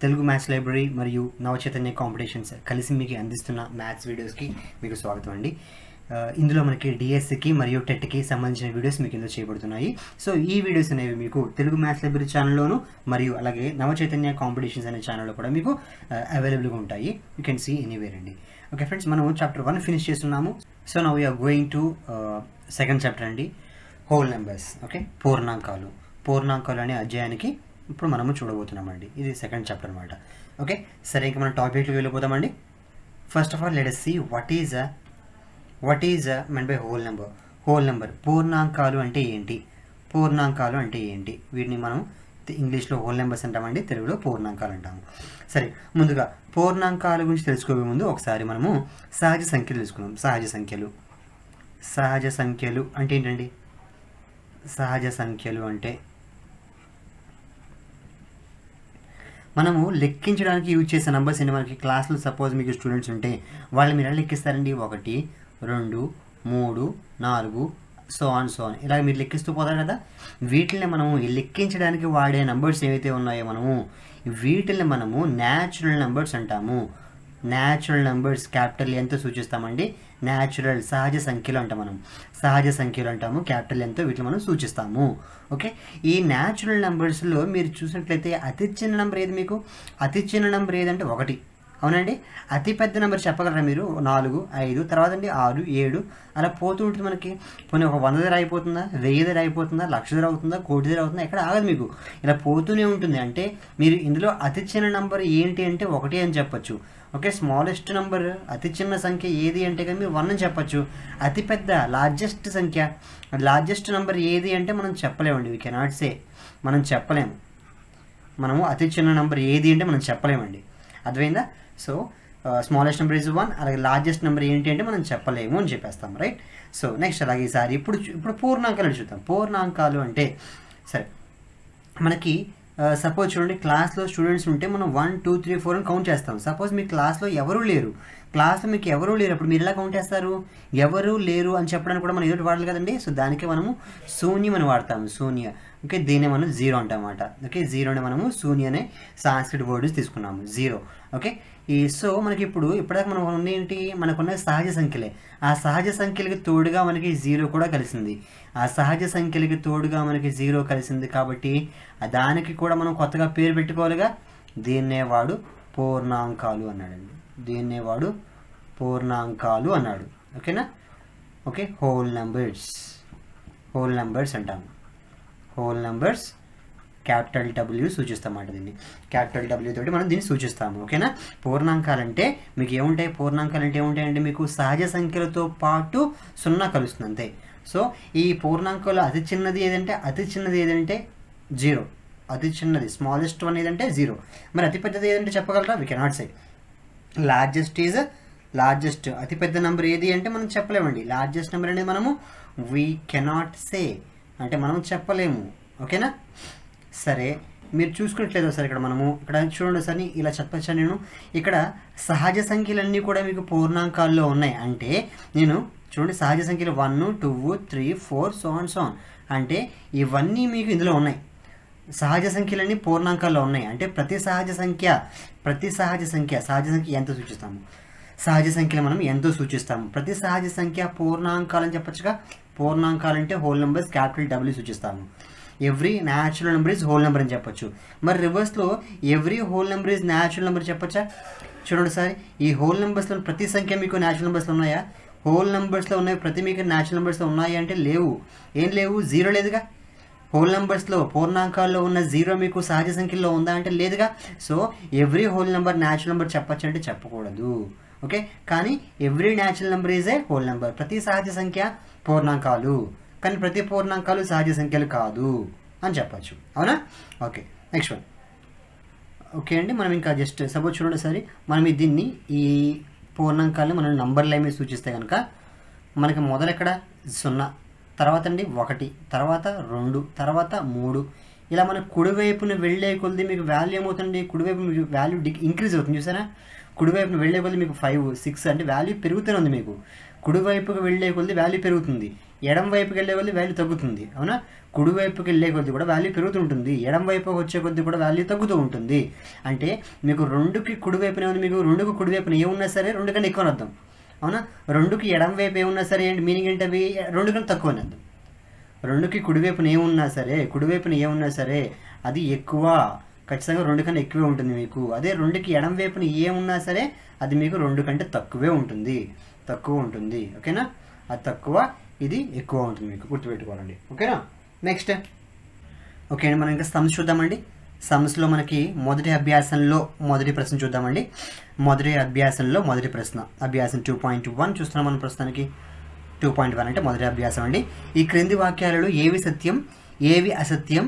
Telugu maths library మరియు Navachaitanya competitions కలిసి మీకు అందిస్తున్న మ్యాథ్స్ వీడియోస్కి మీకు స్వాగతం అండి. ఇందులో మనకి డిఎస్సికి మరియు టెట్కి సంబంధించిన వీడియోస్ మీకు ఇందులో చేయబడుతున్నాయి. సో ఈ వీడియోస్ అనేవి మీకు తెలుగు మ్యాథ్స్ లైబ్రరీ ఛానల్లోను మరియు అలాగే నవచైతన్య కాంపిటీషన్స్ అనే ఛానల్లో కూడా మీకు అవైలబుల్గా ఉంటాయి. యూ కెన్ సీ ఎనీవేర్ అండి. ఓకే ఫ్రెండ్స్, మనం చాప్టర్ 1 ఫినిష్ చేస్తున్నాము. So now we are going to second chapter అండి, హోల్ నెంబర్స్. ఓకే, పూర్ణాంకాలు అనే అధ్యాయానికి ఇప్పుడు మనము చూడబోతున్నామండి. ఇది సెకండ్ చాప్టర్ అనమాట. ఓకే, సరే ఇంకా మనం టాపిక్కి వెళ్ళిపోతామండి. First of all let us see what is meant by whole number. పూర్ణాంకాలు అంటే ఏంటి? వీటిని మనం ఇంగ్లీష్లో హోల్ నెంబర్స్ అంటామండి, తెలుగులో పూర్ణాంకాలు అంటాము. సరే, ముందుగా పూర్ణాంకాల గురించి తెలుసుకోబోయే ముందు ఒకసారి మనము సహజ సంఖ్యలు తెలుసుకుందాం. సహజ సంఖ్యలు అంటే ఏంటండి? సహజ సంఖ్యలు అంటే మనము లెక్కించడానికి యూజ్ చేసే నెంబర్స్ అండి. మనకి క్లాస్లో సపోజ్ మీకు స్టూడెంట్స్ ఉంటే వాళ్ళు మీరు ఎలా లెక్కిస్తారండి? 1 2 3 4 సో ఆన్ ఇలా మీరు లెక్కిస్తూ పోతారు కదా. వీటిని మనము లెక్కించడానికి వాడే నెంబర్స్ ఏవైతే ఉన్నాయో వీటిని మనము న్యాచురల్ నెంబర్స్ అంటాము. న్యాచురల్ నెంబర్స్ క్యాపిటల్ ఎంతో సూచిస్తామండి. న్యాచురల్ సహజ సంఖ్యలు అంటాం మనం. సహజ సంఖ్యలు అంటాము, క్యాపిటల్ ఎంతో వీటిని మనం సూచిస్తాము. ఓకే, ఈ న్యాచురల్ నెంబర్స్లో మీరు చూసినట్లయితే అతి చిన్న నెంబర్ ఏది? మీకు అతి చిన్న నెంబర్ ఏదంటే 1. అవునండి. అతి పెద్ద నెంబర్ చెప్పగలరా మీరు? 4 5 తర్వాత అండి 6 7 అలా పోతూ ఉంటుంది మనకి. పోనీ ఒక 100 ధర అయిపోతుందా, 1000 ధర అయిపోతుందా, 1,00,000 ధర అవుతుందా, 1,00,00,000 ధర అవుతుందా? ఎక్కడ ఆగదు మీకు, ఇలా పోతూనే ఉంటుంది. అంటే మీరు ఇందులో అతి చిన్న నెంబర్ ఏంటి అంటే 1 అని చెప్పచ్చు. ఓకే, స్మాలెస్ట్ నెంబర్ అతి చిన్న సంఖ్య ఏది అంటే కానీ మీరు 1 అని చెప్పచ్చు. అతి పెద్ద లార్జెస్ట్ నెంబర్ ఏది అంటే మనం చెప్పలేమండి. వీ కెనాట్ సే, మనం చెప్పలేము. మనము అతి చిన్న నెంబర్ ఏది అంటే మనం చెప్పలేమండి. అర్థమైందా? సో స్మాలెస్ట్ నెంబర్ ఇస్ 1, అలాగే లార్జెస్ట్ నెంబర్ ఏంటి అంటే మనం చెప్పలేము అని చెప్పేస్తాం, రైట్? సో నెక్స్ట్ అలాగే ఈసారి ఇప్పుడు పూర్ణాంకాలు చూద్దాం. పూర్ణాంకాలు అంటే సరే, మనకి సపోజ్ చూడండి, క్లాస్లో స్టూడెంట్స్ ఉంటే మనం 1 2 3 4 అని కౌంట్ చేస్తాం. సపోజ్ మీ క్లాస్లో ఎవరూ లేరు, మీకు ఎవరూ లేరు, అప్పుడు మీరు ఎలా కౌంట్ చేస్తారు? ఎవరు లేరు అని చెప్పడానికి కూడా మనం ఏదో వాడాలి కదండి. సో దానికి మనము శూన్యం అని వాడతాము. శూన్య. ఓకే, దీన్ని మనం 0 అంటామన్నమాట. ఓకే, 0ని మనము శూన్య అనే సాంస్క్రిట్ వర్డ్ తీసుకున్నాము, 0. ఓకే, సో మనకి ఇప్పటిదాకా మనం ఉన్నేంటి? మనకున్న సహజ సంఖ్యలే. ఆ సహజ సంఖ్యలకి తోడుగా మనకి 0 కూడా కలిసింది. ఆ సహజ సంఖ్యలకి తోడుగా మనకి 0 కలిసింది కాబట్టి దానికి కూడా మనం కొత్తగా పేరు పెట్టుకోవాలిగా. దీన్నే వాడు పూర్ణాంకాలు అన్నాడండి. ఓకేనా? ఓకే, హోల్ నెంబర్స్ అంటాము. Whole numbers capital W సూచిస్తామాట. దీన్ని క్యాపిటల్ W తోటి మనం దీన్ని సూచిస్తాము. ఓకేనా? పూర్ణాంకాలంటే మీకు ఏముంటాయి? పూర్ణాంకాలు అంటే ఏముంటాయంటే మీకు సహజ సంఖ్యలతో పాటు 0 కలుస్తుంది అంతే. సో ఈ పూర్ణాంకాలు అతి చిన్నది ఏదంటే 0. అతి చిన్నది స్మాలెస్ట్ వన్ ఏదంటే 0. మరి అతి పెద్దది ఏదంటే చెప్పగలరా? We cannot say. లార్జెస్ట్ అతిపెద్ద నెంబర్ ఏది అంటే మనం చెప్పలేమండి. లార్జెస్ట్ నెంబర్ అనేది మనము వీ కెనాట్ సే, అంటే మనం చెప్పలేము. ఓకేనా? సరే, మీరు చూసుకున్నట్లేదు సార్, ఇక్కడ చూడండి సార్, ఇలా చెప్పచ్చా నేను? ఇక్కడ సహజ సంఖ్యలన్నీ కూడా మీకు పూర్ణాంకాల్లో ఉన్నాయి. అంటే నేను చూడండి, సహజ సంఖ్యలు 1 2 3 4 సో ఆన్ అంటే ఇవన్నీ మీకు ఇందులో ఉన్నాయి. సహజ సంఖ్యలన్నీ పూర్ణాంకాల్లో ఉన్నాయి. అంటే ప్రతి సహజ సంఖ్య ఎంతో సూచిస్తాము. సహజ సంఖ్యలు మనం ఎంతో సూచిస్తాము. ప్రతి సహజ సంఖ్య పూర్ణాంకాలని చెప్పచ్చుగా. పూర్ణాంకాలంటే హోల్ నెంబర్స్ క్యాపిటల్ W సూచిస్తాము. Every natural number is whole number అని చెప్పొచ్చు. మరి రివర్స్లో every whole number is natural number చెప్పచ్చా? చూడండి సార్, ఈ హోల్ నెంబర్స్లో ప్రతి సంఖ్య మీకు న్యాచురల్ నెంబర్స్లో ఉన్నాయా? హోల్ నెంబర్స్లో ఉన్నాయి, ప్రతి మీకు న్యాచురల్ నెంబర్స్లో ఉన్నాయి అంటే లేవు. ఏం లేవు? 0 లేదుగా. హోల్ నెంబర్స్లో పూర్ణాంకాల్లో ఉన్న 0 మీకు సహజ సంఖ్యలో ఉందా అంటే లేదుగా. So every whole number natural number చెప్పచ్చు అంటే చెప్పకూడదు. ఓకే, కానీ every natural number is a whole number. ప్రతి సహజ సంఖ్య పూర్ణాంకాలు, కానీ ప్రతి పూర్ణాంకాలు సహజ సంఖ్యలు కాదు అని చెప్పచ్చు. అవునా? Okay, next one. ఓకే అండి, మనం ఇంకా జస్ట్ సపోజ్ చూడండి సరే, మనం దీన్ని ఈ పూర్ణాంకాలను మనం నంబర్ లైన్ మీద సూచిస్తే కనుక మనకి మొదలెక్కడ 0, తర్వాత అండి 1, తర్వాత 2, తర్వాత 3 ఇలా మన కుడివైపున వెళ్ళే కొద్ది మీకు వాల్యూ ఏమవుతుంది? కుడివైపు మీకు వాల్యూ ఇంక్రీజ్ అవుతుంది. చూసారా? కుడివైపున వెళ్ళే కొద్ది మీకు 5 6 అంటే వాల్యూ పెరుగుతూనే ఉంది. మీకు కుడివైపుకి వెళ్ళే కొద్ది వాల్యూ పెరుగుతుంది. ఎడం వైపుకి వెళ్ళే కొద్దీ వాల్యూ తగ్గుతుంది, అవునా? కుడి వైపుకి వెళ్ళే కొద్దీ కూడా వాల్యూ పెరుగుతుంటుంది, ఎడం వైపుకి వచ్చే కొద్దీ కూడా వాల్యూ తగ్గుతూ ఉంటుంది. అంటే మీకు 2కి కుడివైపునే ఉంది, మీకు 2కి కుడివైపున ఏమున్నా సరే 2 కన్నా ఎక్కువ అర్థం, అవునా? 2కి ఎడం వైపు ఏమున్నా సరే ఏంటి మీనింగ్ ఏంటి? అవి 2 కన్నా తక్కువ అని అర్థం. 2కి కుడివైపున ఏమున్నా సరే అది ఎక్కువ, ఖచ్చితంగా 2 కన్నా ఎక్కువే ఉంటుంది మీకు. అదే 2కి ఎడం వైపున ఏమున్నా సరే అది మీకు 2 కంటే తక్కువ ఉంటుంది, ఓకేనా? అది తక్కువ, ఇది ఎక్కువ ఉంటుంది, మీకు గుర్తుపెట్టుకోవాలండి, ఓకేనా? నెక్స్ట్ ఓకే అండి, మనం ఇంకా సమ్స్ చూద్దామండి. సమ్స్లో మనకి మొదటి అభ్యాసంలో మొదటి ప్రశ్న చూద్దామండి. మొదటి అభ్యాసంలో మొదటి ప్రశ్న, అభ్యాసం 2.1 చూస్తున్నాం మనం ప్రస్తుతానికి. 2.1 అంటే మొదటి అభ్యాసం అండి. ఈ క్రింది వాక్యాలలో ఏవి సత్యం, ఏవి అసత్యం?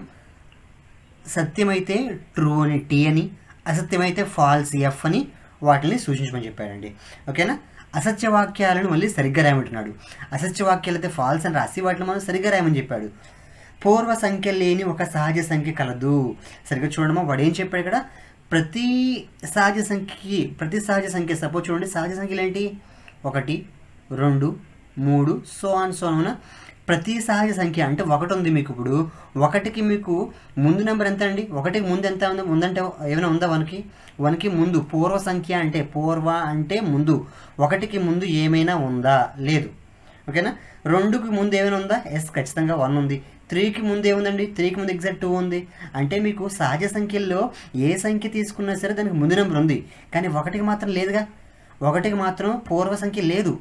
సత్యమైతే ట్రూ అని టీ అని, అసత్యమైతే ఫాల్స్ ఎఫ్ అని వాటిని సూచించమని చెప్పాడండి, ఓకేనా? అసత్య వాక్యాలను మళ్ళీ సరిగ్గా రాయమంటున్నాడు. అసత్య వాక్యాలు అయితే ఫాల్స్ అని రాసి వాటిని మనం సరిగ్గా రాయమని చెప్పాడు. పూర్వ సంఖ్య లేని ఒక సహజ సంఖ్య కలదు. సరిగ్గా చూడమా, వాడు ఏం చెప్పాడు ఇక్కడ? ప్రతి సహజ సంఖ్య సపోజ్ చూడండి, సహజ సంఖ్యలు ఏంటి? 1, 2, 3 సో అవునా? ప్రతి సహజ సంఖ్య అంటే 1 ఉంది మీకు. ఇప్పుడు 1కి మీకు ముందు నెంబర్ ఎంత అండి? 1కి ముందు ఎంత ఉందంటే ఏమైనా ఉందా? 1కి ముందు పూర్వ సంఖ్య అంటే ముందు. 1కి ముందు ఏమైనా ఉందా? లేదు, ఓకేనా? 2కి ముందు ఏమైనా ఉందా? ఎస్, ఖచ్చితంగా 1 ఉంది. 3కి ముందు ఏముందండి? 3కి ముందు ఎగ్జాక్ట్ 2 ఉంది. అంటే మీకు సహజ సంఖ్యల్లో ఏ సంఖ్య తీసుకున్నా సరే దానికి ముందు నెంబర్ ఉంది, కానీ 1కి మాత్రం లేదుగా. 1కి మాత్రం పూర్వ సంఖ్య లేదు,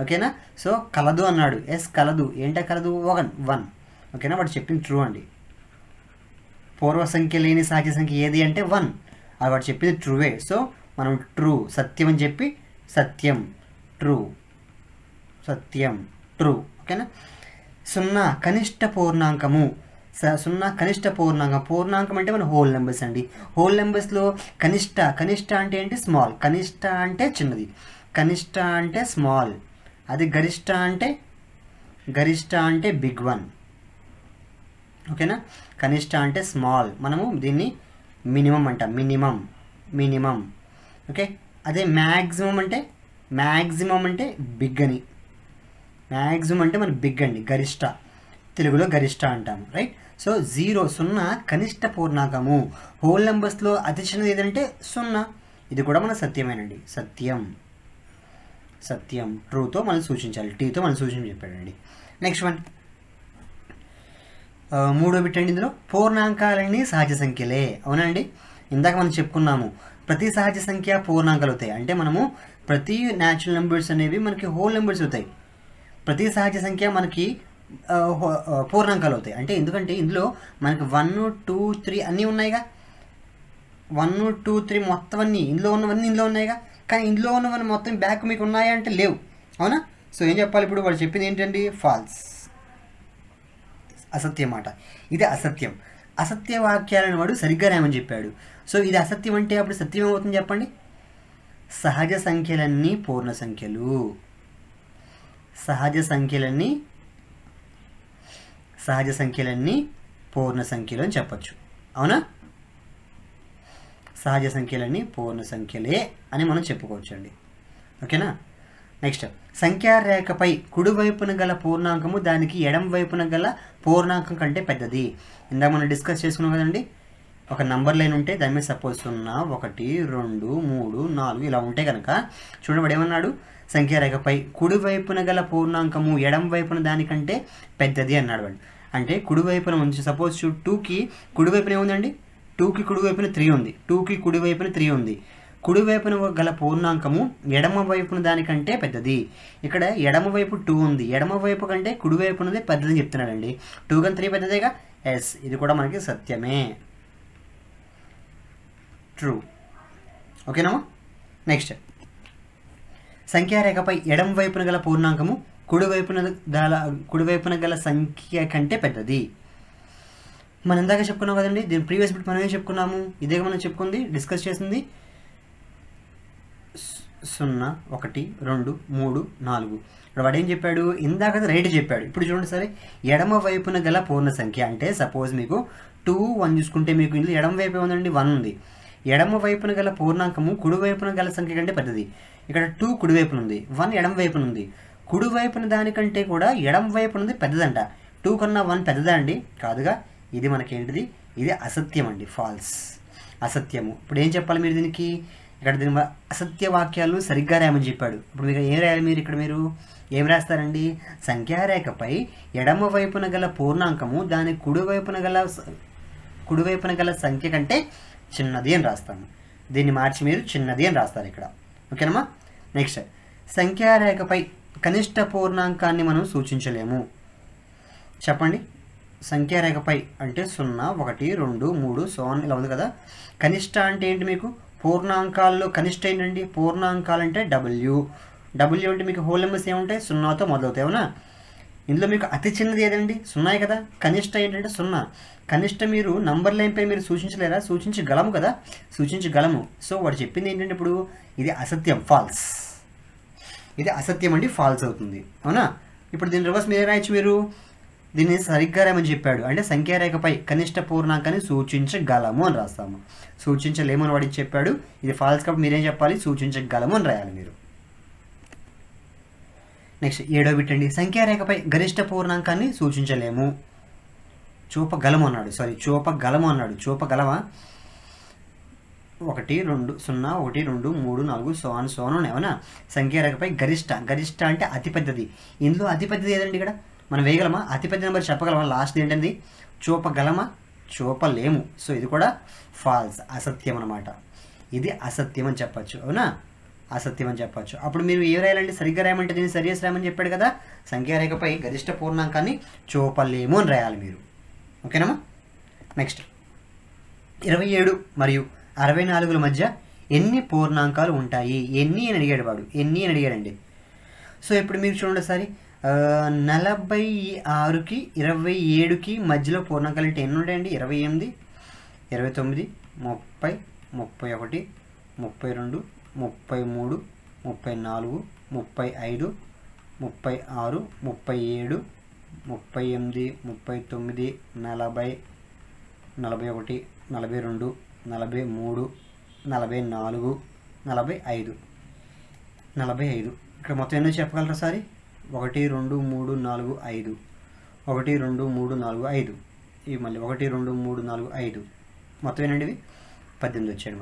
ఓకేనా? సో కలదు అన్నాడు. ఎస్, కలదు. ఏంటో కలదు? 1, ఓకేనా? వాడు చెప్పింది ట్రూ అండి. పూర్వ సంఖ్య లేని సహజ సంఖ్య ఏది అంటే 1. అది వాడు చెప్పింది ట్రూవే. సో మనం ట్రూ, సత్యం అని చెప్పి సత్యం, ట్రూ, ఓకేనా? 0 కనిష్ట పూర్ణాంకము. 0 కనిష్ట పూర్ణాంకం. పూర్ణాంకం అంటే మన హోల్ నెంబర్స్ అండి. హోల్ నెంబర్స్లో కనిష్ట అంటే ఏంటి? స్మాల్. కనిష్ట అంటే చిన్నది, కనిష్ట అంటే స్మాల్. అది గరిష్ట అంటే బిగ్ వన్, ఓకేనా? కనిష్ట అంటే స్మాల్. మనము దీన్ని మినిమం అంటాం, మినిమం, ఓకే? అదే మ్యాక్సిమం అంటే బిగ్ అని. మ్యాక్సిమం అంటే మన బిగ్ అండి, గరిష్ట, తెలుగులో గరిష్ట అంటాము, రైట్? సో 0 కనిష్ట పూర్ణాంకము. హోల్ నెంబర్స్లో అతి చిన్నది ఏదంటే 0. ఇది కూడా మన సత్యమేనండి, సత్యం ట్రూతో మనం సూచించాలి, టీతో మనం సూచించి చెప్పాడండి. నెక్స్ట్ వన్, 3వ బిట్ అండి. ఇందులో పూర్ణాంకాలన్నీ సహజ సంఖ్యలే, అవునండి? ఇందాక మనం చెప్పుకున్నాము ప్రతి సహజ సంఖ్య పూర్ణాంకాలు అవుతాయి. అంటే మనము ప్రతి న్యాచురల్ నెంబర్స్ అనేవి మనకి హోల్ నెంబర్స్ అవుతాయి, ప్రతి సహజ సంఖ్య మనకి పూర్ణాంకాలు అవుతాయి. అంటే ఎందుకంటే ఇందులో మనకి 1, 2, 3 అన్నీ ఉన్నాయిగా. 1, 2, 3 మొత్తం అన్నీ ఇందులో ఉన్నవన్నీ ఇందులో ఉన్నాయిగా. కానీ ఇందులో ఉన్నవన్నీ మొత్తం బ్యాక్ మీకు ఉన్నాయా అంటే లేవు, అవునా? సో ఏం చెప్పాలి ఇప్పుడు? వాడు చెప్పింది ఏంటండి? ఫాల్స్, అసత్యం మాట. ఇది అసత్యం. అసత్య వాక్యాలను వాడు సరిగ్గా రాయమని చెప్పాడు. సో ఇది అసత్యం అంటే అప్పుడు సత్యం ఏమవుతుంది చెప్పండి? సహజ సంఖ్యలన్నీ పూర్ణ సంఖ్యలు, సహజ సంఖ్యలన్నీ పూర్ణ సంఖ్యలు అని చెప్పచ్చు, అవునా? సహజ సంఖ్యలన్నీ పూర్ణ సంఖ్యలే అని మనం చెప్పుకోవచ్చు అండి, ఓకేనా? నెక్స్ట్, సంఖ్యారేఖపై కుడివైపున గల పూర్ణాంకము దానికి ఎడం వైపున గల పూర్ణాంకం కంటే పెద్దది. ఇందాక మనం డిస్కస్ చేసుకున్నాం కదండి. ఒక నంబర్ లైన్ ఉంటే దాని మీద సపోజ్ 0, 1, 2, 3, 4 ఇలా ఉంటే కనుక చూడండి వాడు ఏమన్నాడు? సంఖ్యారేఖపై కుడివైపున గల పూర్ణాంకము ఎడం వైపున దానికంటే పెద్దది అన్నాడు వాడు. అంటే కుడివైపున ఉంచి సపోజ్ 2కి కుడివైపున ఏముందండి? 2కి కుడివైపున 3 ఉంది, 2కి కుడివైపున 3 ఉంది. కుడివైపున గల పూర్ణాంకము ఎడమ వైపున దానికంటే పెద్దది. ఇక్కడ ఎడమ వైపు 2 ఉంది, ఎడమ వైపు కంటే కుడివైపునదే పెద్దదని చెప్తున్నాడండి. 2 కన్నా 3 పెద్దదేగా. ఎస్, ఇది కూడా మనకి సత్యమే, ట్రూ, ఓకేనా? నెక్స్ట్, సంఖ్యారేఖపై ఎడం వైపున గల పూర్ణాంకము కుడివైపున గల సంఖ్య కంటే పెద్దది. మనం ఇందాక చెప్పుకున్నాం కదండి, దీని ప్రీవియస్ బిట్ మనం ఏం చెప్పుకున్నాము? ఇదే మనం చెప్పుకుంది, డిస్కస్ చేసింది. 0, 1, 2, 3, 4. ఇప్పుడు వాడు ఏం చెప్పాడు? ఇందాక రైట్ చెప్పాడు. ఇప్పుడు చూడండి సరే, ఎడమ వైపున గల పూర్ణ సంఖ్య అంటే సపోజ్ మీకు 2, 1 చూసుకుంటే మీకు ఇందులో ఎడమ వైపు ఏముందండి? 1 ఉంది. ఎడమ వైపున గల పూర్ణాంకము కుడివైపున గల సంఖ్య కంటే పెద్దది. ఇక్కడ 2 కుడివైపున ఉంది, 1 ఎడమ వైపున ఉంది. కుడివైపున దానికంటే కూడా ఎడం వైపు ఉన్నది పెద్దదంట. 2 కన్నా 1 పెద్దదా అండి? కాదుగా. ఇది మనకేంటిది? ఇది అసత్యం అండి, ఫాల్స్, అసత్యము. ఇప్పుడు ఏం చెప్పాలి మీరు దీనికి? ఇక్కడ దీని అసత్య వాక్యాలు సరిగ్గా రాయమని చెప్పాడు. ఇప్పుడు మీరు ఏం రాయాలి? మీరు ఏం రాస్తారండి? సంఖ్యారేఖపై ఎడమ వైపున గల పూర్ణాంకము దాని కుడివైపున గల సంఖ్య కంటే చిన్నది అని రాస్తాము. దీన్ని మార్చి మీరు చిన్నది అని రాస్తారు ఇక్కడ. ఓకేనమ్మా? నెక్స్ట్, సంఖ్యారేఖపై కనిష్ట పూర్ణాంకాన్ని మనం సూచించలేము. చెప్పండి. సంఖ్యారేఖపై అంటే 0, 1, 2, 3 సో ఆన్ ఇలా ఉంది కదా. కనిష్ట అంటే ఏంటి? మీకు పూర్ణాంకాల్లో కనిష్ట ఏంటండి? పూర్ణాంకాలు అంటే డబ్ల్యూ అంటే మీకు హోల్ నెంబర్స్ ఏముంటాయి? 0తో మొదలవుతాయి, అవునా? ఇందులో మీకు అతి చిన్నది ఏదండి? 0 కదా. కనిష్ట ఏంటంటే 0. కనిష్ట మీరు నంబర్ లైన్పై మీరు సూచించలేరా? సూచించగలము కదా, సూచించగలము. సో వాడు చెప్పింది ఏంటంటే ఇప్పుడు ఇది అసత్యం, ఫాల్స్. ఇది అసత్యం అండి, ఫాల్స్ అవుతుంది, అవునా? ఇప్పుడు దీని రివర్స్ మీరు రాయొచ్చు. మీరు దీన్ని సరిగ్గా రాయమని చెప్పాడు అంటే సంఖ్యారేఖపై కనిష్ట పూర్ణాంకాన్ని సూచించగలము అని రాస్తాము. సూచించలేము అని వాడికి చెప్పాడు. ఇది ఫాల్స్ కాబట్టి మీరేం చెప్పాలి? సూచించగలము అని రాయాలి మీరు. నెక్స్ట్ 7వ బిట్ అండి. సంఖ్యారేఖపై గరిష్ట పూర్ణాంకాన్ని సూచించలేము. చూపగలము అన్నాడు. చూపగలమా? 1, 2, 0, 1, 2, 3, 4 సో ఆన్ ఉన్నాయి, అవునా? సంఖ్యారేఖపై గరిష్ట అంటే అతిపెద్దది. ఇందులో అతిపెద్దది ఏదండి? ఇక్కడ మనం వేయగలమా? అతిపెద్ద నెంబర్ చెప్పగలమా? లాస్ట్ ఏంటండి? చూపగలమా? చూపలేము. సో ఇది కూడా ఫాల్స్, అసత్యం అన్నమాట. ఇది అసత్యం అని చెప్పచ్చు, అవునా? అసత్యం అని చెప్పచ్చు. అప్పుడు మీరు ఏ రాయాలండి? సరిగ్గా రాయమంటే దీన్ని సరిగ్గా రాయమని చెప్పాడు కదా. సంఖ్యారేఖపై గరిష్ట పూర్ణాంకాన్ని చూపలేము అని రాయాలి మీరు. ఓకేనమ్మా? నెక్స్ట్ 27 మరియు 64ల మధ్య ఎన్ని పూర్ణాంకాలు ఉంటాయి? ఎన్ని అని అడిగాడు వాడు. ఎన్ని అని అడిగాడండి. సో ఇప్పుడు మీరు చూడండి ఒకసారి. 46కి 27కి మధ్యలో పూర్ణాంకాలు అంటే ఎన్ని ఉంటాయండి? 28, 29, 30, 31, 32, 33, 34, 35, 36, 37, 38, 39, 40, 41, 42, 43, 44, 45. ఇక్కడ మొత్తం ఎన్నో చెప్పగలరా సారి? 1, 2, 3, 4, 5. 1, 2, 3, 4, 5. ఇవి మళ్ళీ 1, 2, 3, 4, 5. మొత్తం ఏంటండి ఇవి? 18 వచ్చాయి.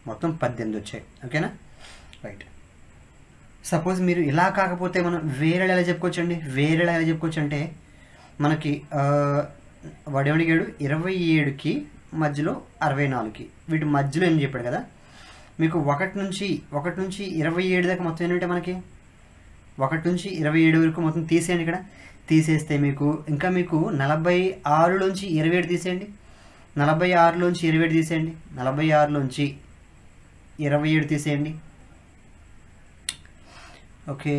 మొత్తం 18 వచ్చాయి. ఓకేనా? రైట్. సపోజ్ మీరు ఇలా కాకపోతే మనం వేరే ఎలా చెప్పుకోవచ్చు అంటే మనకి వాడు ఏమడిగాడు? 27కి మధ్యలో 64కి వీటి మధ్యలో ఏం చెప్పాడు కదా. మీకు 1 నుంచి 27 దాకా మొత్తం ఏంటంటే మనకి 1 నుంచి 27 వరకు మొత్తం తీసేయండి. ఇక్కడ తీసేస్తే మీకు 46లోంచి 27 తీసేయండి. 46లోంచి 27 తీసేయండి. 46లోంచి 27 తీసేయండి. ఓకే,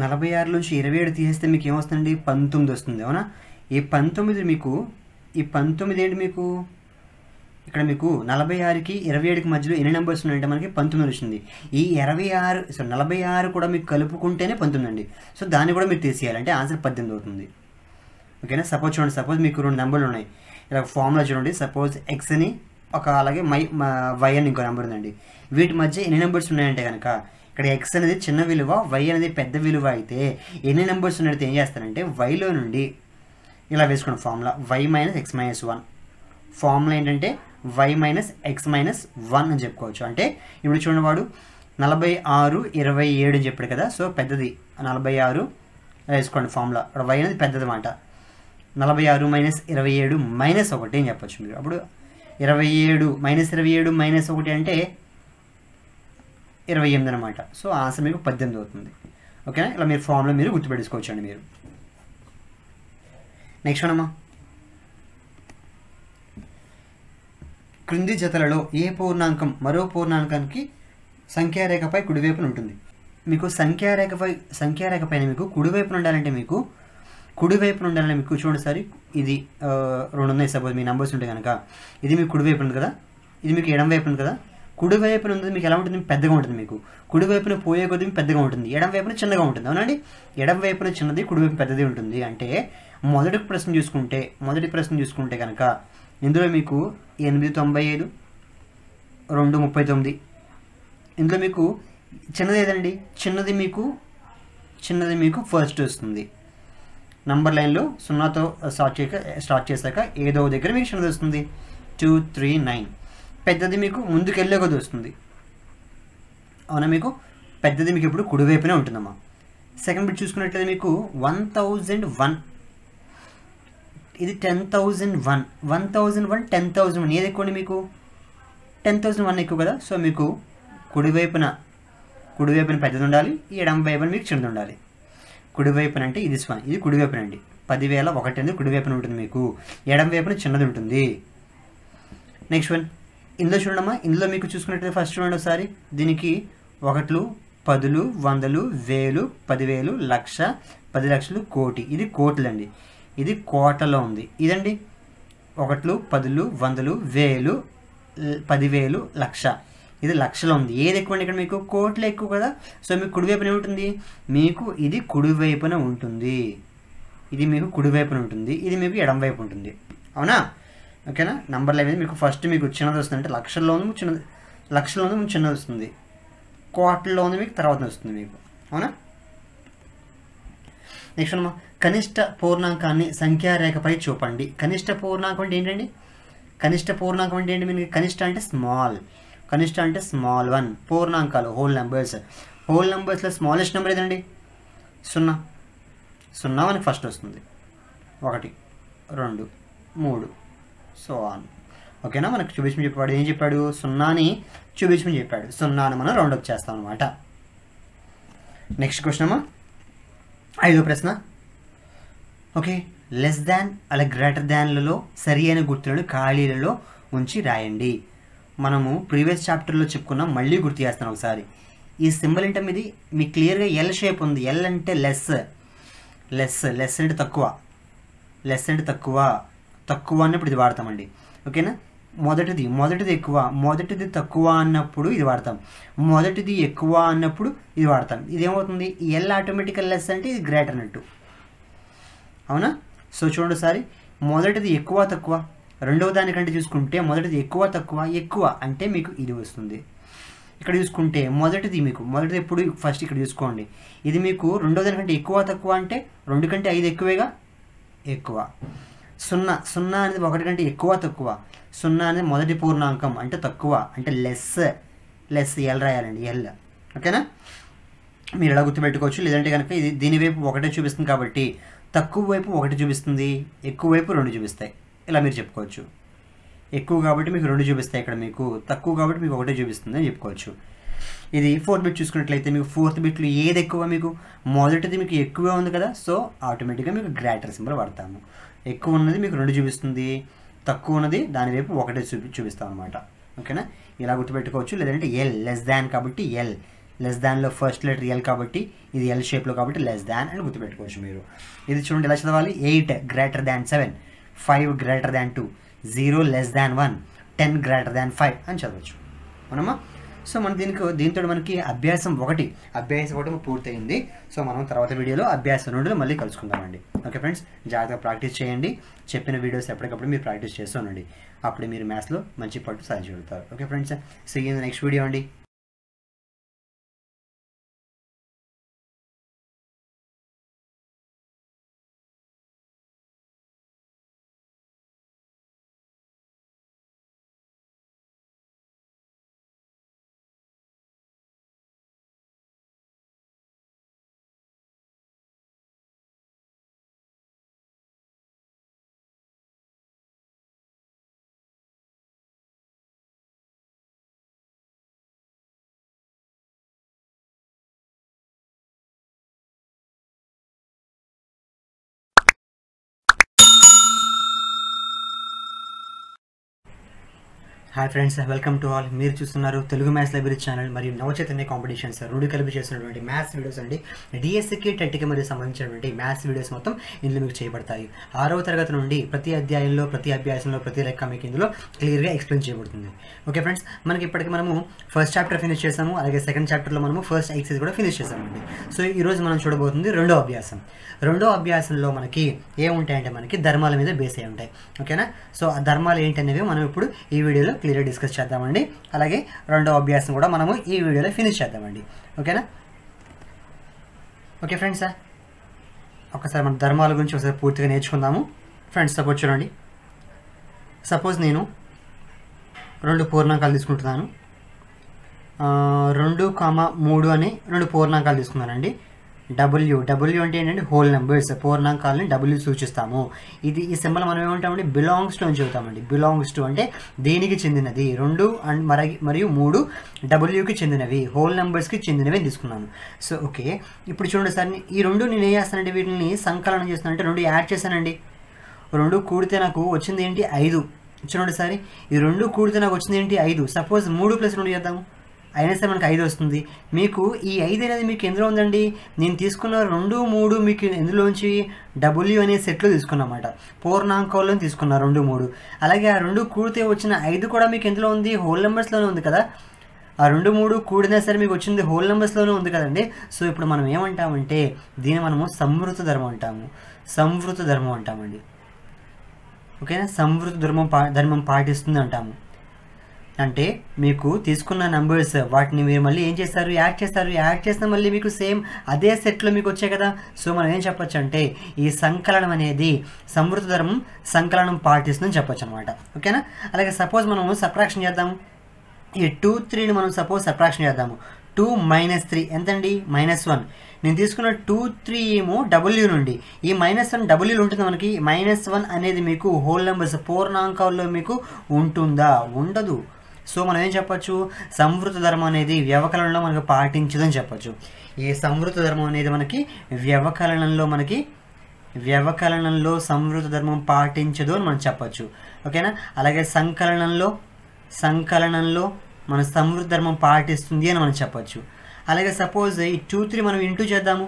46లోంచి 27 తీసేస్తే మీకు ఏమొస్తుందండి? 19 వస్తుంది, అవునా? ఈ 19 ఏంటి మీకు? ఇక్కడ మీకు 46కి 27కి మధ్యలో ఎన్ని నెంబర్స్ ఉన్నాయంటే మనకి 19 వచ్చింది. ఈ 46 కూడా మీకు కలుపుకుంటేనే 19 అండి. సో దాన్ని కూడా మీరు తీసేయాలి అంటే ఆన్సర్ 18 అవుతుంది. ఓకేనా? సపోజ్ మీకు 2 నెంబర్లు ఉన్నాయి. ఇలా ఫార్ములా చూడండి. సపోజ్ ఎక్స్ అని అలాగే వై అని ఇంకో నెంబర్ ఉందండి. వీటి మధ్య ఎన్ని నెంబర్స్ ఉన్నాయంటే కనుక ఇక్కడ ఎక్స్ అనేది చిన్న విలువ, వై అనేది పెద్ద విలువ అయితే ఎన్ని నెంబర్స్ ఉన్నాయంటే ఏం చేస్తారంటే వైలో నుండి ఇలా వేసుకోండి formula y minus x minus 1. Formula ఏంటంటే వై మైనస్ ఎక్స్ మైనస్ 1 అని చెప్పుకోవచ్చు. అంటే ఇప్పుడు చూడండి వాడు 46, 27 అని చెప్పాడు కదా. సో పెద్దది 46 వేసుకోండి ఫార్ములా. ఇక్కడ వై అనేది పెద్దది మాట. 46 మైనస్ 27 మైనస్ 1 అని చెప్పచ్చు మీరు. అప్పుడు 27 మైనస్ 27 మైనస్ 1 అంటే 28 అనమాట. సో ఆన్సర్ మీకు 18 అవుతుంది. ఓకేనా? ఇలా మీరు ఫార్ములా మీరు గుర్తుపెట్టుకోవచ్చు అండి మీరు. నెక్స్ట్ అమ్మా, క్రింది జతలలో ఏ పూర్ణాంకం మరో పూర్ణాంకానికి సంఖ్యారేఖపై కుడివైపున ఉంటుంది? మీకు సంఖ్యారేఖపైన మీకు కుడివైపున ఉండాలంటే మీకు చూడండి సారి. ఇది 2 ఉన్నాయి. సపోజ్ మీ నెంబర్స్ ఉంటే కనుక ఇది మీకు కుడివైపు ఉంది కదా, ఇది మీకు ఎడం వైపు ఉంది కదా. కుడివైపున ఉంది మీకు ఎలా ఉంటుంది? పెద్దగా ఉంటుంది. మీకు కుడివైపున పోయే కొద్ది పెద్దగా ఉంటుంది, ఎడం వైపున చిన్నగా ఉంటుంది, అవునండి? ఎడం వైపున చిన్నది, కుడివైపు పెద్దది ఉంటుంది. అంటే మొదటి ప్రశ్న చూసుకుంటే కనుక ఇందులో మీకు 895, 239. ఇందులో మీకు చిన్నది ఏదండి? చిన్నది మీకు చిన్నది మీకు ఫస్ట్ వస్తుంది. నంబర్ లైన్లో 0తో స్టార్ట్ చేశాక ఏదో దగ్గర మీకు చిన్నది వస్తుంది. 2, 3, 9. పెద్దది మీకు ముందుకు వెళ్ళే కొద్ది వస్తుంది. అవునా, మీకు పెద్దది మీకు ఇప్పుడు కుడివైపునే ఉంటుందమ్మా. సెకండ్ బిట్ చూసుకున్నట్లయితే మీకు 1001. ఇది 10,001. 10,001, 10,001 ఏది ఎక్కువ అండి మీకు? 10,001 ఎక్కువ కదా. సో మీకు కుడివైపున పెద్దది ఉండాలి, ఎడమ వైపున మీకు చిన్నది ఉండాలి. కుడివైపున అంటే ఇది స్వన్, ఇది కుడివైపున అండి. 10,001 అనేది కుడివైపున ఉంటుంది మీకు, ఎడమ వైపున చిన్నది ఉంటుంది. నెక్స్ట్ వన్ ఇందులో చూడమ్మా. ఇందులో మీకు చూసుకున్నట్లయితే ఫస్ట్ చూడండి ఒకసారి. దీనికి 1, 10, 100, 1000, 10,000, లక్ష, 10 లక్షలు, కోటి. ఇది కోట్లండి, ఇది కోటలో ఉంది. ఇదండి 1, 10, 100, 1000, 10,000, లక్ష. ఇది లక్షలో ఉంది. ఏది ఎక్కువ అండి ఇక్కడ మీకు? కోట్లు ఎక్కువ కదా. సో మీకు కుడివైపున ఏముంటుంది? మీకు ఇది కుడివైపున ఉంటుంది, ఇది మీకు కుడివైపున ఉంటుంది, ఇది మీకు ఎడమ వైపు ఉంటుంది. అవునా, ఓకేనా. నంబర్ లైన్ మీకు ఫస్ట్ మీకు చిన్నది వస్తుంది, అంటే లక్షల్లో ఉంది చిన్నది, లక్షల్లో ఉంది మీకు చిన్నది వస్తుంది, కోట్లలో ఉంది మీకు తర్వాత వస్తుంది మీకు. అవునా. నెక్స్ట్ అమ్మా, కనిష్ట పూర్ణాంకాన్ని సంఖ్యారేఖపై చూపండి. కనిష్ట పూర్ణాంకం అంటే ఏంటండి? కనిష్ట పూర్ణాంకం అంటే ఏంటి? మీకు కనిష్ట అంటే స్మాల్, కనిష్ట అంటే స్మాల్ 1. పూర్ణాంకాలు హోల్ నెంబర్స్, హోల్ నెంబర్స్లో స్మాలెస్ట్ నెంబర్ ఏదండి? 0. 0 మనకి ఫస్ట్ వస్తుంది. 1, 2, 3 సో ఆన్. ఓకేనా. మనకు చూపించమని చెప్పాడు. ఏం చెప్పాడు? 0ని చూపించమని చెప్పాడు. 0ని మనం రౌండ్ అప్ చేస్తాం అనమాట. నెక్స్ట్ క్వశ్చన్ అమ్మా, 5వ ప్రశ్న. ఓకే, లెస్ దాన్ అలా గ్రేటర్ దాన్లలో సరి అయిన గుర్తులను ఖాళీలలో ఉంచి రాయండి. మనము ప్రీవియస్ చాప్టర్లో చెప్పుకున్నాం, మళ్ళీ గుర్తు చేస్తాను ఒకసారి. ఈ సింబల్ అంటే ఇది మీకు క్లియర్గా ఎల్ షేప్ ఉంది. ఎల్ అంటే లెస్, లెస్ అంటే తక్కువ, లెస్ అంటే తక్కువ అన్నప్పుడు ఇది వాడతామండి. ఓకేనా. మొదటిది ఎక్కువ, మొదటిది తక్కువ అన్నప్పుడు ఇది వాడతాం, మొదటిది ఎక్కువ అన్నప్పుడు ఇది వాడతాం. ఇదేమవుతుంది? ఎల్ ఆటోమేటికల్ లెస్ అంటే ఇది గ్రేటర్ అన్నట్టు. అవునా. సో చూడండి ఒకసారి, మొదటిది ఎక్కువ తక్కువ, రెండవ దానికంటే చూసుకుంటే మొదటిది ఎక్కువ అంటే మీకు ఇది వస్తుంది. ఇక్కడ చూసుకుంటే మొదటిది ఎప్పుడు ఫస్ట్ ఇక్కడ చూసుకోండి, ఇది మీకు రెండవ దానికంటే ఎక్కువ తక్కువ అంటే 2 కంటే 5 ఎక్కువేగా, ఎక్కువ. 0 అనేది 1 కంటే ఎక్కువ తక్కువ. 0 అనేది మొదటి పూర్ణాంకం అంటే తక్కువ, అంటే లెస్ ఎల్ రాయాలండి, ఎల్. ఓకేనా. మీరు ఎలా గుర్తుపెట్టుకోవచ్చు. లేదంటే కనుక ఇది దీని వైపు 1 చూపిస్తుంది కాబట్టి తక్కువ వైపు 1 చూపిస్తుంది, ఎక్కువ వైపు 2 చూపిస్తాయి. ఇలా మీరు చెప్పుకోవచ్చు. ఎక్కువ కాబట్టి మీకు 2 చూపిస్తాయి ఇక్కడ, మీకు తక్కువ కాబట్టి మీకు 1 చూపిస్తుంది అని చెప్పుకోవచ్చు. ఇది 4th బిట్ చూసుకున్నట్లయితే మీకు 4th బిట్లో ఏది ఎక్కువ? మీకు మొదటిది మీకు ఎక్కువగా ఉంది కదా. సో ఆటోమేటిక్గా మీకు గ్రేటర్ సింబల్ వాడతాము. ఎక్కువ ఉన్నది మీకు 2 చూపిస్తుంది, తక్కువ ఉన్నది దాని వైపు 1 చూపిస్తాం అనమాట. ఓకేనా. ఇలా గుర్తుపెట్టుకోవచ్చు. లేదంటే ఎల్ లెస్ దాన్ కాబట్టి ఎల్, లెస్ దాన్లో ఫస్ట్ లెటర్ ఎల్ కాబట్టి ఇది ఎల్ షేప్లో కాబట్టి లెస్ దాన్ అని గుర్తుపెట్టుకోవచ్చు మీరు. ఇది చూడండి ఎలా చదవాలి. 8 greater than 7, 5 greater than 2, 0 less than 1, 10 greater than 5 అని చదవచ్చు. అవునమ్మా. సో మన దీంతో మనకి అభ్యాసం 1 పూర్తయింది. సో మనం తర్వాత వీడియోలో అభ్యాసం 2 మళ్ళీ కలుసుకుందామండి. ఓకే ఫ్రెండ్స్, జాగ్రత్తగా ప్రాక్టీస్ చేయండి. చెప్పిన వీడియోస్ ఎప్పటికప్పుడు మీరు ప్రాక్టీస్ చేస్తూ ఉండండి. అప్పుడు మీరు మ్యాథ్స్లో మంచి పట్టు సాధించగలుగుతారు. Okay friends, see you in the next video అండి. Hi friends, welcome to all. మీరు చూస్తున్నారు తెలుగు మ్యాథ్స్ లైబ్రరీ ఛానల్ మరియు నవచైతన్య కాంపిటీషన్స్ 2 కలిపి చేస్తున్నటువంటి మ్యాథ్స్ వీడియోస్ అండి. డిఎస్సికి టెట్కి మరియు సంబంధించినటువంటి మ్యాథ్స్ వీడియోస్ మొత్తం ఇందులో మీకు చేయబడతాయి. 6వ తరగతి నుండి ప్రతి అధ్యాయంలో, ప్రతి అభ్యాసంలో, ప్రతి లెక్క మీకు ఇందులో క్లియర్గా ఎక్స్ప్లెయిన్ చేయబడుతుంది. ఓకే ఫ్రెండ్స్, మనకి ఇప్పటికి మనము ఫస్ట్ చాప్టర్ ఫినిష్ చేసాము, అలాగే సెకండ్ చాప్టర్లో మనము ఫస్ట్ ఎక్సైజ్ కూడా ఫినిష్ చేసామండి. సో ఈరోజు మనం చూడబోతుంది రెండో అభ్యాసం. రెండో అభ్యాసంలో మనకి ఏముంటాయంటే మనకి ధర్మాల మీద బేస్ అయి ఉంటాయి. ఓకేనా. సో ఆ ధర్మాలు ఏంటనేవి మనం ఇప్పుడు ఈ వీడియోలో క్లియర్గా డిస్కస్ చేద్దామండి. అలాగే రెండో అభ్యాసం కూడా మనము ఈ వీడియోలో ఫినిష్ చేద్దామండి. ఓకేనా. ఓకే ఫ్రెండ్స్, ఒకసారి మన ధర్మాల గురించి ఒకసారి పూర్తిగా నేర్చుకుందాము. ఫ్రెండ్స్ సపోజ్ చూడండి, సపోజ్ నేను 2 పూర్ణాంకాలు తీసుకుంటున్నాను. 2,3 అని 2 పూర్ణాంకాలు తీసుకున్నానండి. డబ్ల్యూ అంటే ఏంటంటే హోల్ నెంబర్స్, పూర్ణాంకాలని డబ్ల్యూ సూచిస్తాము. ఈ సింబల్ మనం ఏమంటామండి, బిలాంగ్స్ టు అని చెబుతామండి. బిలాంగ్స్ టు అంటే దేనికి చెందినది, 2 అండ్ మరియు 3 డబ్ల్యూకి చెందినవి, హోల్ నెంబర్స్కి చెందినవి అని తీసుకున్నాను. సో ఓకే, ఇప్పుడు చూడండి సార్, ఈ 2 నేను ఏం చేస్తానంటే వీటిని సంకలనం చేస్తాను, అంటే 2 యాడ్ చేశానండి. 2 కూడితే నాకు వచ్చింది ఏంటి, 5. చూడండి సార్, ఈ 2 కూడితే నాకు వచ్చింది ఏంటి, 5. సపోజ్ 3 + 2 చేద్దాము, అయినా సరే మనకు 5 వస్తుంది. మీకు ఈ 5 అనేది మీకు ఎందులో ఉందండి, నేను తీసుకున్న 2, 3 మీకు ఎందులోంచి డబ్ల్యూ అనే సెట్లో తీసుకున్నమాట, పూర్ణాంకాల్లో తీసుకున్నా 2, 3. అలాగే ఆ 2 కూడితే వచ్చిన 5 కూడా మీకు ఎందులో ఉంది, హోల్ నెంబర్స్లోనే ఉంది కదా. ఆ 2, 3 కూడినా సరే మీకు వచ్చింది హోల్ నెంబర్స్లోనే ఉంది కదండి. సో ఇప్పుడు మనం ఏమంటామంటే దీన్ని మనము సంవృత ధర్మం అంటాము. సంవృత ధర్మం అంటామండి. ఓకేనా, సంవృత ధర్మం పాటిస్తుంది అంటాము. అంటే మీకు తీసుకున్న నెంబర్స్ వాటిని మీరు మళ్ళీ ఏం చేస్తారు, యాడ్ చేస్తే మళ్ళీ మీకు సేమ్ అదే సెట్లో మీకు వచ్చాయి కదా. సో మనం ఏం చెప్పొచ్చు అంటే ఈ సంకలనం అనేది సంవృత ధర్మం సంకలనం పాటిస్తుందని చెప్పొచ్చు అనమాట. ఓకేనా. అలాగే సపోజ్ మనము సబ్ట్రాక్షన్ చేద్దాము. ఈ 2, 3ని మనం సపోజ్ సబ్ట్రాక్షన్ చేద్దాము. 2 - 3 ఎంతండి, -1. నేను తీసుకున్న 2, 3 ఏమో డబ్ల్యూ నుండి, ఈ -1 డబ్ల్యూలో ఉంటుంది మనకి. -1 అనేది మీకు హోల్ నెంబర్స్ పూర్ణాంకాల్లో మీకు ఉంటుందా, ఉండదు. సో మనం ఏం చెప్పచ్చు, సంవృత ధర్మం అనేది వ్యవకలనంలో మనకు పాటించదని చెప్పచ్చు. ఈ సంవృత ధర్మం అనేది మనకి వ్యవకలనంలో సంవృత ధర్మం పాటించదు అని మనం చెప్పచ్చు. ఓకేనా. అలాగే సంకలనంలో మన సంవృత ధర్మం పాటిస్తుంది అని మనం చెప్పచ్చు. అలాగే సపోజ్ ఈ 2, 3 మనం ఇంటూ చేద్దాము.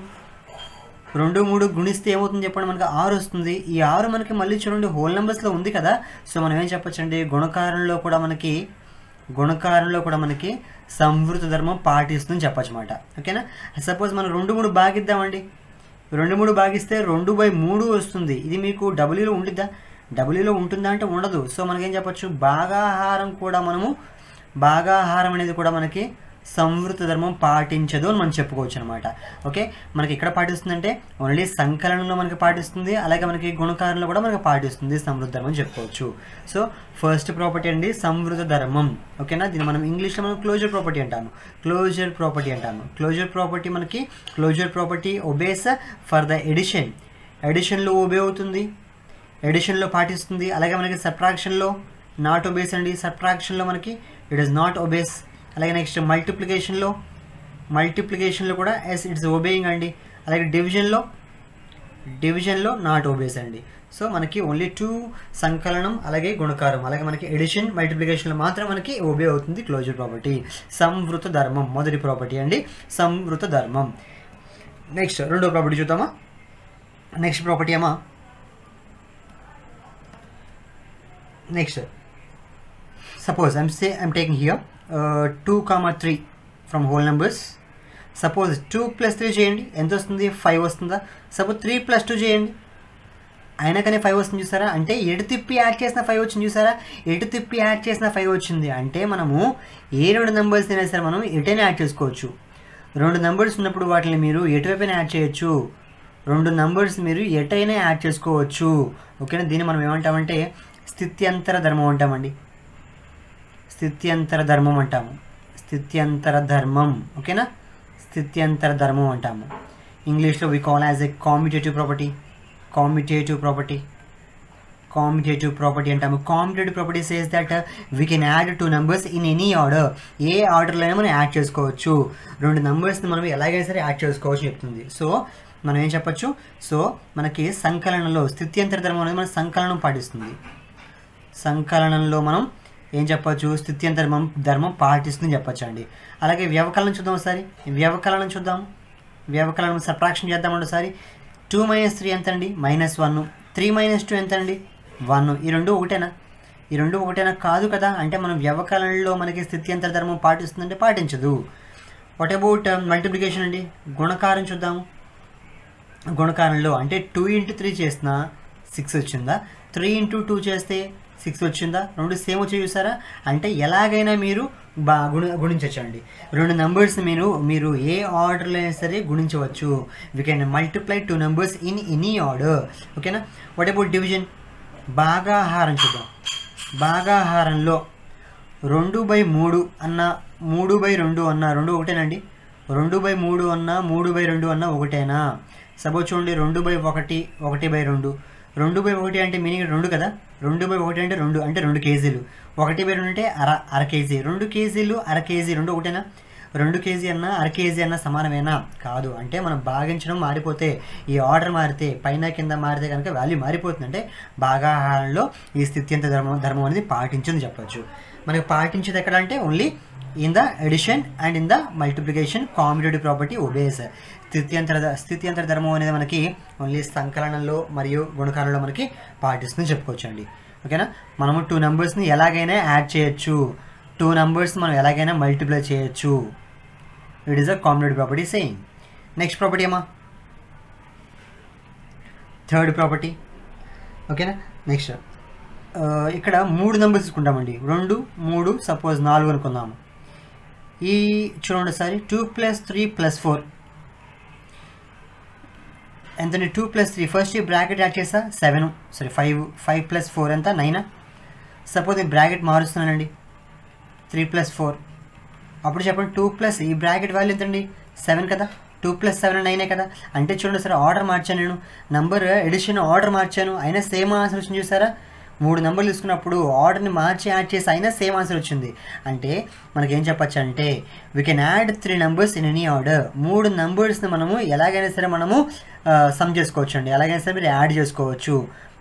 2, 3 గుణిస్తే ఏమవుతుంది చెప్పండి, మనకి 6 వస్తుంది. ఈ 6 మనకి మళ్ళీ చూడండి హోల్ నెంబర్స్లో ఉంది కదా. సో మనం ఏం చెప్పచ్చు అంటే గుణకారంలో కూడా మనకి సంవృత ధర్మం పాటిస్తుందని చెప్పచ్చు అన్నమాట. ఓకేనా. సపోజ్ మనం 2, 3 భాగిద్దామండి. 2, 3 భాగిస్తే 2/3 వస్తుంది. ఇది మీకు డబ్ల్యూలో ఉంటుందా, డబ్ల్యూలో ఉంటుందా అంటే ఉండదు. సో మనకేం చెప్పచ్చు, భాగాహారం అనేది కూడా మనకి సంవృత ధర్మం పాటించదు అని మనం చెప్పుకోవచ్చు అనమాట. ఓకే, మనకి ఎక్కడ పాటిస్తుందంటే ఓన్లీ సంకలనంలో మనకి పాటిస్తుంది, అలాగే మనకి గుణకారంలో కూడా మనకి పాటిస్తుంది సంవృత ధర్మం అని చెప్పుకోవచ్చు. సో ఫస్ట్ ప్రాపర్టీ అండి సంవృత ధర్మం. ఓకేనా. దీన్ని మనం ఇంగ్లీష్లో మనం క్లోజర్ ప్రాపర్టీ అంటాము. Closure property obeys for the ఎడిషన్లో ఒబే అవుతుంది, ఎడిషన్లో పాటిస్తుంది. అలాగే మనకి సబ్ట్రాక్షన్లో నాట్ ఒబేస్ అండి. సబ్ట్రాక్షన్లో మనకి ఇట్ ఈస్ నాట్ ఒబేస్. అలాగే నెక్స్ట్ మల్టిప్లికేషన్లో కూడా ఇట్స్ ఒబేయింగ్ అండి. అలాగే డివిజన్లో నాట్ ఒబేస్ అండి. సో మనకి ఓన్లీ 2 సంకలనం అలాగే గుణకారం, అలాగే మనకి ఎడిషన్ మల్టిప్లికేషన్లో మాత్రం మనకి ఒబే అవుతుంది క్లోజర్ ప్రాపర్టీ. సంవృత ధర్మం మొదటి ప్రాపర్టీ అండి, సంవృత ధర్మం. నెక్స్ట్ రెండో ప్రాపర్టీ చూద్దామా. నెక్స్ట్ ప్రాపర్టీ అమ్మా, next suppose I'm taking here 2, 3 from whole numbers. Suppose 2 + 3 చేయండి, ఎంత వస్తుంది, 5 వస్తుందా. సపోజ్ 3 + 2 చేయండి, అయినా కానీ 5 వస్తుంది చూసారా. అంటే ఎటు తిప్పి యాడ్ చేసిన 5 వచ్చింది చూసారా. ఎటు తిప్పి యాడ్ చేసిన 5 వచ్చింది అంటే మనము ఏ 2 నెంబర్స్ అయినా సరే మనం ఎటైనా యాడ్ చేసుకోవచ్చు. 2 నెంబర్స్ ఉన్నప్పుడు వాటిని మీరు ఎటువైపున యాడ్ చేయొచ్చు, 2 నెంబర్స్ మీరు ఎటైనా యాడ్ చేసుకోవచ్చు. ఓకేనా. దీన్ని మనం ఏమంటామంటే స్థిత్యంతర ధర్మం అంటామండి. స్థిత్యంతర ధర్మం. ఓకేనా. స్థిత్యంతర ధర్మం అంటాము. ఇంగ్లీష్లో we call as a commutative property అంటాము. Commutative property says that we can add 2 numbers in any order. ఏ ఆర్డర్లో అయినా మనం యాడ్ చేసుకోవచ్చు. 2 నెంబర్స్ని మనం ఎలాగైనా సరే యాడ్ చేసుకోవచ్చు చెప్తుంది. సో మనం ఏం చెప్పచ్చు, సో మనకి సంకలనంలో స్థిత్యంతర ధర్మం అనేది మన సంకలనం పాటిస్తుంది. సంకలనంలో మనం ఏం చెప్పచ్చు, స్థిత్యంతర ధర్మం పాటిస్తుందని చెప్పచ్చు అండి. అలాగే వ్యవకలనం చూద్దాం ఒకసారి. వ్యవకలనం సబ్ట్రాక్షన్ చేద్దామండి ఒకసారి. 2 - 3 ఎంత అండి, -1. 3 - 2 ఎంత అండి, 1. ఈ రెండు ఒకటేనా కాదు కదా. అంటే మనం వ్యవకలనంలో మనకి స్థిత్యంతర ధర్మం పాటిస్తుందంటే పాటించదు. వాట్ అబౌట్ మల్టిప్లికేషన్ అండి, గుణకారం చూద్దాము. గుణకారంలో అంటే 2 × 3 చేసిన 6 వచ్చిందా, 3 × 2 చేస్తే 6 వచ్చిందా, రెండు సేమ్ వచ్చి చూసారా, అంటే ఎలాగైనా మీరు గుణించవచ్చండి. రెండు నెంబర్స్ మీరు ఏ ఆర్డర్లో అయినా సరే గుణించవచ్చు. We can multiply 2 numbers in any order. ఓకేనా. What about division? భాగాహారం చూద్దాం. భాగాహారంలో 2/3 అన్న 3/2 అన్న రెండు ఒకటేనండి. 2/3 అన్న 3/2 అన్న ఒకటేనా? సపోజ్ చూడండి 2/1 1/2. 2/1 అంటే మీనింగ్ 2 కదా. 2/1 అంటే 2 అంటే 2 కేజీలు. 1/2 అంటే అర కేజీ. 2 కేజీలు అర కేజీ రెండు ఒకటేనా? 2 కేజీ అన్న అర కేజీ అన్న సమానమేనా? కాదు. అంటే మనం భాగించడం మారిపోతే, ఈ ఆర్డర్ మారితే, పైన కింద మారితే కనుక వాల్యూ మారిపోతుంది. అంటే భాగాహారంలో ఈ స్థిత్యంత ధర్మం అనేది పాటించింది చెప్పచ్చు. మనకి పాటించేది ఎక్కడ అంటే only in the addition and in the multiplication commutative property obeys. స్థిత్యంతర ధర్మం అనేది మనకి ఓన్లీ సంకలనంలో మరియు గుణకారంలో మనకి పాటిస్తుందని చెప్పుకోవచ్చు అండి. ఓకేనా. మనము 2 నెంబర్స్ని ఎలాగైనా యాడ్ చేయొచ్చు, 2 నెంబర్స్ మనం ఎలాగైనా మల్టిప్లై చేయొచ్చు. It is a కామ్యుటేటివ్ property saying. Next property అమ్మా థర్డ్ ప్రాపర్టీ. ఓకేనా. నెక్స్ట్ ఇక్కడ 3 నెంబర్స్ తీసుకుంటామండి. 2 3 సపోజ్ 4 అనుకుందాము. ఈ చూడండి ఒకసారి 2 + 3 + 4 ఎంతండి? 2 + 3 ఫస్ట్ ఈ బ్రాకెట్ యాడ్ చేసా 7, సారీ 5 + 4 ఎంత 9. సపోజ్ ఈ బ్రాకెట్ మారుస్తున్నానండి 3 + 4. అప్పుడు చెప్పండి 2 ఈ బ్రాకెట్ వాల్యూ ఎంతండి? 7 కదా. 2 + 7 9 కదా. అంటే చూడండి సరే ఆర్డర్ మార్చాను, నేను నంబర్ ఎడిషన్ ఆర్డర్ మార్చాను, అయినా సేమ్ ఆన్సర్ వచ్చింది చూసారా. 3 నెంబర్లు తీసుకున్నప్పుడు ఆర్డర్ని మార్చి యాడ్ చేసి అయినా సేమ్ ఆన్సర్ వచ్చింది. అంటే మనకేం చెప్పచ్చు అంటే we can add 3 numbers in any order. 3 నెంబర్స్ని మనము ఎలాగైనా సరే మనము సమ్ చేసుకోవచ్చు అండి, ఎలాగైనా సరే మీరు యాడ్ చేసుకోవచ్చు.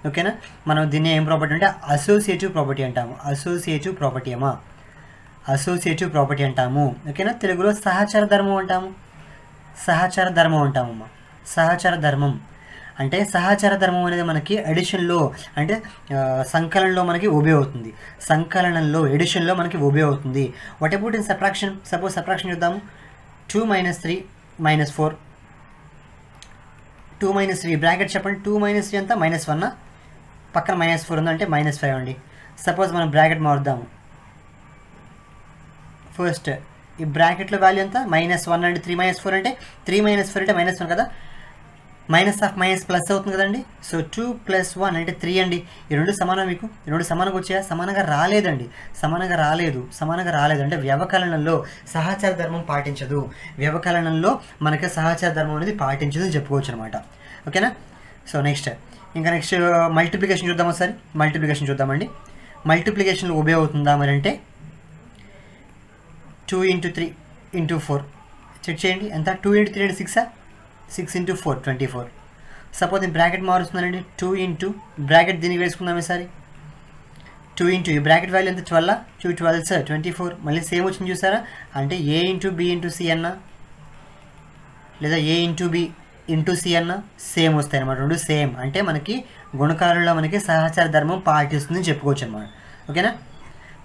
ఓకేనా. మనం దీన్ని ఏం ప్రాపర్టీ అంటే అసోసియేటివ్ ప్రాపర్టీ అంటాము. అసోసియేటివ్ ప్రాపర్టీ అమ్మా, అసోసియేటివ్ ప్రాపర్టీ అంటాము. ఓకేనా. తెలుగులో సహచర ధర్మం అంటాము. సహచర ధర్మం అంటామమ్మా. సహచర ధర్మం అంటే సహచర ధర్మం అనేది మనకి ఎడిషన్లో అంటే సంకలనంలో మనకి ఒబే అవుతుంది. సంకలనంలో ఎడిషన్లో మనకి ఒబే అవుతుంది. What about in subtraction? Suppose subtraction చూద్దాము. 2 - 3 - 4. 2 - 3 బ్రాకెట్ చెప్పండి. 2 - 3 అంతా -1, పక్కన -4 ఉందంటే -5 అండి. సపోజ్ మనం బ్రాకెట్ మారుద్దాము. ఫస్ట్ ఈ బ్రాకెట్లో వాల్యూ ఎంత? -1 అండి. 3 - 4 అంటే 3 - 4 అంటే -1 కదా. మైనస్ ఆఫ్ మైనస్ ప్లస్ అవుతుంది కదండి. సో 2 + 1 అంటే 3 అండి. ఈ రెండు సమానం, మీకు ఈ రెండు సమానంగా వచ్చాయా? సమానంగా రాలేదండి. సమానంగా రాలేదు అంటే వ్యవకలనంలో సహచర ధర్మం పాటించదు. వ్యవకలనంలో మనకి సహచర ధర్మం అనేది పాటించదు అని చెప్పుకోవచ్చు అనమాట. ఓకేనా. సో నెక్స్ట్ మల్టిప్లికేషన్ చూద్దాం ఒకసారి. మల్టిప్లికేషన్ చూద్దామండి. మల్టిప్లికేషన్లో ఒబే అవుతుందా మరి అంటే 2 × 3 × 4 చెక్ చేయండి. ఎంత? 2 × 3 అంటే 6. 6 × 4 24. సపోజ్ నేను బ్రాకెట్ మారుస్తున్నానండి. 2 × బ్రాకెట్ దీనికి వేసుకుందాం ఈసారి. 2 × ఈ బ్రాకెట్ వాల్యూ ఎంత? 12. 2 12 24. మళ్ళీ సేమ్ వచ్చింది చూసారా. అంటే A × B × C అన్న లేదా A × B × C అన్న సేమ్ వస్తాయి అన్నమాట. రెండు సేమ్ అంటే మనకి గుణకారంలో మనకి సహచర ధర్మం పాటిస్తుందని చెప్పుకోవచ్చు అనమాట. ఓకేనా.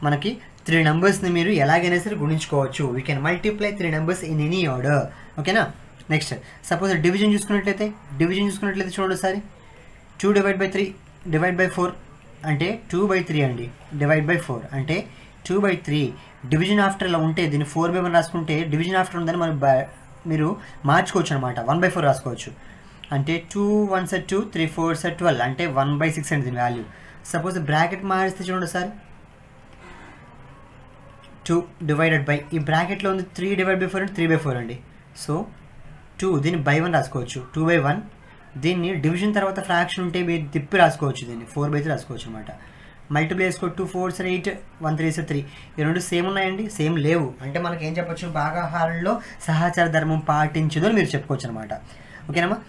మనకి 3 నెంబర్స్ని మీరు ఎలాగైనా సరే గుణించుకోవచ్చు. We can multiply 3 numbers in any order. ఓకేనా. నెక్స్ట్ సపోజ్ డివిజన్ చూసుకున్నట్లయితే చూడండి ఒకసారి. 2 / 3 / 4 అంటే 2/3 అండి. /4 అంటే 2/3. డివిజన్ ఆఫ్టర్ ఇలా ఉంటే దీన్ని 4/1 రాసుకుంటే డివిజన్ ఆఫ్టర్ ఉందని మీరు మార్చుకోవచ్చు అనమాట. 1/4 రాసుకోవచ్చు. అంటే 2 1s 2 3 4s 12 అంటే 1/6 అండి దీని వాల్యూ. సపోజ్ బ్రాకెట్ మారిస్తే చూడండి ఒకసారి. 2 / ఈ బ్రాకెట్లో ఉంది 3 / 4 అంటే 3/4 అండి. సో 2 దీన్ని /1 రాసుకోవచ్చు. 2/1 దీన్ని డివిజన్ తర్వాత ఫ్రాక్షన్ ఉంటే మీరు తిప్పి రాసుకోవచ్చు. దీన్ని 4/3 రాసుకోవచ్చు అనమాట. మల్టిప్లై చేసుకో. 2 4s 8 1 3s 3. ఈ రెండు సేమ్ ఉన్నాయండి? సేమ్ లేవు. అంటే మనకి ఏం చెప్పొచ్చు? భాగాహారంలో సహచర ధర్మం పాటించదు అని మీరు చెప్పుకోవచ్చు అనమాట. ఓకేనమ్మా.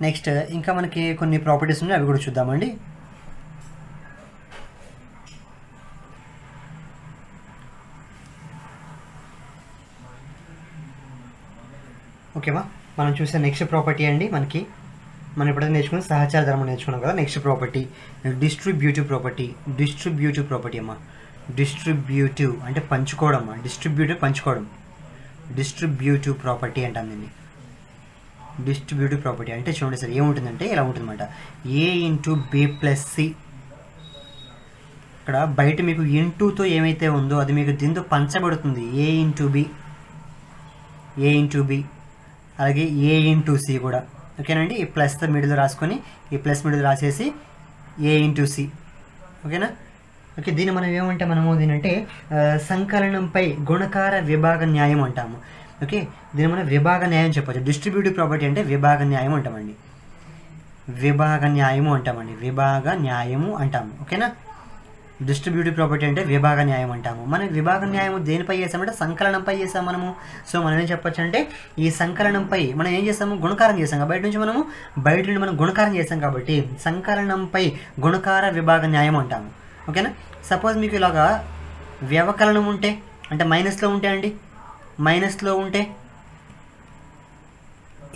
నెక్స్ట్ ఇంకా మనకి కొన్ని ప్రాపర్టీస్ ఉన్నాయి, అవి కూడా చూద్దామండి. ఓకేమా. మనం చూసే నెక్స్ట్ ప్రాపర్టీ అండి మనం ఎప్పుడైతే నేర్చుకున్న సహచర ధర్మం నేర్చుకున్నాం కదా. నెక్స్ట్ ప్రాపర్టీ డిస్ట్రిబ్యూటివ్ ప్రాపర్టీ అమ్మా. డిస్ట్రిబ్యూటివ్ అంటే పంచుకోవడం అమ్మా. పంచుకోవడం. డిస్ట్రిబ్యూటివ్ ప్రాపర్టీ అంటాం దీన్ని. డిస్ట్రిబ్యూటివ్ ప్రాపర్టీ అంటే చూడండి సార్ ఏముంటుందంటే ఇలా ఉంటుందన్నమాట. A × B + C ఇక్కడ బయట మీకు ఇంటూతో ఏమైతే ఉందో అది మీకు దీంతో పంచబడుతుంది, ఏ ఇంటూ బి, అలాగే ఏ ఇంటూ సి కూడా. ఓకేనండి, ఈ ప్లస్తో మిడిల్ రాసుకొని ఈ ప్లస్ మిడిల్ రాసేసి ఏ ఇంటూ సి. ఓకేనా. ఓకే, దీన్ని మనం ఏమంటే మనము దీనంటే సంకలనంపై గుణకార విభాగ న్యాయం అంటాము. ఓకే, దీన్ని మనం విభాగ న్యాయం చెప్పచ్చు. డిస్ట్రిబ్యూటివ్ ప్రాపర్టీ అంటే విభాగ న్యాయం అంటామండి, విభాగ న్యాయము అంటాము. ఓకేనా, డిస్ట్రిబ్యూటివ్ ప్రాపర్టీ అంటే విభాగ న్యాయం అంటాము. మనం విభాగ న్యాయం దేనిపై చేసామంటే సంకలనంపై చేసాం మనము. సో మనం ఏం చెప్పచ్చు అంటే ఈ సంకలనంపై మనం ఏం చేస్తాము, గుణకారం చేసాం. బయట నుండి మనం గుణకారం చేసాం కాబట్టి సంకలనంపై గుణకార విభాగ న్యాయం అంటాము. ఓకేనా. సపోజ్ మీకు ఇలాగా వ్యవకలనం ఉంటే అంటే మైనస్లో ఉంటే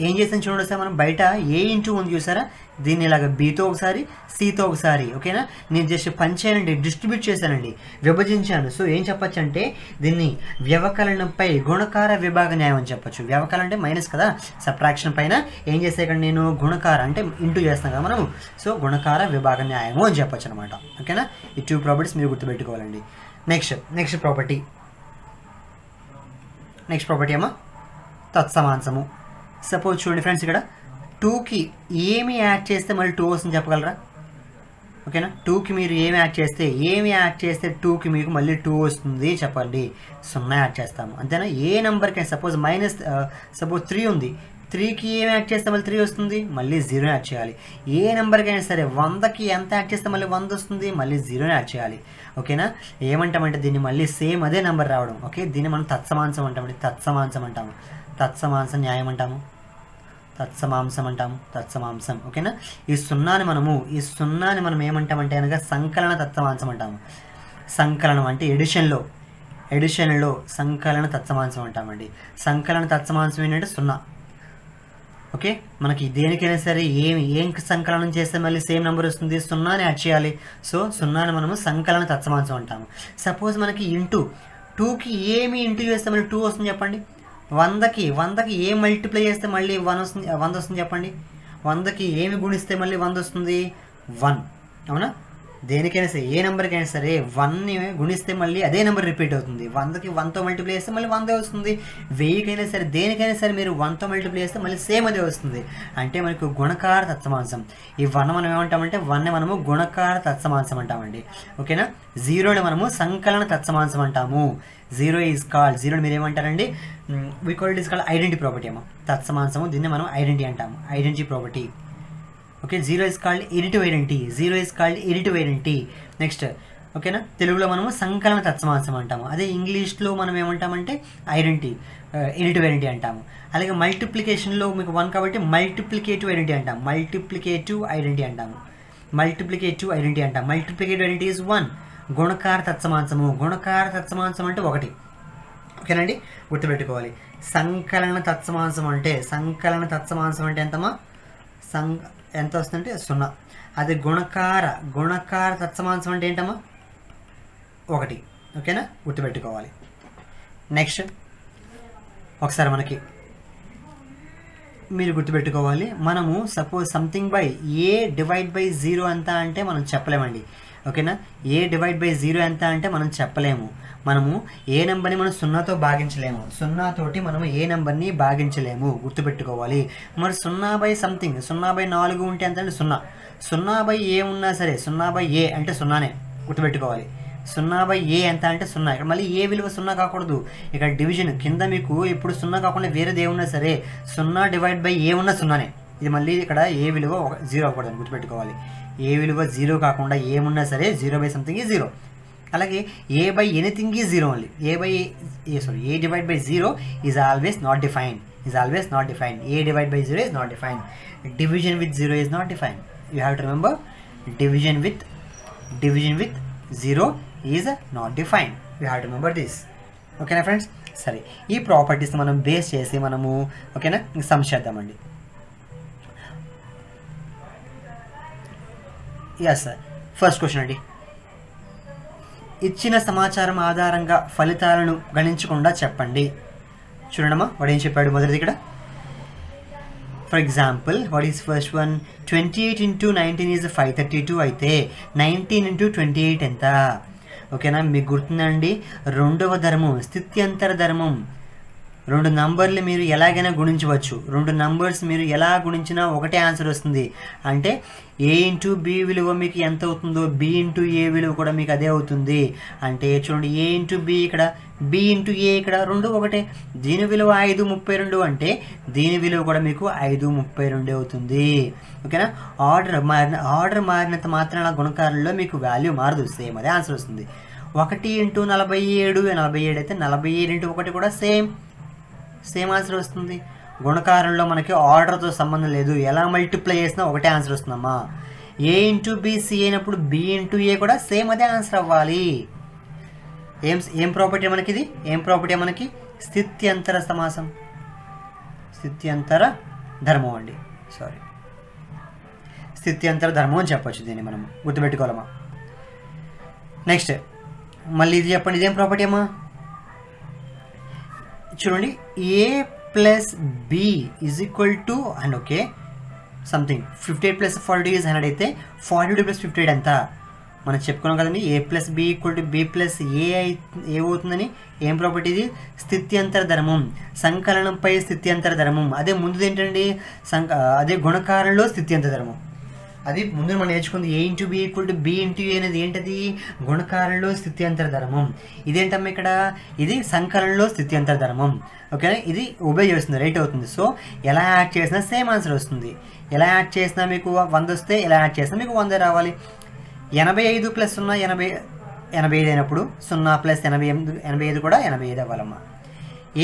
ఏం చేస్తాను చూడండి సార్, మనం బయట ఏ ఇంటూ ఉంది చూసారా, దీన్ని ఇలాగ బీతో ఒకసారి సితో ఒకసారి. ఓకేనా, నేను జస్ట్ పంచానండి, డిస్ట్రిబ్యూట్ చేశానండి, విభజించాను. సో ఏం చెప్పచ్చు అంటే దీన్ని వ్యవకలనంపై గుణకార విభాగ న్యాయం అని చెప్పచ్చు. వ్యవకలనం అంటే మైనస్ కదా, సబ్ట్రాక్షన్ పైన ఏం చేసే ఇక్కడ నేను గుణకార అంటే ఇంటూ చేస్తాం కదా మనం. సో గుణకార విభాగ న్యాయము అని చెప్పచ్చు అనమాట. ఓకేనా, ఈ 2 ప్రాపర్టీస్ మీరు గుర్తుపెట్టుకోవాలండి. నెక్స్ట్ ప్రాపర్టీ ఏమో తత్సమాంసము. సపోజ్ చూడండి ఫ్రెండ్స్, ఇక్కడ 2కి ఏమి యాడ్ చేస్తే మళ్ళీ 2 వస్తుంది చెప్పగలరా? ఓకేనా, 2కి మీరు ఏమి యాడ్ చేస్తే 2కి మీకు మళ్ళీ 2 వస్తుంది చెప్పండి. 0 యాడ్ చేస్తాము అంతేనా. ఏ నెంబర్కి సపోజ్ 3 ఉంది, 3కి ఏమి యాడ్ చేస్తే మళ్ళీ 3 వస్తుంది, మళ్ళీ 0 యాడ్ చేయాలి. ఏ నెంబర్కైనా సరే 100కి ఎంత యాడ్ చేస్తే మళ్ళీ 100 వస్తుంది, మళ్ళీ 0 యాడ్ చేయాలి. ఓకేనా, ఏమంటామంటే దీన్ని మళ్ళీ సేమ్ అదే నెంబర్ రావడం. ఓకే, దీన్ని మనం తత్సమాంసం అంటామండి, తత్సమాంస న్యాయం అంటాము, తత్సమాంసం. ఓకేనా, ఈ సున్నాని మనం ఏమంటామంటే అనగా సంకలన తత్సమాంసం అంటాము. సంకలనం అంటే ఎడిషన్లో సంకలన తత్సమాంసం అంటామండి. సంకలన తత్సమాంసం ఏంటంటే 0. ఓకే, మనకి దేనికైనా సరే ఏం సంకలనం చేస్తే మళ్ళీ సేమ్ నెంబర్ వస్తుంది, 0ని యాడ్ చేయాలి. సో 0ని మనము సంకలన తత్సమాంసం అంటాము. సపోజ్ మనకి 2కి ఏమి ఇంటూ చేస్తే మళ్ళీ 2 వస్తుంది చెప్పండి. 100కి ఏ మల్టిప్లై చేస్తే మళ్ళీ 100 వస్తుంది చెప్పండి. 100కి ఏమి గుణిస్తే మళ్ళీ 100 వస్తుంది, 1. అవునా, దేనికైనా సరే ఏ నెంబర్కైనా సరే 1ని గుణిస్తే మళ్ళీ అదే నెంబర్ రిపీట్ అవుతుంది. 100కి 1తో మల్టిప్లై చేస్తే మళ్ళీ 100 వస్తుంది. 1000కైనా సరే దేనికైనా సరే మీరు 1తో మల్టిప్లై చేస్తే మళ్ళీ సేమ్ అదే వస్తుంది. అంటే మనకు గుణకార తత్సమాంసం. ఈ 1 మనం ఏమంటామంటే 1ని మనము గుణకార తత్సమాంసం అంటామండి. ఓకేనా, 0ని మనము సంకలన తత్సమాంసం అంటాము. 0 మీరు ఏమంటారండి, we call it is called identity property ఏమో తత్సమాంసము. దీన్ని మనం ఐడెంటిటీ అంటాము, identity property. Okay, 0 is called additive identity. Next ఓకేనా, తెలుగులో మనము సంకలన తత్సమాంసం అంటాము. అదే ఇంగ్లీష్లో మనం ఏమంటామంటే ఎడిటివ్ ఐడెంటిటీ అంటాము. అలాగే మల్టిప్లికేషన్లో మీకు 1 కాబట్టి మల్టిప్లికేటివ్ ఐడెంటిటీ అంటాము. Multiplicative identity is 1. గుణకార తత్సమాంసము అంటే 1. ఓకేనండి, గుర్తుపెట్టుకోవాలి. సంకలన తత్సమాంసం అంటే ఎంతమా, ఎంత వస్తుందంటే 0. అది గుణకార తత్సమాంసం అంటే ఏంటమ్మా, 1. ఓకేనా, గుర్తుపెట్టుకోవాలి. నెక్స్ట్ ఒకసారి మీరు గుర్తుపెట్టుకోవాలి, మనము suppose something by A divide by 0 ఎంత అంటే మనం చెప్పలేమండి. ఓకేనా, ఏ డివైడ్ బై 0 ఎంత అంటే మనం చెప్పలేము. మనము ఏ నెంబర్ని మనం 0తో భాగించలేము, 0తోటి మనము ఏ నెంబర్ని భాగించలేము, గుర్తుపెట్టుకోవాలి. మరి 0/4 ఉంటే ఎంత అంటే 0/a ఉన్నా సరే 0/a అంటే 0నే, గుర్తుపెట్టుకోవాలి. 0/a ఎంత అంటే 0. ఇక్కడ మళ్ళీ ఏ విలువ 0 కాకూడదు. ఇక్కడ డివిజన్ కింద మీకు ఇప్పుడు 0 కాకుండా వేరేది ఏమున్నా సరే 0/a ఉన్న 0నే. ఇది మళ్ళీ ఇక్కడ ఏ విలువ 0 అవ్వకూడదు, గుర్తుపెట్టుకోవాలి. ఏ విలువ 0 కాకుండా ఏమున్నా సరే 0/something is 0. అలాగే a by anything is 0 only. a divided by 0 is always not defined. A divided by 0 is not defined. Division with 0 is not defined. You have to remember, division with 0 is not defined. You have to remember this. ఓకేనా friends, సరే ఈ properties మనం base చేసి మనము ఓకేనా some చేద్దామండి. Yes sir, first question అండి. ఇచ్చిన సమాచారం ఆధారంగా ఫలితాలను గణించకుండా చెప్పండి. చూడండమ్మా, వాడు ఏం చెప్పాడు మొదటిది ఇక్కడ. For example what is first one? 28 into 19 is 532 అయితే 19 into 28 ఎంత? ఓకేనా, మీకు గుర్తుందండి, రెండవ ధర్మం స్థిత్యంతర ధర్మం. రెండు నంబర్లు మీరు ఎలాగైనా గుణించవచ్చు. రెండు నంబర్స్ మీరు ఎలా గుణించినా ఒకటే ఆన్సర్ వస్తుంది. అంటే ఏ ఇంటూ బి విలువ మీకు ఎంత అవుతుందో బి ఇంటూ ఏ విలువ కూడా మీకు అదే అవుతుంది. అంటే చూడండి, ఏ ఇంటూ బి ఇక్కడ, బి ఇంటూ ఏ ఇక్కడ, రెండు ఒకటే. దీని విలువ 532 అంటే దీని విలువ కూడా మీకు 532 అవుతుంది. ఓకేనా, ఆర్డర్ మారినంత మాత్రాన గుణకారంలో మీకు వాల్యూ మారదు, సేమ్ అదే ఆన్సర్ వస్తుంది. 1 ఇంటూ 47 47 అయితే 47 ఇంటూ 1 కూడా సేమ్ ఆన్సర్ వస్తుంది. గుణకారంలో మనకి ఆర్డర్తో సంబంధం లేదు, ఎలా మల్టిప్లై చేసినా ఒకటే ఆన్సర్ వస్తుందమ్మా. ఏ ఇంటూ బి సి అయినప్పుడు బి ఇంటూ ఏ కూడా సేమ్ అదే ఆన్సర్ అవ్వాలి. ఏం ప్రాపర్టీ మనకి ఇది? ఏం ప్రాపర్టీ మనకి? స్థిత్యంతర సమాసం, స్థిత్యంతర ధర్మం అండి. సారీ, స్థిత్యంతర ధర్మం అని చెప్పొచ్చు, దీన్ని మనం గుర్తుపెట్టుకోవాలమ్మా. నెక్స్ట్ మళ్ళీ ఇది చెప్పండి, ఇదేం ప్రాపర్టీ అమ్మా? చూడండి, A plus B is equal to and okay something 58 plus 42 is 100 అయితే 42 ప్లస్ 58 ఎంత? మనం చెప్పుకున్నాం కదండి, A plus B equal to B plus A అవుతుందని. ఏం ప్రాపర్టీ ఇది? స్థిత్యంతర ధర్మం, సంకలనంపై స్థిత్యంతర ధర్మం. అదే ముందుది ఏంటండి? అదే గుణకారంలో స్థిత్యంతర ధర్మం. అది ముందు మనం నేర్చుకుంది. A into B equal to B into A అనేది ఏంటది? గుణకారంలో స్థిత్యంతర ధర్మం. ఇదేంటమ్మా ఇక్కడ? ఇది సంకలనంలో స్థిత్యంతర ధర్మం. ఓకేనా, ఇది ఉభయ చేస్తుంది, రైట్ అవుతుంది. సో ఎలా యాడ్ చేసినా సేమ్ ఆన్సర్ వస్తుంది. ఎలా యాడ్ చేసినా మీకు 100 వస్తే, ఎలా యాడ్ చేసినా మీకు 100 రావాలి. 85 ప్లస్ 0 85 అయినప్పుడు 0 ప్లస్ 85 కూడా 85 అవ్వాలమ్మా.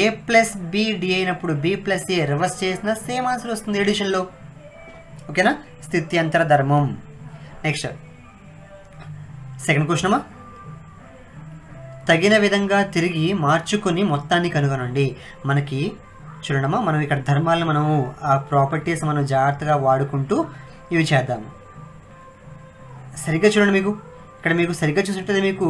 ఏ ప్లస్ బి డి అయినప్పుడు బి ప్లస్ ఏ రివర్స్ చేసినా సేమ్ ఆన్సర్ వస్తుంది ఎడిషన్లో. ఓకేనా, స్థిత్యంతర ధర్మం. నెక్స్ట్ సెకండ్ క్వశ్చన్ అమ్మా, తగిన విధంగా తిరిగి మార్చుకొని మొత్తాన్ని కనుగొనండి. మనకి చూడండమ్మా, మనం ఇక్కడ ధర్మాలను మనము ఆ ప్రాపర్టీస్ మనం జాగ్రత్తగా వాడుకుంటూ ఇవి చేద్దాము. సరిగ్గా చూడండి, మీకు సరిగ్గా చూసినట్టు మీకు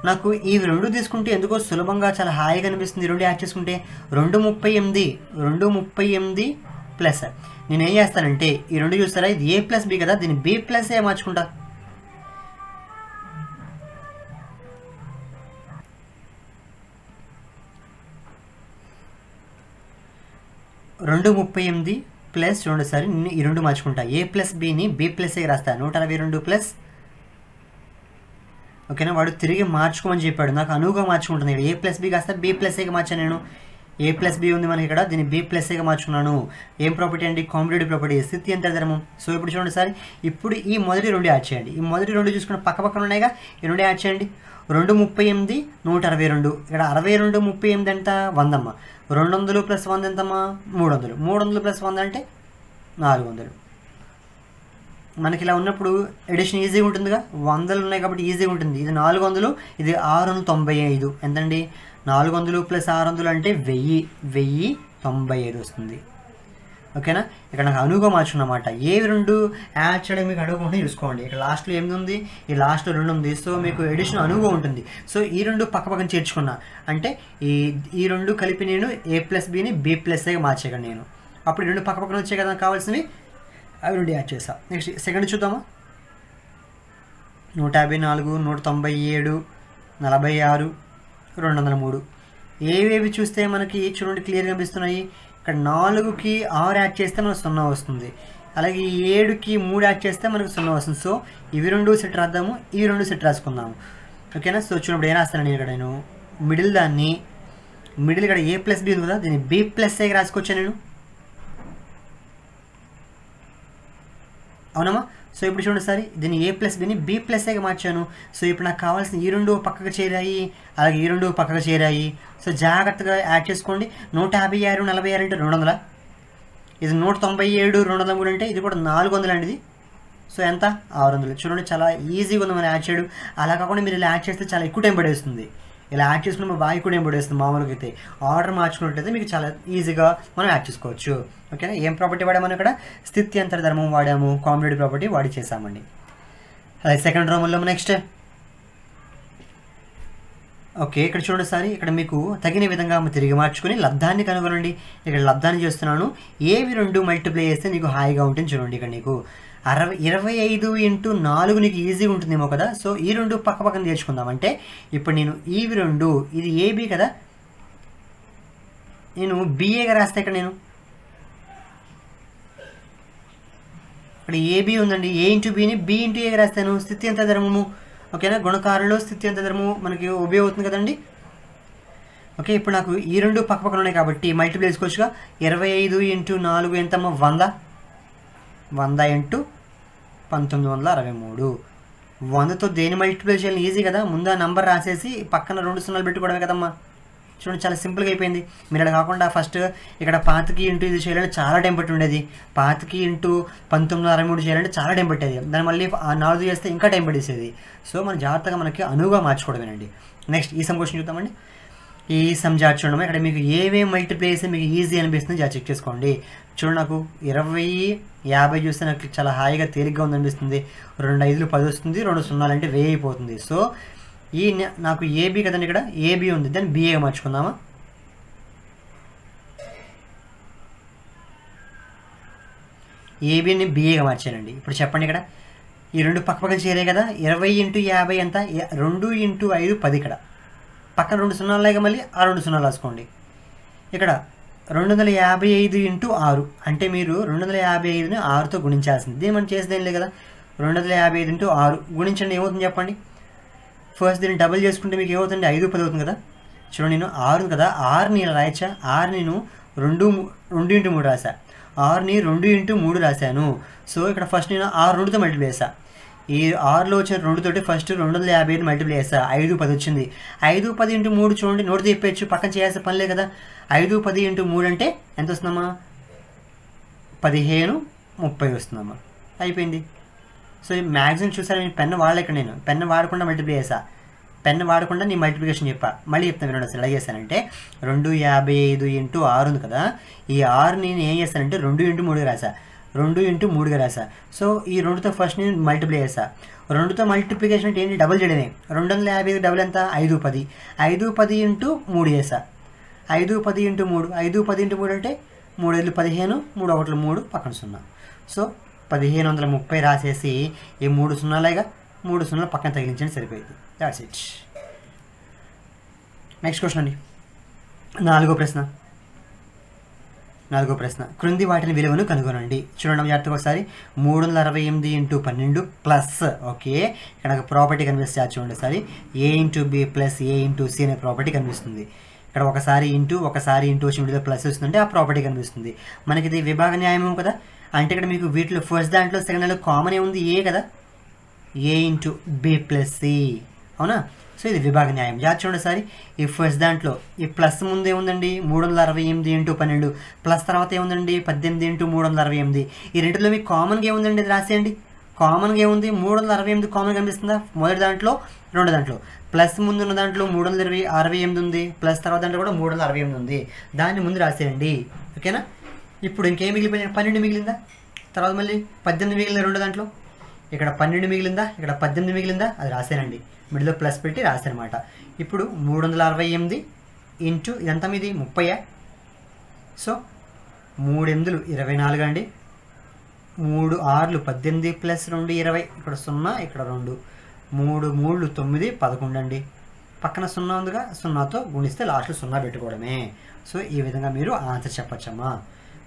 నాకు ఈ రెండు తీసుకుంటే ఎందుకో సులభంగా చాలా హాయిగా అనిపిస్తుంది. రెండు యాడ్ చేసుకుంటే 238 ప్లస్ నేనేం చేస్తానంటే ఈ రెండు చూస్తారా, ఇది ఏ ప్లస్ బి కదా, దీన్ని బి ప్లస్ ఏ మార్చుకుంటా. రెండు 38 ప్లస్ చూడండి సారి, నేను ఈ రెండు మార్చుకుంటా. ఏ ప్లస్ బిని బి ప్లస్ ఏ రాస్తా. 162 ప్లస్ ఓకేనా, వాడు తిరిగి మార్చుకోమని చెప్పాడు, నాకు అనువుగా మార్చుకుంటుంది. ఏ ప్లస్ బి కాస్త బి ప్లస్ ఏగా మార్చాను నేను. ఏ ప్లస్ బి ఉంది మనకి ఇక్కడ, దీన్ని బి ప్లస్ ఏగా మార్చుకున్నాను. ఏం ప్రాపర్టీ అండి? కాంపిటేటివ్ ప్రాపర్టీ, స్థిత్యంతర ధర్మం. సో ఇప్పుడు చూడండి సార్, ఇప్పుడు ఈ మొదటి రెండు యాడ్ చేయండి. ఈ మొదటి రెండు చూసుకున్న పక్కన ఉన్నాయిగా, ఈ రెండు యాడ్ చేయండి. 238 162. ఇక్కడ 62 38 ఎంత? 100 అమ్మ. 200 ప్లస్ 100 ఎంతమ్మా? 300. 300 ప్లస్ 100 అంటే 400. మనకి ఇలా ఉన్నప్పుడు ఎడిషన్ ఈజీగా ఉంటుందిగా, 100 ఉన్నాయి కాబట్టి ఈజీగా ఉంటుంది. ఇది 400, ఇది 695. ఎంతండి? 400 ప్లస్ 600 అంటే 1095 వస్తుంది. ఓకేనా, ఇక్కడ నాకు అనువుగా మార్చుకున్నమాట. ఏ రెండు యాడ్ చేయడం మీకు అనువుగా చూసుకోండి. ఇక్కడ లాస్ట్లో 8 ఉంది, ఈ లాస్ట్లో 2 ఉంది. సో మీకు ఎడిషన్ అనువుగా ఉంటుంది. సో ఈ రెండు పక్కన చేర్చుకున్నా అంటే ఈ రెండు కలిపి నేను ఏ ప్లస్ బిని బి ప్లస్ ఏగా మార్చేయగలను నేను. అప్పుడు ఈ రెండు పక్కన వచ్చాయి కదా కావాల్సినవి, అవి రెండు యాడ్ చేసా. నెక్స్ట్ సెకండ్ చూద్దామా. 154 197 46 203. ఏవేవి చూస్తే మనకి చూడండి క్లియర్గా కనిపిస్తున్నాయి. ఇక్కడ 4కి 6 యాడ్ చేస్తే మనకు 0 వస్తుంది. అలాగే 7కి 3 యాడ్ చేస్తే మనకు 0 వస్తుంది. సో ఇవి రెండు సెట్ రాద్దాము, ఇవి రెండు సెట్ రాసుకుందాము. ఓకేనా, సో చూడప్పుడు ఏం రాస్తాను నేను ఇక్కడ, నేను మిడిల్ ఇక్కడ ఏ ప్లస్ బి ఉంది కదా, దీన్ని బి ప్లస్ ఏగా రాసుకొచ్చాను నేను. అవునమ్మా. సో ఇప్పుడు చూడండి సార్, దీన్ని ఏ ప్లస్ బిని బి ప్లస్ ఏగా మార్చాను. సో ఇప్పుడు నాకు కావాల్సిన ఈ రెండు పక్కకు చేరాయి, అలాగే ఈ రెండు పక్కకు చేరాయి. సో జాగ్రత్తగా యాడ్ చేసుకోండి. 156 46 అంటే 200. ఇది 197 203 అంటే ఇది కూడా 400 అండి ఇది. సో ఎంత? 600. చూడండి చాలా ఈజీగా ఉంది మనం యాడ్ చేయడం. అలా కాకుండా మీరు ఇలా యాడ్ చేస్తే చాలా ఎక్కువ టైం పడేస్తుంది. ఇలా యాడ్ చేసుకుని బాగా ఎక్కువ టైం పడేస్తుంది. మామూలుగా అయితే ఆర్డర్ మార్చుకున్నట్లయితే మీకు చాలా ఈజీగా మనం యాడ్ చేసుకోవచ్చు. ఓకేనా, ఏం ప్రాపర్టీ వాడాము ఇక్కడ? స్థిత్యంతర ధర్మం వాడాము, కాంపిటేటివ్ ప్రాపర్టీ వాడి చేసామండి. అలాగే సెకండ్ రోమన్లో నెక్స్ట్ ఓకే, ఇక్కడ చూడండి సారి, ఇక్కడ మీకు తగిన విధంగా తిరిగి మార్చుకొని లబ్ధాన్ని కనుగొనండి. ఇక్కడ లబ్ధాన్ని చేస్తున్నాను. ఏవి రెండు మల్టిప్లై చేస్తే నీకు హాయిగా ఉంటుంది చూడండి. ఇక్కడ నీకు 25 × 4 నీకు ఈజీగా ఉంటుందేమో కదా. సో ఈ రెండు పక్క పక్కన చేర్చుకుందాం. అంటే ఇప్పుడు నేను ఇవి రెండు, ఇది ఏబి కదా, నేను బిఏగా రాస్తే ఇక్కడ నేను ఇక్కడ ఏబి ఉందండి, ఏ ఇంటూ బిని బి ఇంటూ ఏగా రాస్తాను. స్థితి ఎంత ధర్మము, ఓకేనా, గుణకారంలో స్థితి ఎంత ధర్మము మనకి ఉపయోగవుతుంది కదండి. ఓకే, ఇప్పుడు నాకు ఈ రెండు పక్క పక్కన ఉన్నాయి కాబట్టి మల్టిప్లై చేసుకోవచ్చుగా. 25 × 4 ఎంతమ్మా, 100. 100 × 1963. 100తో దేని మల్టిప్లై చేయాలి, ఈజీ కదా. ముందు ఆ నెంబర్ రాసేసి పక్కన 2 సున్నాలు పెట్టుకోవడమే కదమ్మా. చూడండి, చాలా సింపుల్గా అయిపోయింది. మీరు అలా కాకుండా ఫస్ట్ ఇక్కడ 25 × ఇది చేయాలంటే చాలా టైం పట్టి ఉండేది. 25 × 1963 చేయాలంటే చాలా టైం పట్టేది. దాన్ని మళ్ళీ ఆ 4 చేస్తే ఇంకా టైం పట్టేసేది. సో మనం జాగ్రత్తగా మనకి అనువుగా మార్చుకోవడమేనండి. నెక్స్ట్ ఈ సమ్ క్వశ్చన్ చూద్దామండి. ఈ సమ్ జాగ్రత్త చూడడం, ఇక్కడ మీకు ఏమేమి మల్టిప్లై చేస్తే మీకు ఈజీ అనిపిస్తుంది జాగ్రత్త చెక్ చేసుకోండి. చూడండి, నాకు 20, 50 చూస్తే నాకు చాలా హాయిగా తేలిగ్గా ఉందనిపిస్తుంది. 2 5లు 10 వస్తుంది, 2 సున్నాలు అంటే 1000 అయిపోతుంది. సో ఈ నాకు ఏబి కదండి, ఇక్కడ ఏబి ఉంది, దాన్ని బిఏగా మార్చుకుందామా. ఏబిని బిఏగా మార్చానండి. ఇప్పుడు చెప్పండి, ఇక్కడ ఈ రెండు పక్క పక్కన చేరే కదా. 20 × 50 ఎంత, 2 × 5 10. ఇక్కడ పక్కన 2 సున్నాలు లేక మళ్ళీ ఆ 2 సున్నాలు రాసుకోండి. ఇక్కడ 255 × 6 అంటే మీరు 255ని 6తో గుణించాల్సింది. దీన్ని మనం చేసేదేం లేదు కదా. 255 × 6 గుణించండి, ఏమవుతుంది చెప్పండి. ఫస్ట్ దీన్ని డబుల్ చేసుకుంటే మీకు ఏమవుతుంది, 5 10 అవుతుంది కదా. చూడండి, నేను 6 కదా, 6ని ఇలా రాయచ్చా. 6 నేను 2 × 3 రాసా. 6ని 2 × 3 రాశాను. సో ఇక్కడ ఫస్ట్ నేను 6 2తో మల్టిప్లై చేసా. ఈ 6లో వచ్చిన 2 తోటి ఫస్ట్ 250 మల్టిప్లై చేస్తా. 5 10 వచ్చింది. 5 10 × 3 చూడండి, నోటి తెప్పచ్చు, పక్కన చేయాల్సిన పనిలే కదా. 5 10 × 3 అంటే ఎంత వస్తుందమ్మా, 15 30 వస్తుందమ్మా. అయిపోయింది. సో మ్యాక్సిమం చూసారా, నేను పెన్ను వాడలేక, నేను పెన్ను వాడకుండా మల్టిప్లై చేసా. పెన్ను వాడకుండా నేను మల్టిప్లికేషన్ చెప్పా. మళ్ళీ చెప్తాను వినండి. అసలు ఎలా చేశానంటే 255 × 6 ఉంది కదా, ఈ 6ని నేను ఏం చేస్తానంటే 2 × 3 రాసా. 2 × 3గా రాసా. సో ఈ 2తో ఫస్ట్ నేను మల్టిప్లై చేసా. 2తో మల్టిప్లికేషన్ అంటే ఏంటి, డబుల్ చేయడమే. 250 డబుల్ ఎంత, 5 10. 5 10 × 3 చేసా. 5 10 × 3, 5 10 × 3 అంటే 3 5 15, 3 1 3 పక్కన 0. సో 1530 రాసేసి ఈ 3 సున్నాలేగా, 3 సున్నాలు పక్కన తగిలించండి, సరిపోయింది. That's it. నెక్స్ట్ క్వశ్చన్ అండి, నాలుగో ప్రశ్న. క్రింది వాటిని విలువను కనుగొనండి. చూడండి జాగ్రత్తగా ఒకసారి. 368 × 12 ప్లస్, ఓకే, ఇక్కడ నాకు ప్రాపర్టీ కనిపిస్తుంది. చూడండి ఒకసారి, a × b plus a × c అనే ప్రాపర్టీ కనిపిస్తుంది. ఇక్కడ ఒకసారి ఇంటూ వచ్చి వీటిలో ప్లస్ వస్తుందంటే ఆ ప్రాపర్టీ కనిపిస్తుంది. మనకి ఇది విభాగ న్యాయమేమో కదా. అంటే ఇక్కడ మీకు వీటిలో ఫస్ట్ దాంట్లో సెకండ్ దాంట్లో కామన్ ఏముంది, ఏ కదా, a × b ప్లస్ c, అవునా. సో ఇది విభాగ న్యాయం. జాగ్రత్త చూడండి సారి, ఈ ఫస్ట్ దాంట్లో ఈ ప్లస్ ముందు ఏముందండి, 368 × 12 ప్లస్ తర్వాత ఏముందండి, 18 × 368. ఈ రెండులో మీకు కామన్గా ఏముందండి, ఇది రాసేయండి. కామన్గా ఏముంది, 368 కామన్ కనిపిస్తుందా, మొదటి దాంట్లో రెండో దాంట్లో. ప్లస్ ముందు ఉన్న దాంట్లో 368 ఉంది, ప్లస్ తర్వాత దాంట్లో కూడా 368 ఉంది. దాన్ని ముందు రాసేయండి, ఓకేనా. ఇప్పుడు ఇంకేం మిగిలిపోయింది, 12 మిగిలిందా, తర్వాత మళ్ళీ 18 మిగిలిందా రెండో దాంట్లో. ఇక్కడ 12 మిగిలిందా, ఇక్కడ 18 మిగిలిందా, అది రాసానండి. మిడిల్లో ప్లస్ పెట్టి రాశానమాట. ఇప్పుడు 368 ఇంటూ ఇదంతా మీది 30. సో 3 8 24 అండి. 3 6 18 ప్లస్ 2 20. ఇక్కడ 0, ఇక్కడ 2, 3 3 9 11 అండి. పక్కన 0 ఉందిగా, 0తో గుణిస్తే లాస్ట్లో 0 పెట్టుకోవడమే. సో ఈ విధంగా మీరు ఆన్సర్ చెప్పచ్చమ్మా.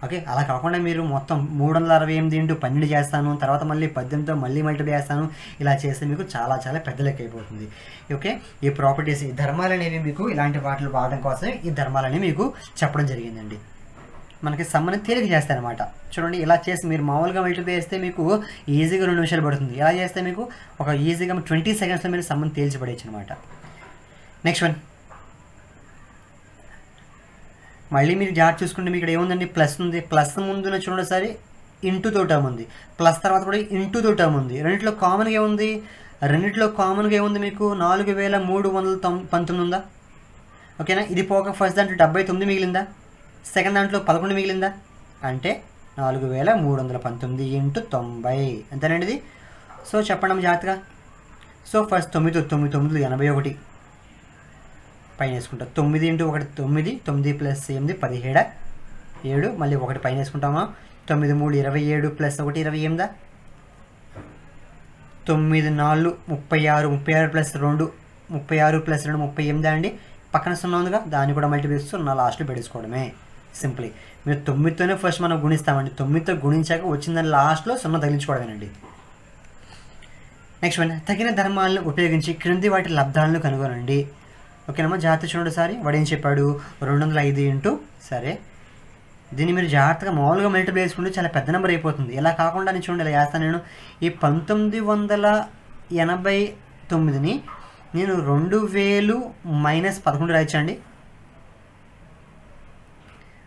ఓకే, అలా కాకుండా మీరు మొత్తం 368 × 12 చేస్తాను, తర్వాత మళ్ళీ 18తో మళ్ళీ మల్టిప్లై చేస్తాను, ఇలా చేస్తే మీకు చాలా పెద్ద లెక్క అయిపోతుంది. ఓకే, ఈ ప్రాపర్టీస్, ఈ ధర్మాలు అనేవి మీకు ఇలాంటి వాటిలో వాడడం కోసమే ఈ ధర్మాలని మీకు చెప్పడం జరిగిందండి. మనకి సమ్మని తేలిక చేస్తారనమాట. చూడండి, ఇలా చేసి మీరు మామూలుగా మల్టిప్లై చేస్తే మీకు ఈజీగా 2 నిమిషాలు పడుతుంది. ఇలా చేస్తే మీకు ఒక ఈజీగా 20 సెకండ్స్లో మీరు సమ్మని తేల్చిపడేయచ్చు అనమాట. నెక్స్ట్ వన్, మళ్ళీ మీరు జాగ్రత్త చూసుకుంటే మీకు ఇక్కడ ఏముందండి, ప్లస్ ఉంది. ప్లస్ ముందున చూడండి సరే, ఇంటూతో టర్మ్ ఉంది. ప్లస్ తర్వాత కూడా ఇంటూతో టర్మ్ ఉంది. రెండిట్లో కామన్గా ఏముంది, మీకు 4319 ఉందా, ఓకేనా. ఇది పోక ఫస్ట్ దాంట్లో 79 మిగిలిందా, సెకండ్ దాంట్లో 11 మిగిలిందా, అంటే 4319 × 90 అంతేనండి ఇది. సో చెప్పండి జాగ్రత్తగా. సో ఫస్ట్ 9 9 9 81, పైన వేసుకుంటాం. 9 ఇంటూ 1 9, 9 ప్లస్ 8 17, 7 మళ్ళీ 1 పైన వేసుకుంటామా. 9 3 27 ప్లస్ 1 28, 9 4 36, 36 ప్లస్ 2 36 ప్లస్ 2 38 అండి. పక్కన 0 ఉందిగా, దాన్ని కూడా మల్టిప్లై చేసి 0 లాస్ట్లో పెట్టేసుకోవడమే. సింప్లీ మీరు 9తోనే ఫస్ట్ మనం గుణిస్తామండి. 9తో గుణించాక వచ్చిందని లాస్ట్లో 0 తగిలించుకోవడమేనండి. నెక్స్ట్ వన్, తగిన ధర్మాలను ఉపయోగించి క్రింది వాటి లబ్ధాలను కనుగొనండి. ఓకేనమ్మా, జాగ్రత్త చూడండి సారి. వాడు ఏం చెప్పాడు, 205 ఇంటూ, సరే దీన్ని మీరు జాగ్రత్తగా మామూలుగా మల్టిప్లై చేసుకుంటే చాలా పెద్ద నెంబర్ అయిపోతుంది. ఇలా కాకుండా నేను చూడండి ఇలా చేస్తాను నేను. ఈ 1989ని నేను 2000 మైనస్ 11 రాయించండి.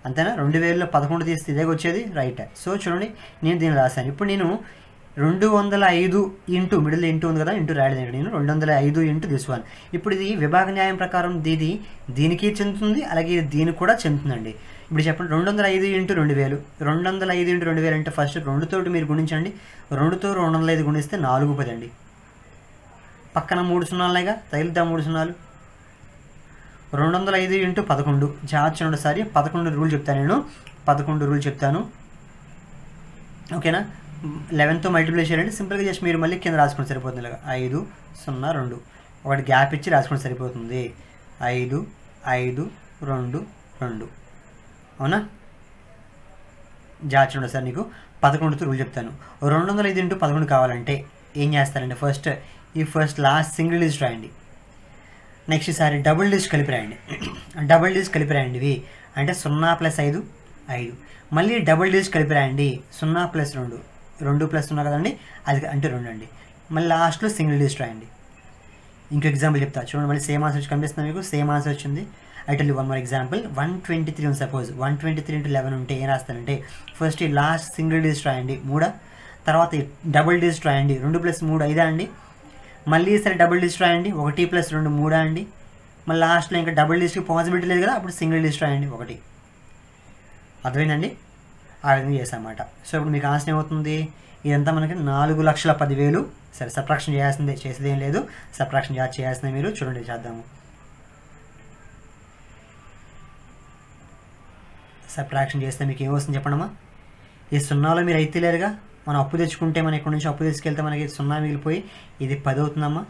అంతేనా, 2000లో 11 తీస్తే ఇదే వచ్చేది, రైట్. సో చూడండి నేను దీన్ని రాశాను. ఇప్పుడు నేను 205 ఇంటూ, మిడిల్ ఇంటూ ఉంది కదా, ఇంటూ రాయలేదు నేను. 205 ఇంటూ దిస్ వన్. ఇప్పుడు ఇది విభాగ న్యాయం ప్రకారం దీనికి చెందుతుంది, అలాగే దీనికి కూడా చెందుతుందండి. ఇప్పుడు చెప్పండి, 205 ఇంటూ 2000. 205 ఇంటూ 2000 అంటే ఫస్ట్ 2 తోటి మీరు గుణించండి. 2తో 205 గుణిస్తే 410 అండి. పక్కన 3 సున్నాలుగా తగిలిద్దాం, 3 సున్నాలు. 205 ఇంటూ 11. జాగ్రత్త చూడండి సారి, 11 రూల్ చెప్తాను నేను. 11 రూల్ చెప్తాను, ఓకేనా. 11తో మల్టిప్లై చేయాలంటే సింపుల్గా జస్ట్ మీరు మళ్ళీ కింద రాసుకుంటే సరిపోతుంది. ఇలాగా 5 0 2 ఒకటి గ్యాప్ ఇచ్చి రాసుకుంటే సరిపోతుంది. 5 5 2 2, అవునా. జాగ్రత్త చూడండి సార్, నీకు 11తో రూల్ చెప్తాను. 205 ఇంటూ 11 కావాలంటే ఏం చేస్తారంటే ఫస్ట్ లాస్ట్ సింగిల్ డిజిట్ రాయండి. నెక్స్ట్ ఈసారి డబుల్ డిజిట్ కలిపి రాయండి. డబుల్ డిజిట్ కలిపి రాయండి ఇవి అంటే 0 ప్లస్ 5 5. మళ్ళీ డబుల్ డిజిట్ కలిపి రాయండి. 0 ప్లస్ 2 2 ప్లస్ 0 కదండి, అది అంటే 2 అండి. మళ్ళీ లాస్ట్లో సింగిల్ డిజిట్ రాయండి. ఇంకో ఎగ్జాంపుల్ చెప్తా చూడండి, మళ్ళీ సేమ్ ఆన్సర్ కనిపిస్తుంది మీకు, సేమ్ ఆన్సర్ వచ్చింది. I tell you one more example. 123 ఉంది సపోజ్. 123 ఇంటూ 11 ఉంటే ఏం రాస్తానంటే ఫస్ట్ ఈ లాస్ట్ సింగిల్ డిజిట్ రాయండి 3, తర్వాత డబుల్ డిజిట్ రాయండి 2 ప్లస్ 3 5 అండి. మళ్ళీ సరే డబుల్ డిజిట్ రాయండి 1 ప్లస్ 2 3 అండి. మళ్ళీ లాస్ట్లో ఇంకా డబుల్ డిజిట్కి పాసిబిలిటీ లేదు కదా, అప్పుడు సింగిల్ డిజిట్ రాయండి 1. అర్థమైందండి, ఆ విధంగా చేసామన్నమాట. సో ఇప్పుడు మీకు ఆన్సర్ ఏమవుతుంది, ఇదంతా మనకి 4,10,000. సరే సబ్ట్రాక్షన్ చేయాల్సిందే, చేసేది ఏం లేదు, సబ్ట్రాక్షన్ చేయాల్సిందే. మీరు చూడండి చేద్దాము. సబ్ట్రాక్షన్ చేస్తే మీకు ఏమొస్తుంది చెప్పండమ్మా. ఈ 0లో మీరు అయితే లేరుగా, మనం అప్పు తెచ్చుకుంటే మనం ఇక్కడ నుంచి అప్పు తీసుకెళ్తే మనకి 0 మిగిలిపోయి ఇది 10 అవుతుందమ్మా.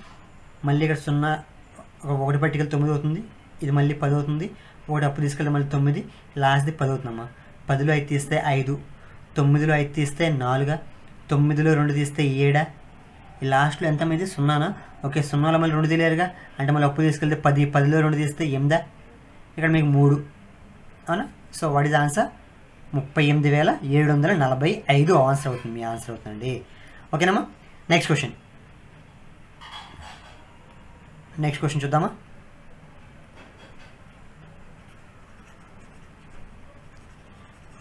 మళ్ళీ ఇక్కడ 0 1 పట్టికలు 9 అవుతుంది, ఇది మళ్ళీ 10 అవుతుంది. 1 అప్పు తీసుకెళ్తే మళ్ళీ 9, లాస్ట్ది 10 అవుతుందమ్మా. 10లో 5 తీస్తే 5, 9లో 5 తీస్తే 4, 9లో 2 తీస్తే 7. ఈ లాస్ట్లో ఎంత మీది 0నా, ఓకే. 0లో మళ్ళీ 2 తీయలేరుగా, అంటే మళ్ళీ అప్పు తీసుకెళ్తే 10, 10లో 2 తీస్తే 8, ఇక్కడ మీకు 3, అవునా. So what is answer, 38,745 answer అవుతుంది, మీ ఆన్సర్ అవుతుందండి. ఓకేనమ్మా. నెక్స్ట్ క్వశ్చన్ చూద్దామా.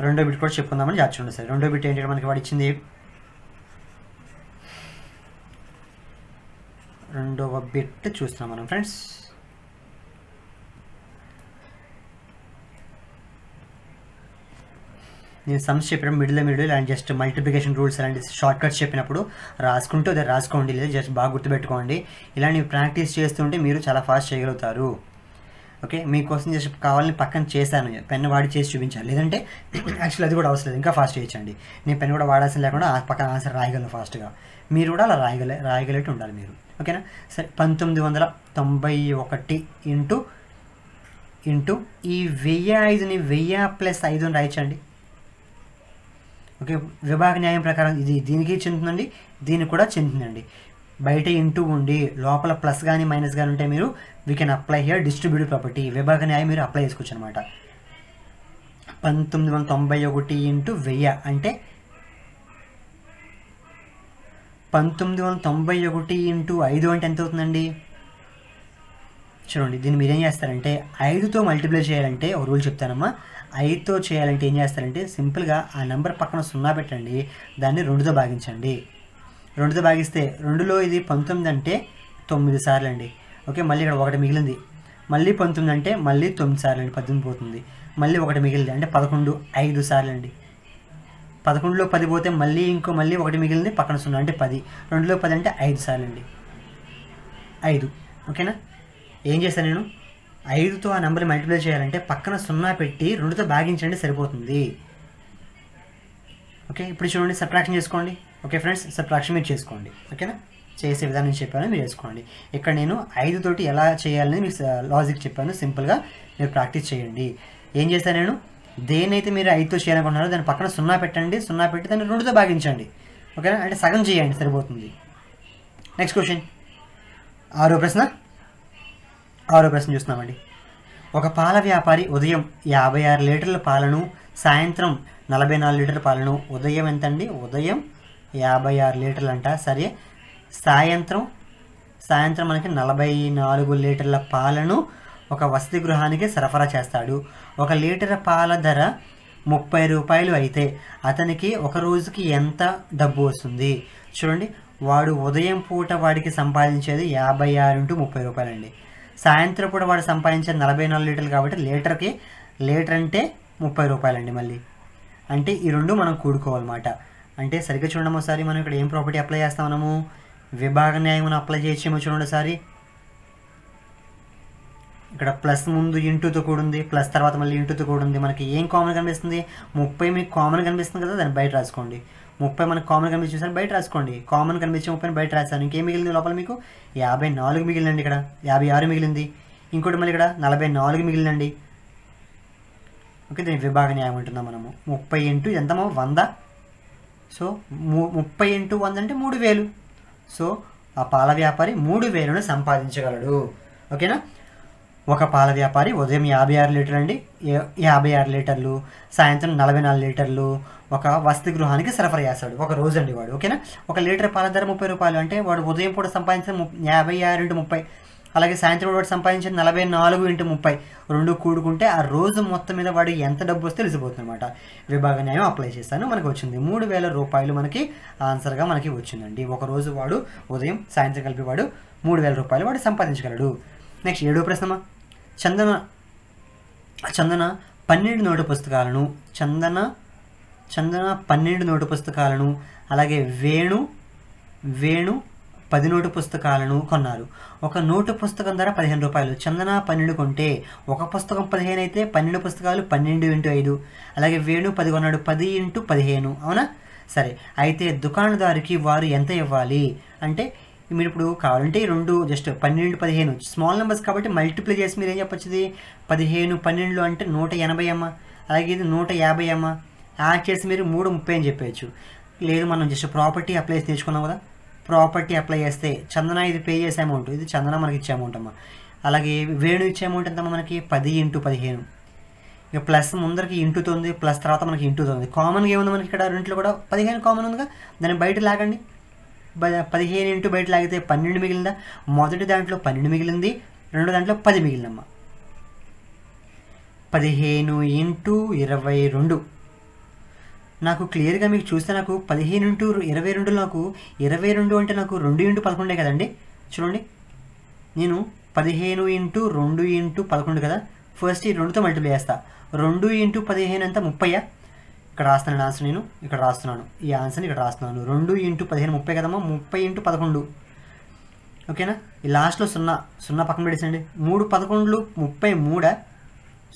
రెండో బిట్ కూడా చెప్పుకుందామని చూడండి సార్. రెండో బిట్ ఏంటంటే మనకి వాడు ఇచ్చింది, రెండవ బిట్ చూస్తున్నాం మనం ఫ్రెండ్స్. నేను సమ్స్ చెప్పినప్పుడు middle and just multiplication rules అలాంటి షార్ట్ కట్స్ చెప్పినప్పుడు రాసుకుంటూ అదే రాసుకోండి, లేదా జస్ట్ బాగా గుర్తుపెట్టుకోండి. ఇలాంటి ప్రాక్టీస్ చేస్తుంటే మీరు చాలా ఫాస్ట్ చేయగలుగుతారు. ఓకే, మీకోసం జస్ట్ కావాలని పక్కన చేశాను, పెన్ వాడి చేసి చూపించాలి. లేదంటే యాక్చువల్లీ అది కూడా అవసరం లేదు, ఇంకా ఫాస్ట్ చేయొచ్చండి. నేను పెన్ కూడా వాడాల్సిన లేకుండా పక్కన ఆన్సర్ రాయగలను ఫాస్ట్గా. మీరు కూడా అలా రాయగలిగితే ఉండాలి మీరు, ఓకేనా. సరే 1991 ఇంటూ ఈ 1005ని 1000 ప్లస్ 5 రాయించండి. ఓకే, విభాగ న్యాయం ప్రకారం ఇది దీనికి చెందుతుందండి, దీనికి కూడా చెందుతుందండి. బయట ఇంటూ ఉండి లోపల ప్లస్ కానీ మైనస్ కానీ ఉంటే మీరు we can apply here distributive property, విభాగ న్యాయం మీరు అప్లై చేసుకోవచ్చు అనమాట. 1991 ఇంటూ 1000 అంటే 1991 ఇంటూ 5 అంటే ఎంత అవుతుందండి. చూడండి, దీన్ని మీరు ఏం చేస్తారంటే 5తో మల్టిప్లై చేయాలంటే ఒక రూల్ చెప్తానమ్మా. 5తో చేయాలంటే ఏం చేస్తారంటే సింపుల్గా ఆ నెంబర్ పక్కన 0 పెట్టండి, దాన్ని 2తో భాగించండి. 2తో భాగిస్తే 2లో ఇది 19 అంటే 9 సార్లు అండి. ఓకే, మళ్ళీ ఇక్కడ 1 మిగిలింది, మళ్ళీ 19 అంటే మళ్ళీ 9 సార్లు అండి, 18 పోతుంది. మళ్ళీ 1 మిగిలింది అంటే 11 5 సార్లు అండి. 11లో 10 పోతే మళ్ళీ 1 మిగిలింది పక్కన 0 అంటే 10. 2లో 10 అంటే 5 సార్లు అండి, 5. ఓకేనా. ఏం చేశాను నేను 5తో ఆ నెంబర్ని మల్టిప్లై చేయాలంటే పక్కన 0 పెట్టి 2తో భాగించండి సరిపోతుంది. ఓకే, ఇప్పుడు చూడండి సబ్ట్రాక్షన్ చేసుకోండి. ఓకే ఫ్రెండ్స్, సబ్ట్రాక్షన్ మీరు చేసుకోండి. ఓకేనా, చేసే విధానం చెప్పాను, మీరు చేసుకోండి. ఇక్కడ నేను 5 తోటి ఎలా చేయాలని మీకు లాజిక్ చెప్పాను. సింపుల్గా మీరు ప్రాక్టీస్ చేయండి. ఏం చేస్తాను నేను, దేనైతే మీరు 5తో చేయాలనుకుంటున్నారో దాని పక్కన 0 పెట్టండి, 0 పెట్టి దాన్ని 2తో భాగించండి. ఓకేనా, అంటే సగం చేయండి సరిపోతుంది. నెక్స్ట్ క్వశ్చన్, 6వ ప్రశ్న చూస్తున్నామండి. ఒక పాల వ్యాపారి ఉదయం 56 లీటర్ల పాలను, సాయంత్రం 44 లీటర్ల పాలను, ఉదయం ఎంత అండి, ఉదయం 56 లీటర్లు అంట. సరే, సాయంత్రం మనకి 44 లీటర్ల పాలను ఒక వసతి గృహానికి సరఫరా చేస్తాడు. 1 లీటర్ పాల ధర 30 రూపాయలు అయితే అతనికి ఒక రోజుకి ఎంత డబ్బు వస్తుంది? చూడండి, వాడు ఉదయం పూట వాడికి సంపాదించేది 56 × 30 రూపాయలు అండి. సాయంత్రం పూట వాడు సంపాదించేది 44 లీటర్లు కాబట్టి లీటర్ అంటే 30 రూపాయలండి. మళ్ళీ అంటే ఈ రెండు మనం కూడుకోవాలన్నమాట. అంటే సరిగ్గా చూడండి ఒకసారి, మనం ఇక్కడ ఏం ప్రాపర్టీ అప్లై చేస్తాం, మనము విభాగ న్యాయం అప్లై చేయొచ్చేమో. చూడండి ఒకసారి, ఇక్కడ ప్లస్ ముందు ఇంటూతో కూడా ఉంది, ప్లస్ తర్వాత మళ్ళీ ఇంటూతో కూడా ఉంది. మనకి ఏం కామన్ కనిపిస్తుంది? 30 మీకు కామన్ కనిపిస్తుంది కదా, దాన్ని బయట రాసుకోండి. 30 మనకు కామన్ కనిపించేసారి బయట రాసుకోండి. కామన్ కనిపించే 30 బయట రాస్తాను. ఇంకేం మిగిలింది లోపల? మీకు 54 మిగిలిందండి. ఇక్కడ 56 మిగిలింది. ఇంకోటి మళ్ళీ ఇక్కడ 44 మిగిలిందండి. ఓకే, దీన్ని విభాగ న్యాయం అంటున్నాం మనము. 30 × ఎంతమో 100. సో 30 × 100 అంటే 3000. సో ఆ పాల వ్యాపారి 3000ను సంపాదించగలడు. ఓకేనా, ఒక పాల వ్యాపారి ఉదయం 56 లీటర్లు అండి, 56 లీటర్లు, సాయంత్రం 44 లీటర్లు ఒక వసతి గృహానికి సరఫరా చేస్తాడు ఒక రోజు అండి వాడు. ఓకేనా, 1 లీటర్ పాల ధర 30 రూపాయలు అంటే వాడు ఉదయం పూట సంపాదించిన 56 × 30, అలాగే సాయంత్రం వాడు సంపాదించిన 44 × 30 రెండు కూడుకుంటే ఆ రోజు మొత్తం మీద వాడు ఎంత డబ్బు వస్తే తెలిసిపోతుంది అనమాట. విభాగ న్యాయం అప్లై చేస్తాను, మనకు వచ్చింది 3000 రూపాయలు మనకి ఆన్సర్గా మనకి వచ్చిందండి. ఒకరోజు వాడు ఉదయం సాయంత్రం కలిపి వాడు 3000 రూపాయలు వాడు సంపాదించగలడు. నెక్స్ట్ 7వ ప్రశ్న, చందన 12 నోటు పుస్తకాలను, చందన 12 నోటు పుస్తకాలను, అలాగే వేణు 10 నోటు పుస్తకాలను కొన్నారు. ఒక నోటు పుస్తకం ధర 15 రూపాయలు. చందన 12 కొంటే ఒక పుస్తకం 15 అయితే 12 పుస్తకాలు 12 × 5, అలాగే వేణు 10 కొన్నాడు, 10 × 15. అవునా? సరే, అయితే దుకాణదారుకి వారు ఎంత ఇవ్వాలి అంటే, మీరు ఇప్పుడు కావాలంటే ఈ రెండు జస్ట్ 12 × 15 స్మాల్ నెంబర్స్ కాబట్టి మల్టిప్లై చేసి మీరు ఏం చెప్పచ్చు, 15 12 అంటే 180 అమ్మ, అలాగే ఇది 150 అమ్మ. యాడ్ చేసి మీరు 330 అని చెప్పచ్చు. లేదు, మనం జస్ట్ ప్రాపర్టీ అప్లై చేసి నేర్చుకున్నాం కదా, ప్రాపర్టీ అప్లై చేస్తే చందన ఇది పే చేసే అమౌంట్, ఇది చందన మనకి ఇచ్చే అమౌంట్ అమ్మ. అలాగే వేణు ఇచ్చే అమౌంట్ ఎంతమ్మా మనకి 10 × 15. ఇక ప్లస్ ముందరికి ఇంటూతో ఉంది, ప్లస్ తర్వాత మనకి ఇంటూతో ఉంది. కామన్గా ఏముంది మనకి ఇక్కడ రెంట్లో కూడా 15 కామన్ ఉందిగా, దాన్ని బయట లాగండి. 15 × బయట లాగితే 12 మిగిలిందా? మొదటి దాంట్లో 12 మిగిలింది, రెండో దాంట్లో 10 మిగిలిందమ్మా. 15 × 22. నాకు క్లియర్గా మీకు చూస్తే నాకు 15 × 22 నాకు 22 అంటే నాకు 2 × 11 కదండి. చూడండి, నేను 15 × 2 × 11 కదా, ఫస్ట్ ఈ 2తో మల్టిప్లై చేస్తా. 2 × 15 అంతా 30. ఇక్కడ రాస్తున్నాను ఆన్సర్, నేను ఇక్కడ రాస్తున్నాను ఈ ఆన్సర్ని ఇక్కడ రాస్తున్నాను. 2 × 15 30 కదమ్మా, 30 × 11. ఓకేనా, ఈ లాస్ట్లో 0 పక్కన పెట్టేసండి. 3 11 33.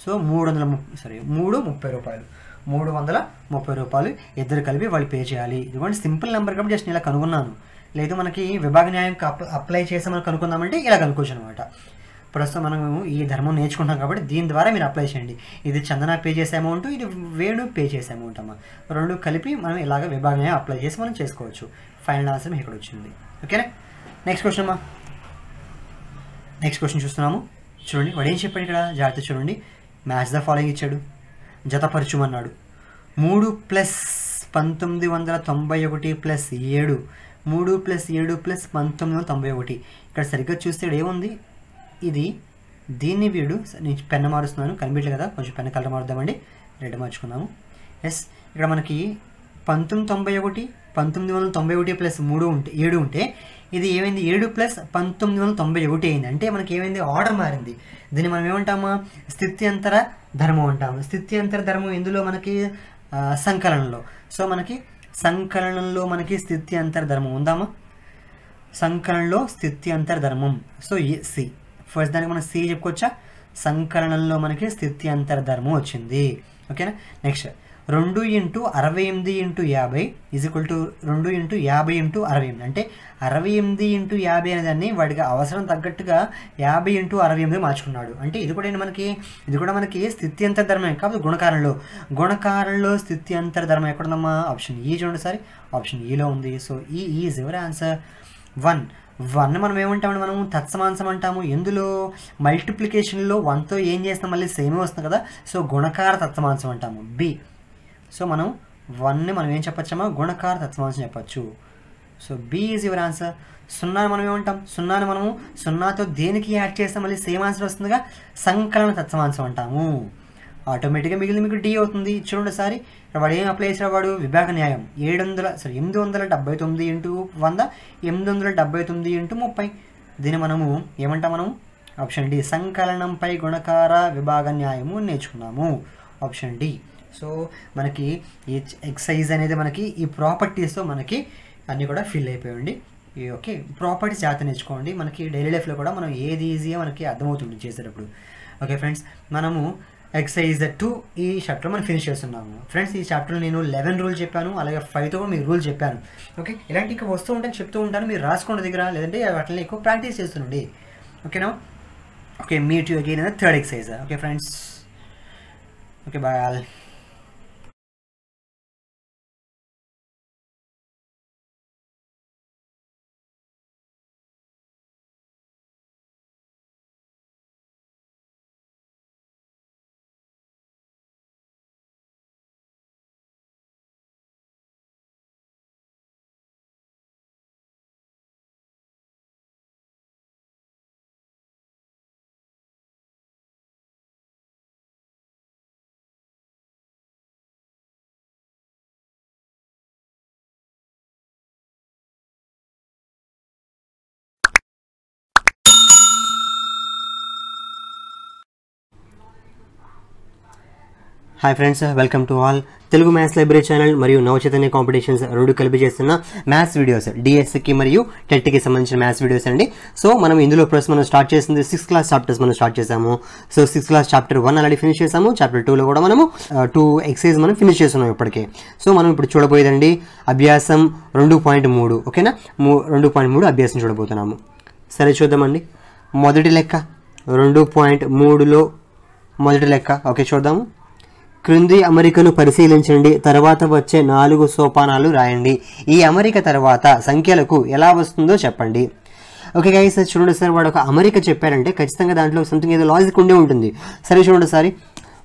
సో 330 రూపాయలు, 330 రూపాయలు ఇద్దరు కలిపి వాళ్ళు పే చేయాలి. ఇదిగోండి సింపుల్ నెంబర్ కాబట్టి జస్ట్ ఇలా కనుగొన్నాను. లేదు మనకి విభాగ న్యాయం అప్లై చేసి మనం కనుక్కుందామంటే ఇలా కనుక్కోవచ్చు అనమాట. ప్రస్తుతం మనము ఈ ధర్మం నేర్చుకుంటాం కాబట్టి దీని ద్వారా మీరు అప్లై చేయండి. ఇది చందన పే చేసే అమౌంట్, ఇది వేణు పే చేసే అమౌంట్ అమ్మ. రెండు కలిపి మనం ఇలాగ విభాగ న్యాయం అప్లై చేసి మనం చేసుకోవచ్చు. ఫైనల్ ఆన్సర్ ఇక్కడ వచ్చింది. ఓకేనా, నెక్స్ట్ క్వశ్చన్ అమ్మా. నెక్స్ట్ క్వశ్చన్ చూస్తున్నాము. చూడండి వాడు ఏం చెప్పాడు ఇక్కడ, జాగ్రత్త చూడండి. మ్యాచ్ ద ఫాలోయింగ్ ఇచ్చాడు, జతపరచుమన్నాడు. 3 + 1991 + 7, 3 + 7 + 1991. ఇక్కడ సరిగ్గా చూస్తే ఇక్కడ ఏముంది, దీన్ని వీడు, నేను పెన్ను మారుస్తున్నాను కనిపించలేదు కదా, కొంచెం పెన్ను కలర్ మారుద్దామండి, రెడ్ మార్చుకుందాము. ఎస్, ఇక్కడ మనకి 1991 + 3 ఉంటే 7 ఉంటే ఇది ఏమైంది, 7 + 1991 అయింది. అంటే మనకి ఏమైంది, ఆర్డర్ మారింది. దీన్ని మనం ఏమంటామా, స్థిత్యంతర ధర్మం అంటాము. స్థిత్యంతర ధర్మం ఎందులో మనకి సంకలనంలో. సో మనకి సంకలనంలో మనకి స్థిత్యంతర ధర్మం ఉందామా, సంకలనంలో స్థిత్యంతర ధర్మం. సో సి ఫస్ట్ దానికి మనం సి చెప్పుకోవచ్చా. సంకలనంలో మనకి స్థిత్యంతర ధర్మం వచ్చింది. ఓకేనా. Next 2 × 68 × 50 is equal to 2 × 50 × 68. అంటే 68 × 50 అనేదాన్ని వాడికి అవసరం తగ్గట్టుగా 50 × 68 మార్చుకున్నాడు. అంటే ఇది కూడా మనకి స్థిత్యంతర ధర్మమే, కాకపోతే గుణకారంలో స్థిత్యంతర ధర్మం ఎక్కడుందమ్మా? ఆప్షన్ ఈ చూడండి సార్, ఆప్షన్ ఈలో ఉంది. సో ఈ ఈజ్ ఎవర్ ఆన్సర్. 1 మనం ఏమంటామండి? మనం తత్సమాంసం అంటాము. ఎందులో? మల్టిప్లికేషన్లో 1తో ఏం చేస్తాం? మళ్ళీ సేమే వస్తుంది కదా. సో గుణకార తత్సమాంసం అంటాము. బి. సో మనం 1ని మనం ఏం చెప్పచ్చమ్మా? గుణకార తత్సమాంసం చెప్పచ్చు. So b is your answer. 0 మనం ఏమంటాం? 0ని మనము 0తో దేనికి యాడ్ చేస్తాం? మళ్ళీ సేమ్ ఆన్సర్ వస్తుందిగా, సంకలన తత్సమాంసం అంటాము. ఆటోమేటిక్గా మిగిలిన మీకు డి అవుతుంది. చూడండి సారి, వాడు ఏం అప్లై చేసిన వాడు? విభాగ న్యాయం. 879 × 100 879 × 30. దీన్ని మనము ఏమంటాం? మనము ఆప్షన్ డి, సంకలనంపై గుణకార విభాగ న్యాయము నేర్చుకున్నాము. Option D. సో మనకి ఈ ఎక్సైజ్ అనేది మనకి ఈ ప్రాపర్టీస్తో మనకి అన్నీ కూడా ఫిల్ అయిపోయండి. ఓకే, ప్రాపర్టీస్ జాగ్రత్త నేర్చుకోండి. మనకి డైలీ లైఫ్లో కూడా మనం ఏది ఈజీగా మనకి అర్థమవుతుంది చేసేటప్పుడు. ఓకే ఫ్రెండ్స్, మనము ఎక్సైజ్ 2 ఈ చాప్టర్ మనం ఫినిష్ చేస్తున్నాము. ఫ్రెండ్స్, ఈ చాప్టర్లో నేను 11 రూల్ చెప్పాను, అలాగే 5తో కూడా మీకు రూల్ చెప్పాను. ఓకే, ఇలాంటి ఇంకా వస్తూ ఉంటాను, చెప్తూ ఉంటాను, మీరు రాసుకోండి దగ్గర, లేదంటే వాటిని ఎక్కువ ప్రాక్టీస్ చేస్తుండండి. ఓకేనా. Okay, meet you again in the third exercise. Okay friends, okay bye all. Hi friends, welcome to all. Telugu maths library channel మరియు నవచైతన్య కాంపిటీషన్స్ రెండు కలిపి చేస్తున్న మ్యాథ్స్ వీడియోస్, డిఎస్కి మరియు టెట్కి సంబంధించిన మ్యాథ్స్ వీడియోస్ అండి. సో మనం ఇందులో ప్లస్ మనం స్టార్ట్ చేసింది 6th క్లాస్ చాప్టర్స్ మనం స్టార్ట్ చేసాము. So 6th class chapter 1 already finish చేసాము. చాప్టర్ 2లో కూడా మనము 2 ఎక్సైజ్ మనం ఫినిష్ చేస్తున్నాం ఇప్పటికే. సో మనం ఇప్పుడు చూడబోయేదండి అభ్యాసం 2.3. ఓకేనా, 2.3 అభ్యాసం చూడబోతున్నాము. సరే చూద్దామండి. మొదటి లెక్క 2.3లో మొదటి లెక్క. ఓకే చూద్దాము. క్రింది అమరికను పరిశీలించండి, తర్వాత వచ్చే 4 సోపానాలు రాయండి. ఈ అమరిక తర్వాత సంఖ్యలకు ఎలా వస్తుందో చెప్పండి. ఓకే గైస్, చూడండి సార్, వాడు ఒక అమరిక చెప్పారంటే ఖచ్చితంగా దాంట్లో సంథింగ్ ఏదో లాజిక్ ఉండే ఉంటుంది. సరే చూడండి సారి,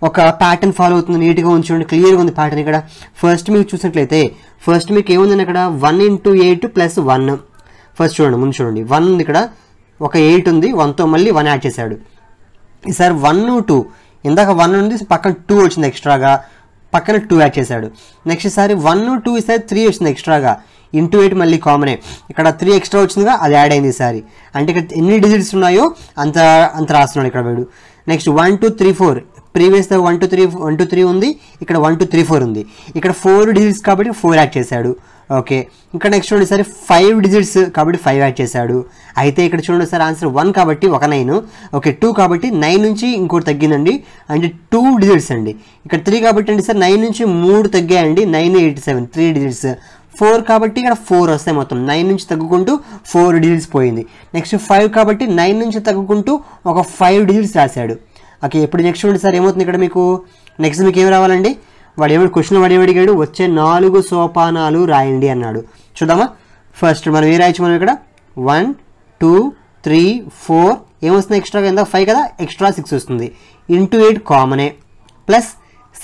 ఒక ప్యాటర్న్ ఫాలో అవుతుంది, నీట్గా ఉంచండి, క్లియర్గా ఉంది ప్యాటర్న్. ఇక్కడ ఫస్ట్ మీకు చూసినట్లయితే ఫస్ట్ మీకు ఏముందని ఇక్కడ 1 × 8 + 1. ఫస్ట్ చూడండి, ముందు చూడండి, 1 ఉంది ఇక్కడ, ఒక 8 ఉంది, 1తో మళ్ళీ 1 యాడ్ చేశాడు. ఈసారి 1, 2, ఇందాక 1 ఉంది, పక్కన 2 వచ్చింది ఎక్స్ట్రాగా, పక్కన 2 యాడ్ చేశాడు. నెక్స్ట్ ఈసారి 1, 2 ఈసారి 3 వచ్చింది ఎక్స్ట్రాగా, ఇంటూ 8 మళ్ళీ కామనే, ఇక్కడ 3 ఎక్స్ట్రా వచ్చిందిగా, అది యాడ్ అయింది ఈసారి. అంటే ఇక్కడ ఎన్ని డిజిట్స్ ఉన్నాయో అంత రాస్తున్నాడు ఇక్కడ వీడు. నెక్స్ట్ 1, 2, 3, 4, ప్రీవియస్ 1, 2, 3 ఉంది, ఇక్కడ 1, 2, 3, 4 ఉంది, ఇక్కడ 4 డిజిట్స్ కాబట్టి 4 యాడ్ చేశాడు. ఓకే, ఇక్కడ నెక్స్ట్ చూడండి సార్ 5 డిజిట్స్ కాబట్టి 5 యాడ్ చేశాడు. అయితే ఇక్కడ చూడండి సార్ ఆన్సర్ 1 కాబట్టి ఒక 9, ఓకే 2 కాబట్టి 9 నుంచి ఇంకోటి తగ్గిందండి, అంటే 2 డిజిట్స్ అండి. ఇక్కడ 3 కాబట్టి అండి సార్ 9 నుంచి 3 తగ్గాయండి, 9, 8, 7, 3 డిజిట్స్. 4 కాబట్టి ఇక్కడ 4 వస్తాయి, మొత్తం 9 నుంచి తగ్గుకుంటూ 4 డిజిట్స్ పోయింది. నెక్స్ట్ 5 కాబట్టి 9 నుంచి తగ్గుకుంటూ ఒక 5 డిజిట్స్ రాశాడు. ఓకే, ఇప్పుడు నెక్స్ట్ చూడండి సార్ ఏమవుతుంది ఇక్కడ మీకు, నెక్స్ట్ మీకు ఏం రావాలండి, వాడు ఏమైనా క్వశ్చన్ అడిగాడు, వచ్చే 4 సోపానాలు రాయండి అన్నాడు. చూద్దామా. ఫస్ట్ మనం ఏ రాయొచ్చు, మనం ఇక్కడ 1, 2, 3, 4 ఏమొస్తుంది ఎక్స్ట్రాగా, ఎంత 5 కదా, ఎక్స్ట్రా 6 వస్తుంది, ఇంటూ 8 కామనే, ప్లస్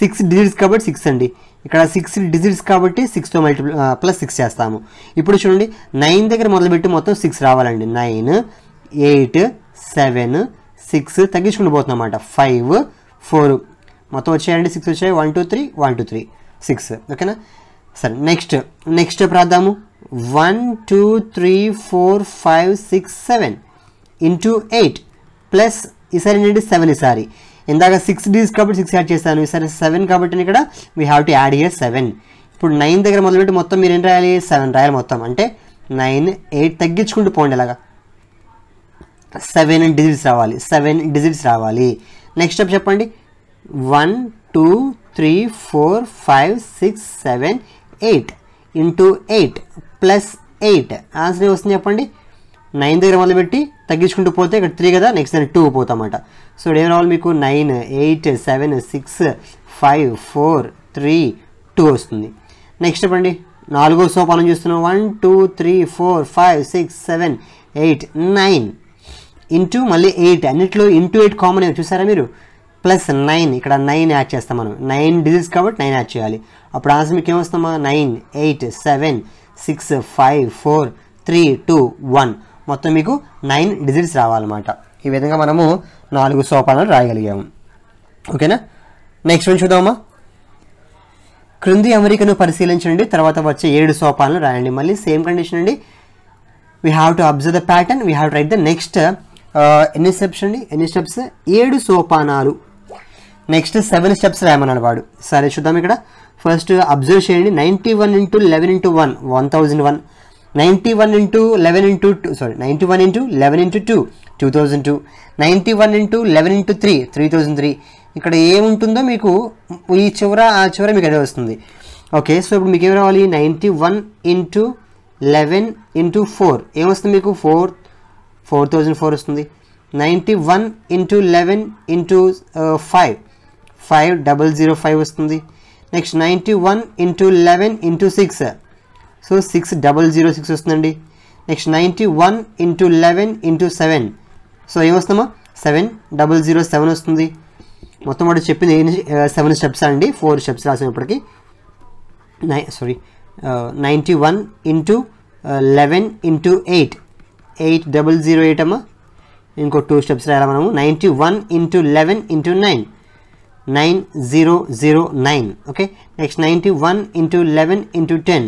6 డిజిట్స్ కాబట్టి 6 అండి, ఇక్కడ 6 డిజిట్స్ కాబట్టి 6తో ప్లస్ 6 చేస్తాము. ఇప్పుడు చూడండి 9 దగ్గర మొదలుపెట్టి మొత్తం 6 రావాలండి. 9, 8, 7, 6 తగ్గించుకుంటూ పోతున్నాం అన్నమాట. 5, 4 మొత్తం వచ్చాయండి, 6 వచ్చాయి, 1, 2, 3, 1, 2, 3, 6. ఓకేనా. సరే నెక్స్ట్ రాద్దాము. 1, 2, 3, 4, 5, 6, 7 ఇంటూ 8 ప్లస్ ఈసారి ఏంటంటే 7. ఈసారి ఇందాక 6 డిజిట్స్ కాబట్టి 6 యాడ్ చేస్తాను, ఈసారి 7 కాబట్టి ఇక్కడ we have to add here 7. ఇప్పుడు 9 దగ్గర మొదలుపెట్టి మొత్తం మీరు ఏం రాయాలి, 7 రాయాలి మొత్తం. అంటే 9, 8 తగ్గించుకుంటూ పోండి, ఇలాగా 7 డిజిట్స్ రావాలి. నెక్స్ట్ స్టెప్ చెప్పండి. 1 2 3 4 5 6 7 8 ఇంటూ 8 ప్లస్ 8 ఆన్సర్ వస్తుంది చెప్పండి. 9 దగ్గర మొదలుపెట్టి తగ్గించుకుంటూ పోతే ఇక్కడ 3 కదా, నెక్స్ట్ దాన్ని 2 పోతామన్నమాట. సో ఏం రావాలి మీకు 9 8 7 6 5 4 3 2 వస్తుంది. నెక్స్ట్ చెప్పండి 4వ సోపానం చూస్తున్నాం. 1 2 3 4 5 6 7 8 9 ఇంటూ మళ్ళీ 8 అన్నిట్లో ఇంటూ 8 కామన్ చూసారా మీరు, ప్లస్ 9 ఇక్కడ 9 యాడ్ చేస్తాం మనం. 9 డిజిట్స్ కాబట్టి 9 యాడ్ చేయాలి. అప్పుడు ఆన్సర్ మీకు ఏమొస్తామా 9 8 7 6 5 4 3 2 1 మొత్తం మీకు 9 డిజిట్స్ రావాలన్నమాట. ఈ విధంగా మనము 4 సోపానాలు రాయగలిగాము. ఓకేనా. నెక్స్ట్ వన్ చూద్దామా. క్రింది అమరికను పరిశీలించండి, తర్వాత వచ్చే 7 సోపానాలు రాయండి. మళ్ళీ సేమ్ కండిషన్ అండి. We have to observe the pattern, we have to right the next ఎన్ని స్టెప్స్ అండి, ఎన్ని స్టెప్స్ 7 సోపానాలు. నెక్స్ట్ 7 స్టెప్స్ రాయమన్నాడు వాడు. సరే చూద్దాం. ఇక్కడ ఫస్ట్ అబ్జర్వ్ చేయండి. 91 into 11 into 1 1001, 91 into 11 into 2 91 into 11 into 2 2002, 91 into 11 into 3 3003. ఇక్కడ ఏముంటుందో మీకు ఈ చివర ఆ చివర మీకు అదే వస్తుంది. ఓకే, సో ఇప్పుడు మీకు ఏం రావాలి 91 ఇంటూ 11 ఇంటూ 4 ఏమొస్తుంది మీకు 4004 వస్తుంది. 91 ఇంటూ 11 ఇంటూ 5 5005 వస్తుంది. నెక్స్ట్ 91 ఇంటూ 11 ఇంటూ 6 సో 6006 వస్తుందండి. నెక్స్ట్ 91 ఇంటూ 11 ఇంటూ 7 సో ఏమొస్తామా 7007 వస్తుంది. మొత్తం వాడు చెప్పింది 7 స్టెప్స్ అండి, 4 స్టెప్స్ రాసినప్పటికీ 91 ఇంటూ 11 ఇంటూ 8 8008 అమ్మా. ఇంకో 2 స్టెప్స్ రాయాలి మనము. 91 into 11 into 9 9009. Okay, next 91 into 11 into 10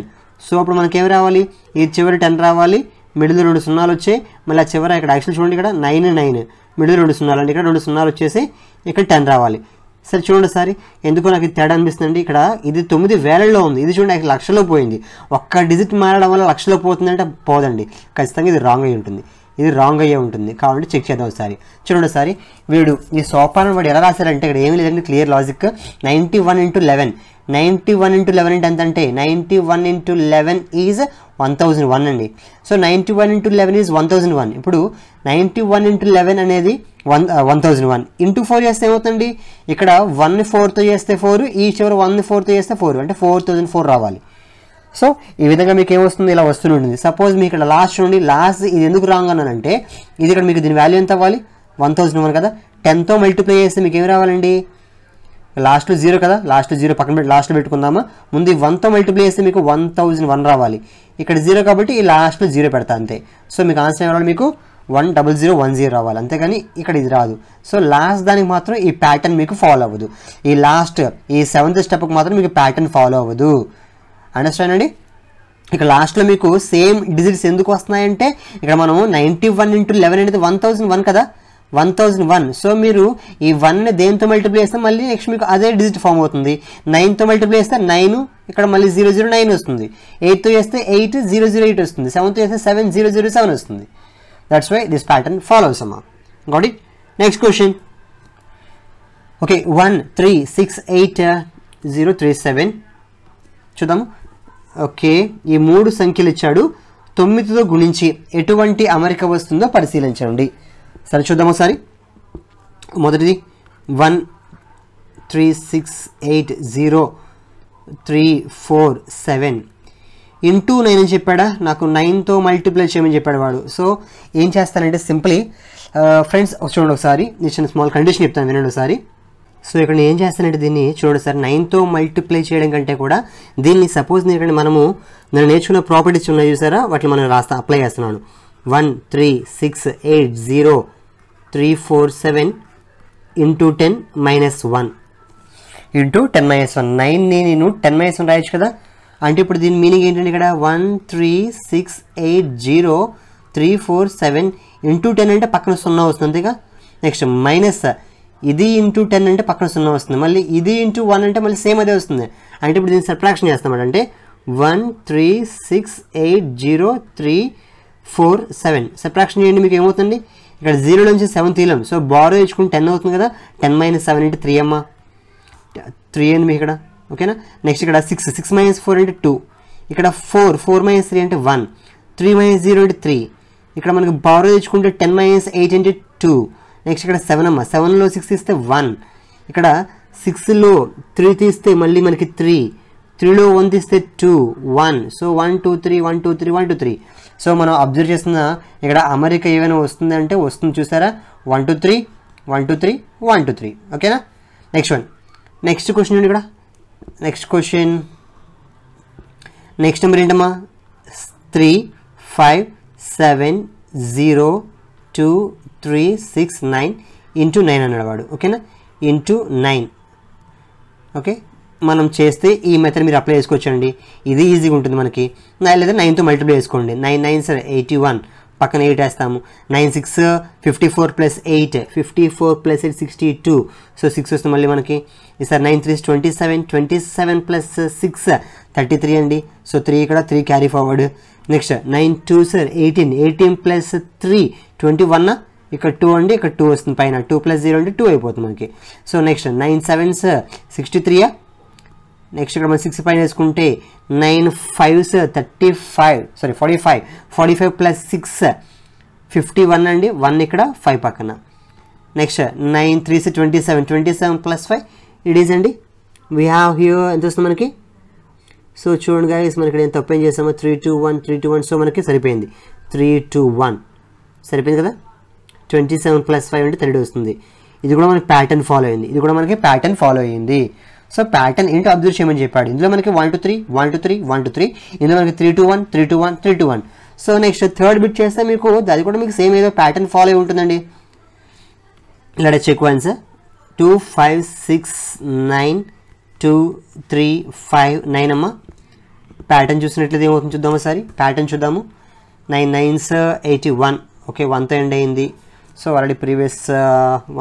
so అప్పుడు మనకేం రావాలి, ఈ చివరి 10 రావాలి, మిడిల్ 2 సున్నాలు వచ్చాయి. మళ్ళీ చివర ఇక్కడ యాక్చువల్ చూడండి ఇక్కడ 9 మిడిల్ 2 సున్నాలు అండి, ఇక్కడ 2 సున్నాలు వచ్చేసి ఇక్కడ 10 రావాలి. సరే చూడండి సారి, ఎందుకో నాకు ఇది తేడా అనిపిస్తుందండి. ఇక్కడ ఇది 9000లో ఉంది, ఇది చూడండి లక్షలో పోయింది. ఒక్క డిజిట్ మారడం వల్ల లక్షలో పోతుందంటే పోదండి, ఖచ్చితంగా ఇది రాంగ్ అయి ఉంటుంది, ఇది రాంగ్ అయ్యే ఉంటుంది. కాబట్టి చెక్ చేద్దాం ఒకసారి. చూడండి ఒకసారి వీడు ఈ సోపానం వాడు ఎలా రాశారంటే ఇక్కడ ఏమి లేదండి, క్లియర్ లాజిక్. 91 ఇంటూ 11 91 ఇంటూ 11 అంటే ఎంత అంటే 91 ఇంటూ 11 ఈజ్ 1001 అండి. So 91 into 11 is 1001. ఇప్పుడు 91 ఇంటూ 11 అనేది 1001 ఇంటూ 4 చేస్తే ఏమవుతుంది, ఇక్కడ 1 4తో చేస్తే 4, ఈ చివరి 1 4తో చేస్తే 4 అంటే 4004 రావాలి. సో ఈ విధంగా మీకు ఏమొస్తుంది, ఇలా వస్తూనే ఉంటుంది. సపోజ్ మీకు ఇక్కడ లాస్ట్ చూడండి, లాస్ట్ ఇది ఎందుకు రాంగ్ అన్నానంటే ఇది ఇక్కడ మీకు దీని వాల్యూ ఎంత అవ్వాలి 1001 కదా, 10తో మల్టిప్లై చేస్తే మీకు ఏం రావాలండి, లాస్ట్లో 0 కదా, లాస్ట్ 0 పక్కన పెట్టి లాస్ట్లో పెట్టుకుందామా. ముందు 1తో మల్టిప్లై చేస్తే మీకు 1001 రావాలి. ఇక్కడ 0 కాబట్టి ఈ లాస్ట్లో 0 పెడతా అంతే. సో మీకు ఆన్సర్ ఏం రావాలి, మీకు 10010 రావాలి, అంతేగాని ఇక్కడ ఇది రాదు. సో లాస్ట్ దానికి మాత్రం ఈ ప్యాటర్న్ మీకు ఫాలో అవ్వదు, ఈ లాస్ట్ ఈ 7th స్టెప్కి మాత్రం మీకు ప్యాటర్న్ ఫాలో అవ్వదు. అండర్స్టాండ్ అండి. ఇక లాస్ట్లో మీకు సేమ్ డిజిట్స్ ఎందుకు వస్తున్నాయంటే ఇక్కడ మనం 91 ఇంటూ 11 అనేది 1001 కదా, 1001. సో మీరు ఈ 1ని దేంతో మల్టిప్లై చేస్తే మళ్ళీ నెక్స్ట్ మీకు అదే డిజిట్ ఫామ్ అవుతుంది. 9తో మల్టిప్లై చేస్తే 9, ఇక్కడ మళ్ళీ 009 వస్తుంది. 8తో చేస్తే 8008 వస్తుంది. 7తో చేస్తే 7007 వస్తుంది. That's why this pattern follows అమ్మా. Got it. Next question. Okay, 1368037 చూద్దాము. ఓకే, ఈ 3 సంఖ్యలు ఇచ్చాడు, 9తో గుణించి ఎటువంటి అమరిక వస్తుందో పరిశీలించండి. సరే చూద్దాం ఒకసారి. మొదటిది 1368037 ఇంటూ 9 అని చెప్పాడా, నాకు 9తో మల్టిప్లై చేయమని చెప్పాడు వాడు. సో ఏం చేస్తానంటే సింప్లీ ఫ్రెండ్స్ చూడండి ఒకసారి, నేను స్మాల్ కండిషన్ చెప్తాను వినండి ఒకసారి. సో ఇక్కడ నేను ఏం చేస్తానంటే దీన్ని చూడండి సార్, 9తో మల్టిప్లై చేయడం కంటే కూడా దీన్ని సపోజ్ ఇక్కడ మనము నేను నేర్చుకున్న ప్రాపర్టీస్ ఉన్నాయి చూసారా, వాటిని మనం అప్లై చేస్తున్నాను. 1368037 ఇంటూ 10 -1 ఇంటూ 10 -1 9ని నేను 10 -1 రాయొచ్చు కదా. అంటే ఇప్పుడు దీని మీనింగ్ ఏంటంటే ఇక్కడ 1368037 ఇంటూ 10 అంటే పక్కన 0 వస్తుంది అంతేగా. నెక్స్ట్ మైనస్ ఇది ఇంటూ 10 అంటే పక్కన 0 వస్తుంది, మళ్ళీ ఇది ఇంటూ 1 అంటే మళ్ళీ సేమ్ అదే వస్తుంది. అంటే ఇప్పుడు దీన్ని సబ్ట్రాక్షన్ చేస్తామంటే అంటే 1368037 సబ్ట్రాక్షన్ చేయండి, మీకు ఏమవుతుంది ఇక్కడ 0 నుంచి 7 తీయలేం. సో బారో ఇచ్చుకుని 10 అవుతుంది కదా. 10 - 7 × 3 అమ్మ, 3 అండి ఇక్కడ. ఓకేనా. నెక్స్ట్ ఇక్కడ 6 - 4 × 2. ఇక్కడ 4 - 3 అంటే 1. 3 - 0 అంటే 3. ఇక్కడ మనకి బారో ఇచ్చుకుంటే 10 - 8 అంటే 2. నెక్స్ట్ ఇక్కడ 7 అమ్మ, 7లో 6 తీస్తే 1. ఇక్కడ 6లో 3 తీస్తే మళ్ళీ మనకి 3. 3లో 1 తీస్తే 2, 1. సో 1 2 3 1 2 3 1 2 3. సో మనం అబ్జర్వ్ చేస్తున్న ఇక్కడ అమరిక ఏమైనా వస్తుంది అంటే వస్తుంది, చూసారా. 1 2 3 1 2 3 1 2 3. ఓకేనా. నెక్స్ట్ క్వశ్చన్ అండి. ఇక్కడ నెక్స్ట్ నెంబర్ ఏంటమ్మా, 3 5 7 0 2 3 6 9 × 9 అన్నాడు వాడు. ఓకేనా. × 9. ఓకే, మనం చేస్తే ఈ మెథడ్ మీరు అప్లై చేసుకోవచ్చండి. ఇది ఈజీగా ఉంటుంది మనకి. లేదా 9తో మల్టిప్లై చేసుకోండి. 9 9 సార్ 81, పక్కన 8 వేస్తాము. 9 6 54 + 8, 54 + 8 62. సో 6 వస్తుంది మళ్ళీ మనకి. ఈసారి 9 3 27, 27 + 6 33 అండి. సో 3 ఇక్కడ 3 క్యారీ ఫార్వర్డ్. Next 9 2 sir 18, 18 + 3 21. ఇక్కడ 2 అండి, ఇక్కడ 2 వస్తుంది పైన. 2 + 0 అంటే 2 అయిపోతుంది మనకి. So next 9 7 sir 63. నెక్స్ట్ ఇక్కడ మనం 6 పైన వేసుకుంటే 9 5 35, సారీ 45, 45 + 6 51 అండి. 1 ఇక్కడ 5 పక్కన. నెక్స్ట్ 9 3 27, 27 + 5 ఇట్ ఈస్ అండి. వీ హ్యావ్ హియర్ ఎంత వస్తుంది మనకి. సో చూడండి గాయస్, మనకి ఇక్కడ తప్పు ఏం చేసామో 3 2 1 3 2 1. సో మనకి సరిపోయింది 3 2 1 సరిపోయింది కదా. 27 + 5 అంటే 30 వస్తుంది. ఇది కూడా మనకి ప్యాటర్న్ ఫాలో అయ్యింది. సో ప్యాటర్న్ ఏంటో అబ్జర్వ్ చేయమని చెప్పాడు. ఇందులో మనకి 1 2 3 1 2 3 1 2 3. ఇందులో మనకి 3 2 1 3 2 1 3 2 1. సో నెక్స్ట్ థర్డ్ బిట్ చేస్తే మీకు అది కూడా మీకు సేమ్ ఏదో ప్యాటర్న్ ఫాలో అయి ఉంటుందండి. ఇలా చెక్ వన్స్ 2 5 6 9 2 3 5 9 అమ్మ. ప్యాటర్న్ చూసినట్లయితే ఏమవుతుంది చూద్దాం ఒకసారి. ప్యాటర్న్ చూద్దాము. 9 9s 81. ఓకే, 1తో ఎండ్ అయింది. సో ఆల్రెడీ ప్రీవియస్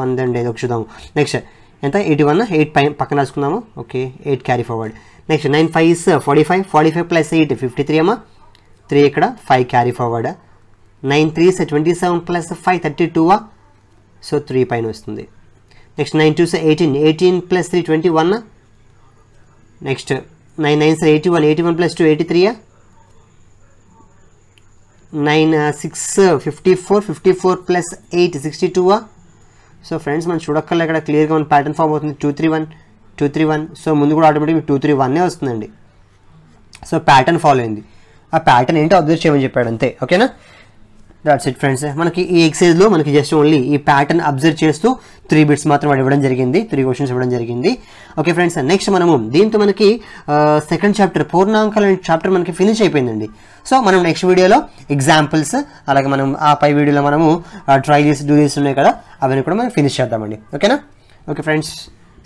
1 ఎండ్ అయ్యేది. ఒక చూద్దాము. నెక్స్ట్ ఎంత 81, 8 పక్కన రాసుకుందాము. Okay, 8 carry forward. Next 9 5s 45, 45 + 8 53 అమ్మ. 3 ఇక్కడ 5 క్యారీ ఫార్వర్డ్. 9 3s 27 + 5 32. సో 3 పైన వస్తుంది. Next 9 2s 18, 18 + 3 21. Next 9 9s 81, 81 + 2 83. 9 6 54, 54 + 8 62. So friends మనం చూడక్కర్లే, ఇక్కడ క్లియర్గా మన ప్యాటర్న్ ఫామ్ అవుతుంది. 2 3 1 2 3 1. సో ముందు కూడా ఆటోమేటిక్గా 2 3 1 వస్తుందండి. సో ప్యాటర్న్ ఫాలో అయింది. ఆ ప్యాటర్న్ ఏంటో అబ్జర్వ్ చేయమని చెప్పాడు అంతే. ఓకేనా. That's it friends. మనకి ఈ ఎక్సైజ్లో మనకి జస్ట్ ఓన్లీ ఈ ప్యాటర్న్ అబ్జర్వ్ చేస్తూ 3 బిట్స్ మాత్రం ఇవ్వడం జరిగింది. 3 క్వశ్చన్స్ ఇవ్వడం జరిగింది. ఓకే ఫ్రెండ్స్, నెక్స్ట్ మనము దీంతో మనకి సెకండ్ చాప్టర్ పూర్ణాంకాల చాప్టర్ మనకి ఫినిష్ అయిపోయిందండి. సో మనం నెక్స్ట్ వీడియోలో ఎగ్జాంపుల్స్, అలాగే మనం ఆ పై వీడియోలో మనము ట్రై చేసి డూ చేసి ఉన్నాయి కదా, అవన్నీ కూడా మనం ఫినిష్ చేద్దామండి. ఓకేనా. Okay friends,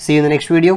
see you in the next video.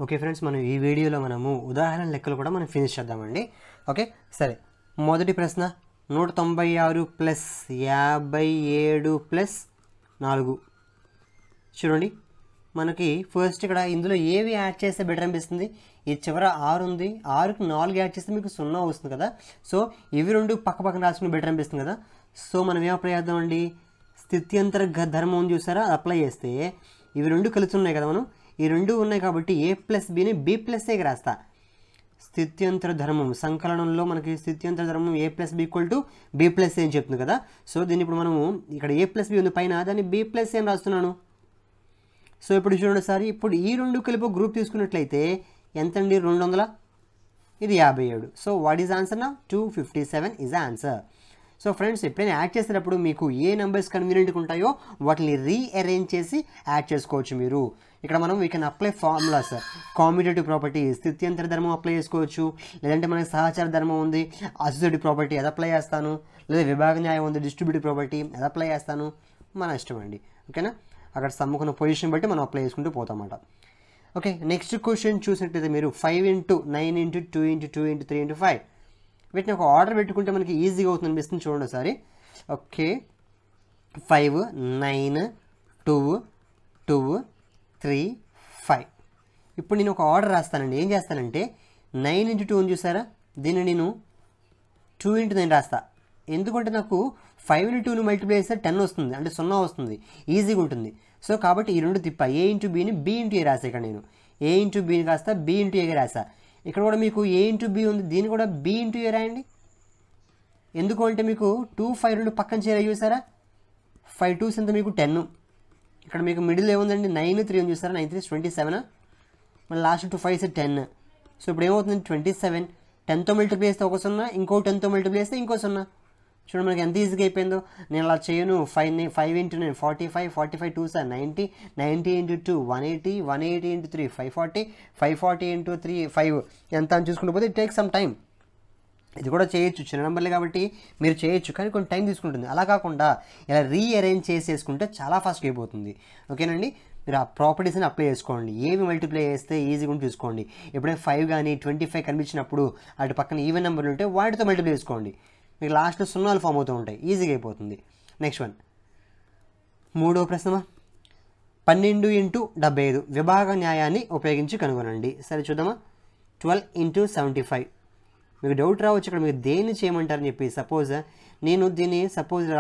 Okay friends, మనం ఈ వీడియోలో మనము ఉదాహరణ లెక్కలు కూడా మనం ఫినిష్ చేద్దామండి. ఓకే సరే. మొదటి ప్రశ్న 196 + 57 + 4. చూడండి, మనకి ఫస్ట్ ఇక్కడ ఇందులో ఏవి యాడ్ చేస్తే బెటర్ అనిపిస్తుంది. ఈ చివర 6 ఉంది, 6కి 4 యాడ్ చేస్తే మీకు 0 వస్తుంది కదా. సో ఇవి రెండు పక్క పక్కన రాసుకుని బెటర్ అనిపిస్తుంది కదా. సో మనం ఏం అప్లై చేద్దామండి, స్థిత్యంతర ధర్మం చూసారా, అప్లై చేస్తే ఇవి రెండు కలిసి ఉన్నాయి కదా. మనం ఈ రెండు ఉన్నాయి కాబట్టి a + bని b + aకి రాస్తా. స్థిత్యంతర ధర్మం సంకలనంలో మనకి స్థిత్యంతర ధర్మం a + b = b + a అని చెప్తుంది కదా. సో దీన్ని ఇప్పుడు మనము ఇక్కడ a + b ఉంది పైన, దాన్ని b + a అని రాస్తున్నాను. సో ఇప్పుడు చూడండి సార్, ఇప్పుడు ఈ రెండు కలిపి గ్రూప్ తీసుకున్నట్లయితే ఎంతండి, 200, ఇది 57. సో వాట్ ఈజ్ ఆన్సర్ నా 257 ఈజ్ ఆన్సర్. సో ఫ్రెండ్స్ ఎప్పుడైనా యాడ్ చేసేటప్పుడు మీకు ఏ నెంబర్స్ కన్వీనియంట్గా ఉంటాయో వాటిని రీఅరేంజ్ చేసి యాడ్ చేసుకోవచ్చు మీరు. ఇక్కడ మనం we can apply formulas, commutative property, స్థిత్యంతర ధర్మం అప్లై చేసుకోవచ్చు, లేదంటే మనకి సహచార ధర్మం ఉంది, అసోసియేటివ్ ప్రాపర్టీ అది అప్లై చేస్తాను, లేదా విభాగ న్యాయం ఉంది, డిస్ట్రిబ్యూటివ్ ప్రాపర్టీ అది అప్లై చేస్తాను, మన ఇష్టం అండి. ఓకేనా, అక్కడ సమ్ముకున్న పొజిషన్ బట్టి మనం అప్లై చేసుకుంటూ పోతామన్నమాట. ఓకే, నెక్స్ట్ క్వశ్చన్ చూసినట్టయితే మీరు 5 × 9 × 2 × 2 × 3 × 5 వీటిని ఒక ఆర్డర్ పెట్టుకుంటే మనకి ఈజీగా అవుతుంది అనిపిస్తుంది. చూడండి ఒకసారి. ఓకే, 5 9 2 2 3 5. ఇప్పుడు నేను ఒక ఆర్డర్ రాస్తానండి. ఏం చేస్తానంటే 9 × 2 అని చూసారా, దీన్ని నేను 2 × 9 రాస్తా. ఎందుకంటే నాకు 5 × 2ని మల్టిప్లై చేస్తే 10 వస్తుంది, అంటే 0 వస్తుంది, ఈజీగా ఉంటుంది. సో కాబట్టి ఈ రెండు తిప్ప A × Bని B × A రాసా. ఇక్కడ నేను A × Bని కాస్త B × A రాసా. ఇక్కడ కూడా మీకు A × B ఉంది, దీన్ని కూడా B × A రాయండి. ఎందుకు అంటే మీకు 2 5 2 పక్కన చేరా చూసారా, 5 2s ఎంత మీకు 10. ఇక్కడ మీకు మిడిల్ ఏముందండి 9 3 అని చూసారా, 9 3 27, మళ్ళీ లాస్ట్ 2 5 10. సో ఇప్పుడు ఏమవుతుంది 27, 10తో మల్టిప్లై చేస్తే ఒక 0, ఇంకో 10తో మల్టిప్లై చేస్తే ఇంకో 0. చూడండి మనకి ఎంత ఈజీగా అయిపోయిందో. నేను అలా చేయను. 5 × 9 45, 45 2s 90, 90 × 2 180, 180 × 3 540, 540 × 3 5 ఎంత అని చూసుకుంటూ పోతే ఇట్ టేక్ సమ్ టైం. ఇది కూడా చేయొచ్చు, చిన్న నెంబర్లే కాబట్టి మీరు చేయొచ్చు, కానీ కొంచెం టైం తీసుకుంటుంది. అలా కాకుండా ఇలా రీఅరేంజ్ చేసేసుకుంటే చాలా ఫాస్ట్గా అయిపోతుంది. ఓకేనండి, మీరు ఆ ప్రాపర్టీస్ని అప్లై చేసుకోండి. ఏవి మల్టిప్లై చేస్తే ఈజీగా ఉండి చూసుకోండి. ఎప్పుడైనా 5 కానీ 25 కనిపించినప్పుడు అటు పక్కన ఈవెన్ నెంబర్లు ఉంటే వాటితో మల్టిప్లై చేసుకోండి. మీకు లాస్ట్లో 0 ఫామ్ అవుతూ ఉంటాయి, ఈజీగా అయిపోతుంది. నెక్స్ట్ వన్, మూడో ప్రశ్న. 12 × 75 విభాగ న్యాయాన్ని ఉపయోగించి కనుగొనండి. సరే చూద్దామా. 12 × 75. మీకు డౌట్ రావచ్చు ఇక్కడ మీరు దేన్ని చేయమంటారని చెప్పి. సపోజ్ నేను దీన్ని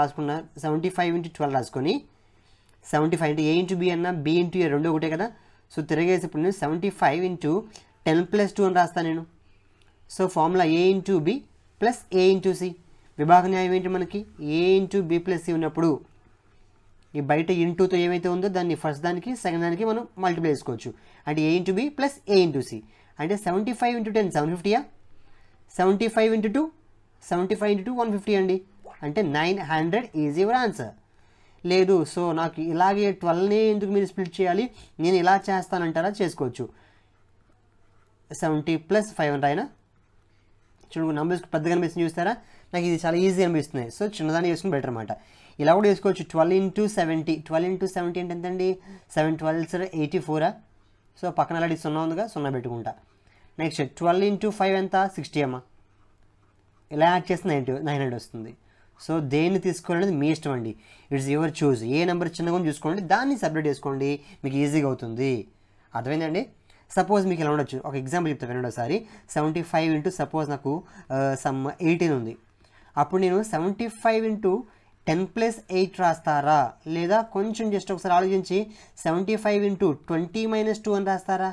రాసుకున్న 75 × 12 రాసుకొని 75 అంటే A × B అన్న B × A రెండు ఒకటే కదా. సో తిరగేసి ఇప్పుడు నేను 75 × 10 + 2 అని రాస్తాను నేను. So formula A × B + A × C. విభాగ న్యాయం ఏంటి మనకి, A × B + C ఉన్నప్పుడు ఈ బయట ఇంటూతో ఏమైతే ఉందో దాన్ని ఫస్ట్ దానికి సెకండ్ దానికి మనం మల్టిప్లై చేసుకోవచ్చు. అంటే A × B + A × C అంటే 75 × 10 750. 75 × 2 75 × 2 150 అండి, అంటే 900 ఈజ్ యువర్ ఆన్సర్. లేదు సో నాకు ఇలాగే 12నే ఎందుకు మీరు స్ప్లిట్ చేయాలి, నేను ఇలా చేస్తానంటారా, చేసుకోవచ్చు. 70 + 5 అని రాయనా. చూడండి నెంబర్స్ పెద్దగా అనిపిస్తుంది చూస్తారా, నాకు ఇది చాలా ఈజీ అనిపిస్తుంది. సో చిన్నదాన్ని చేసుకుని బెటర్ అనమాట. ఇలా కూడా చేసుకోవచ్చు. 12 × 70 12 × 70 అంటే ఎంతండి, 7 12s 84. సో పక్కన అలాంటి 0 ఉందిగా, 0 పెట్టుకుంటా. నెక్స్ట్ 12 × 5 ఎంత 60 అమ్మ. ఇలా యాడ్ చేస్తే 900 వస్తుంది. సో దేన్ని తీసుకోవాలనేది మీ ఇష్టం అండి, it's your choose. A number చిన్నగా చూసుకోండి, దాన్ని సపరేట్ చేసుకోండి, మీకు ఈజీగా అవుతుంది. అర్థమైందండి. సపోజ్ మీకు ఇలా ఉండొచ్చు, ఒక ఎగ్జాంపుల్ చెప్తా వినండి ఒకసారి. 75 × సపోజ్ నాకు సమ్ 18 ఉంది. అప్పుడు నేను 75 × 10 + 8 రాస్తారా, లేదా కొంచెం జస్ట్ ఒకసారి ఆలోచించి 75 × 20 - 2 అని రాస్తారా.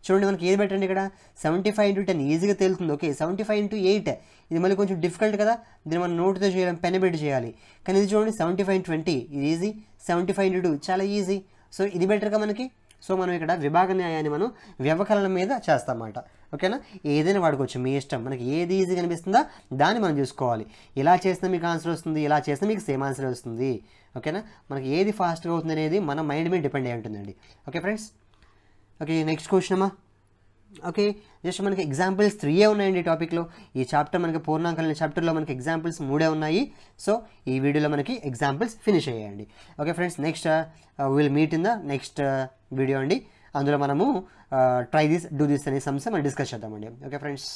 చూడండి మనకి ఏది బెటర్ అండి ఇక్కడ, 75 × 10 ఈజీగా తేలుతుంది. ఓకే, 75 × 8 ఇది మళ్ళీ కొంచెం డిఫికల్ట్ కదా, దీన్ని మనం నోట్తో చేయాలి, పెన్ పెట్టి చేయాలి. కానీ ఇది చూడండి 75 × 20 ఇది ఈజీ, 75 × 2 చాలా ఈజీ. సో ఇది బెటర్గా మనకి. సో మనం ఇక్కడ విభాగ న్యాయాన్ని మనం వ్యవకలనం మీద చేస్తామన్నమాట. ఓకేనా, ఏదైనా వాడుకోవచ్చు, మీ ఇష్టం. మనకి ఏది ఈజీగా అనిపిస్తుందో దాన్ని మనం చూసుకోవాలి. ఇలా చేస్తే మీకు ఆన్సర్ వస్తుంది, ఇలా చేస్తే మీకు సేమ్ ఆన్సర్ వస్తుంది. ఓకేనా, మనకి ఏది ఫాస్ట్గా అవుతుంది అనేది మన మైండ్ మీద డిపెండ్ అయి ఉంటుందండి. Okay friends. Okay, next question అమ్మా. ఓకే, జస్ట్ మనకి ఎగ్జాంపుల్స్ 3 ఉన్నాయండి ఈ టాపిక్లో. ఈ చాప్టర్ మనకి పూర్ణాంకాల చాప్టర్లో మనకి ఎగ్జాంపుల్స్ 3 ఉన్నాయి. సో ఈ వీడియోలో మనకి ఎగ్జాంపుల్స్ ఫినిష్ అయ్యాయండి. Okay friends, next will meet in the next video అండి. అందులో మనము ట్రై దిస్ డూ దిస్ అనే సమ్స్ మనం డిస్కస్ చేద్దామండి. Okay friends.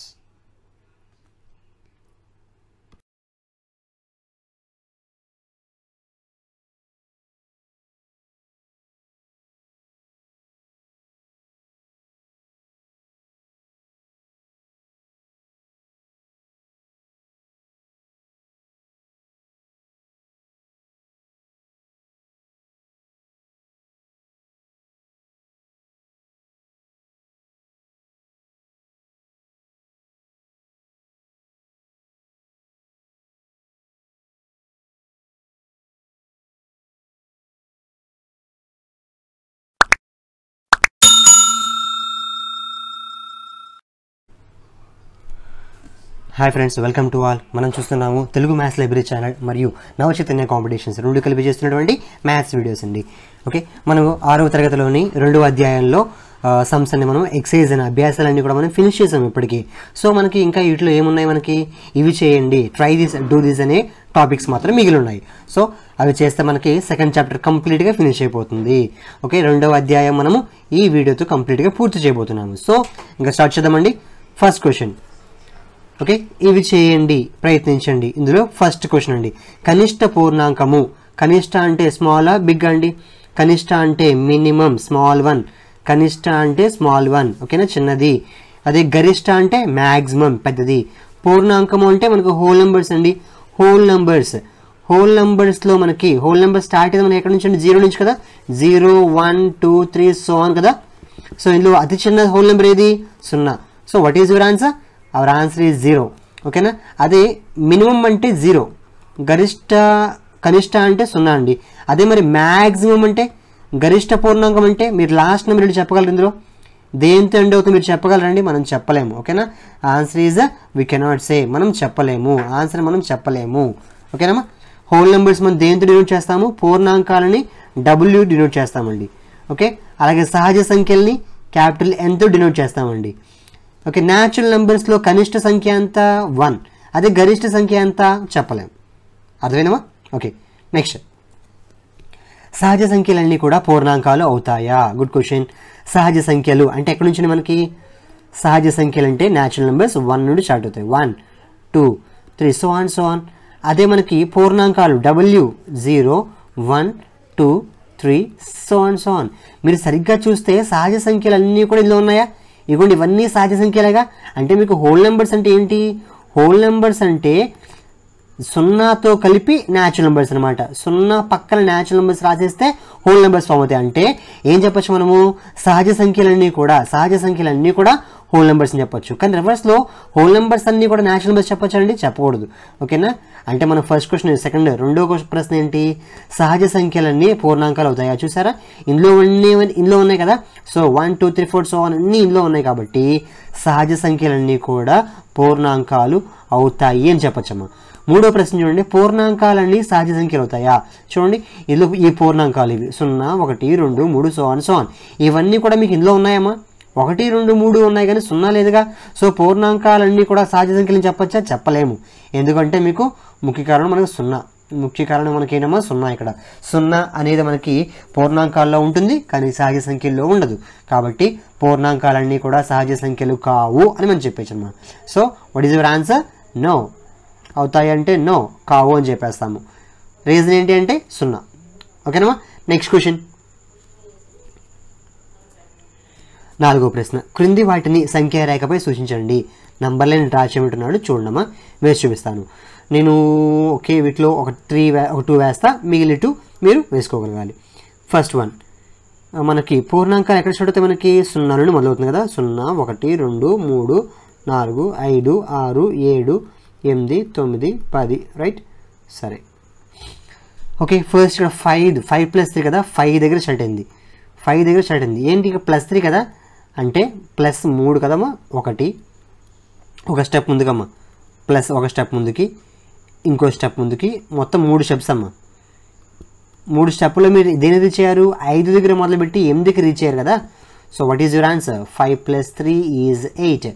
Hi friends, welcome to all. మనం చూస్తున్నాము తెలుగు మ్యాథ్స్ లైబ్రరీ ఛానల్ మరియు నవచైతన్య కాంపిటీషన్స్ రెండు కలిపి చేస్తున్నటువంటి మ్యాథ్స్ వీడియోస్ అండి. ఓకే, మనం 6వ తరగతిలోని 2వ అధ్యాయంలో సమ్స్ అన్ని మనం ఎక్సైజ్ అనే అభ్యాసాలన్నీ కూడా మనం ఫినిష్ చేసాం ఇప్పటికీ. సో మనకి ఇంకా వీటిలో ఏమున్నాయి, మనకి ఇవి చేయండి, ట్రై దిస్, డూ దిస్ అనే టాపిక్స్ మాత్రం మిగిలి ఉన్నాయి. సో అవి చేస్తే మనకి సెకండ్ చాప్టర్ కంప్లీట్గా ఫినిష్ అయిపోతుంది. ఓకే, 2వ అధ్యాయం మనము ఈ వీడియోతో కంప్లీట్గా పూర్తి చేయబోతున్నాము. సో ఇంకా స్టార్ట్ చేద్దామండి. First question. ఓకే, ఇవి చేయండి, ప్రయత్నించండి. ఇందులో ఫస్ట్ క్వశ్చన్ అండి, కనిష్ట పూర్ణాంకము. కనిష్ట అంటే స్మాల్ బిగ్ అండి. కనిష్ట అంటే మినిమం స్మాల్ 1, కనిష్ట అంటే స్మాల్ 1, ఓకేనా, చిన్నది. అదే గరిష్ట అంటే మ్యాక్సిమం పెద్దది. పూర్ణాంకము అంటే మనకు హోల్ నెంబర్స్ అండి. హోల్ నెంబర్స్, హోల్ నెంబర్స్లో మనకి హోల్ నెంబర్ స్టార్ట్ అయితే మనకి ఎక్కడి నుంచి అండి, 0 నుంచి కదా. 0, 1, 2, 3 సో ఆన్ కదా. సో ఇందులో అతి చిన్న హోల్ నెంబర్ ఏది? 0. So what is your answer? Our answer is 0. ఓకేనా. అదే మినిమం అంటే 0, కనిష్ట అంటే 0 అండి. అదే మరి మ్యాక్సిమం అంటే, గరిష్ట పూర్ణాంకం అంటే మీరు లాస్ట్ నెంబర్ చెప్పగలరు. ఇందులో దేంతో ఎండ్ అవుతుంది మీరు చెప్పగలరండి? మనం చెప్పలేము. ఓకేనా. Answer is we cannot say, మనం చెప్పలేము. ఆన్సర్ మనం చెప్పలేము. ఓకేనమ్మా. హోల్ నెంబర్స్ మనం దేంతో డినోట్ చేస్తాము? పూర్ణాంకాలని W డినోట్ చేస్తామండి. ఓకే, అలాగే సహజ సంఖ్యల్ని క్యాపిటల్ Nతో డినోట్ చేస్తామండి. ఓకే, న్యాచురల్ నెంబర్స్లో కనిష్ట సంఖ్య ఎంత? 1. అదే గరిష్ట సంఖ్య ఎంత చెప్పలేం. అర్థమైనమా? Okay, next. సహజ సంఖ్యలన్నీ కూడా పూర్ణాంకాలు అవుతాయా? Good question. సహజ సంఖ్యలు అంటే ఎక్కడి నుంచి మనకి? సహజ సంఖ్యలు అంటే న్యాచురల్ నెంబర్స్ 1 నుండి స్టార్ట్ అవుతాయి. 1, 2, 3 సో ఆన్. అదే మనకి పూర్ణాంకాలు W 0, 1, 2, 3 సో ఆన్. మీరు సరిగ్గా చూస్తే సహజ సంఖ్యలు అన్నీ కూడా ఇందులో ఉన్నాయా? ఇదిగోండి, ఇవన్నీ సహజ సంఖ్యలుగా. అంటే మీకు హోల్ నెంబర్స్ అంటే ఏంటి? హోల్ నెంబర్స్ అంటే 0తో కలిపి న్యాచురల్ నెంబర్స్ అనమాట. 0 పక్కన న్యాచురల్ నెంబర్స్ రాసేస్తే హోల్ నెంబర్స్ ఫామ్ అవుతాయి. అంటే ఏం చెప్పచ్చు మనము? సహజ సంఖ్యలన్నీ కూడా హోల్ నెంబర్స్ అని చెప్పొచ్చు. కానీ రివర్స్లో హోల్ నెంబర్స్ అన్నీ కూడా న్యాచురల్ నెంబర్స్ చెప్పొచ్చు అండి? చెప్పకూడదు. ఓకేనా. అంటే మన ఫస్ట్ క్వశ్చన్, రెండో ప్రశ్న ఏంటి? సహజ సంఖ్యలన్నీ పూర్ణాంకాలు అవుతాయా? చూసారా, ఇందులో ఉన్నాయి కదా. సో 1, 2, 3, 4 సో అన్నీ ఇందులో ఉన్నాయి కాబట్టి సహజ సంఖ్యలన్నీ కూడా పూర్ణాంకాలు అవుతాయి అని చెప్పచ్చమ్మా. మూడో ప్రశ్న చూడండి, పూర్ణాంకాలన్నీ సహజ సంఖ్యలు అవుతాయా? చూడండి, ఇందులో ఈ పూర్ణాంకాలు ఇవి 0, 1, 2, 3 సో ఆన్. ఇవన్నీ కూడా మీకు ఇందులో ఉన్నాయమ్మా. 1, 2, 3 ఉన్నాయి కానీ 0 లేదుగా. సో పూర్ణాంకాలన్నీ కూడా సహజ సంఖ్యలు చెప్పచ్చా? చెప్పలేము. ఎందుకంటే మీకు ముఖ్య కారణం మనకు 0. ముఖ్య కారణం మనకి ఏంటమ్మా? 0. ఇక్కడ 0 అనేది మనకి పూర్ణాంకాల్లో ఉంటుంది కానీ సహజ సంఖ్యల్లో ఉండదు. కాబట్టి పూర్ణాంకాలన్నీ కూడా సహజ సంఖ్యలు కావు అని మనం చెప్పేచ్చు అన్నమాట. So what is your answer? No. అవుతాయి అంటే నో, కావు అని చెప్పేస్తాము. రీజన్ ఏంటి అంటే 0. ఓకేనమ్మా. నెక్స్ట్ క్వశ్చన్, 4వ ప్రశ్న. క్రింది వాటిని సంఖ్యారేఖపై సూచించండి. నంబర్లను డ్రా చేయమంటున్నాడు. చూడమ్మా, వేసి చూపిస్తాను నేను. ఓకే, వీటిలో ఒక 2 వేస్తా, మిగిలిన 2 మీరు వేసుకోగలగాలి. ఫస్ట్ వన్, మనకి పూర్ణాంకాలు ఎక్కడ స్టార్ట్ అవుతాయి? మనకి 0 నుండి మొదలవుతుంది కదా. 0, 1, 2, 3, 4, 5, 6, 7, 8, 9, 10. రైట్, సరే. ఓకే, ఫస్ట్ ఇక్కడ 5 + 3 కదా. 5 దగ్గర స్టార్ట్ అయింది. ఏంటి ఇక +3 కదా, అంటే +3 కదమ్మా. ఒక స్టెప్ ముందుకమ్మా, ఒక స్టెప్ ముందుకి, ఇంకో స్టెప్ ముందుకి, మొత్తం 3 స్టెప్స్ అమ్మా. 3 స్టెప్లో మీరు దేని రీచ్ అయ్యారు? 5 దగ్గర మొదలుపెట్టి 8కి రీచ్ అయ్యారు కదా. So what is your answer? 5 + 3 is 8.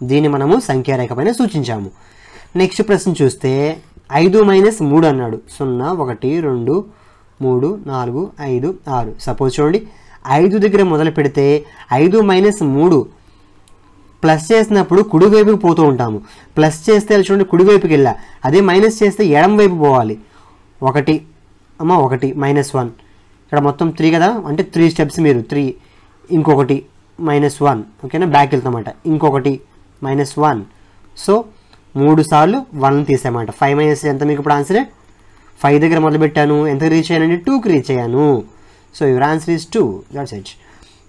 దీన్ని మనము సంఖ్యారేఖ పైన సూచించాము. నెక్స్ట్ ప్రశ్న చూస్తే 5 - 3 అన్నాడు. 0, 1, 2, 3, 4, 5, 6. సపోజ్ చూడండి, 5 దగ్గర మొదలు పెడితే 5 - 3 ప్లస్ చేసినప్పుడు కుడివైపుకి పోతూ ఉంటాము. ప్లస్ చేస్తే చూడండి కుడివైపుకి వెళ్ళా, అదే మైనస్ చేస్తే ఎడం వైపు పోవాలి. 1 అమ్మా, 1 -1. ఇక్కడ మొత్తం 3 కదా, అంటే 3 స్టెప్స్ మీరు 3, ఇంకొకటి -1. ఓకేనా, బ్యాక్ వెళ్తామన్నమాట. ఇంకొకటి -1. సో 3 సార్లు 1 తీసామన్నమాట. 5 - ఎంత మీకు ఇప్పుడు ఆన్సర్? 5 దగ్గర మొదలు పెట్టాను, ఎంత రీచ్ అయ్యానండి? 2కి రీచ్ అయ్యాను. So your answer is 2. That's it.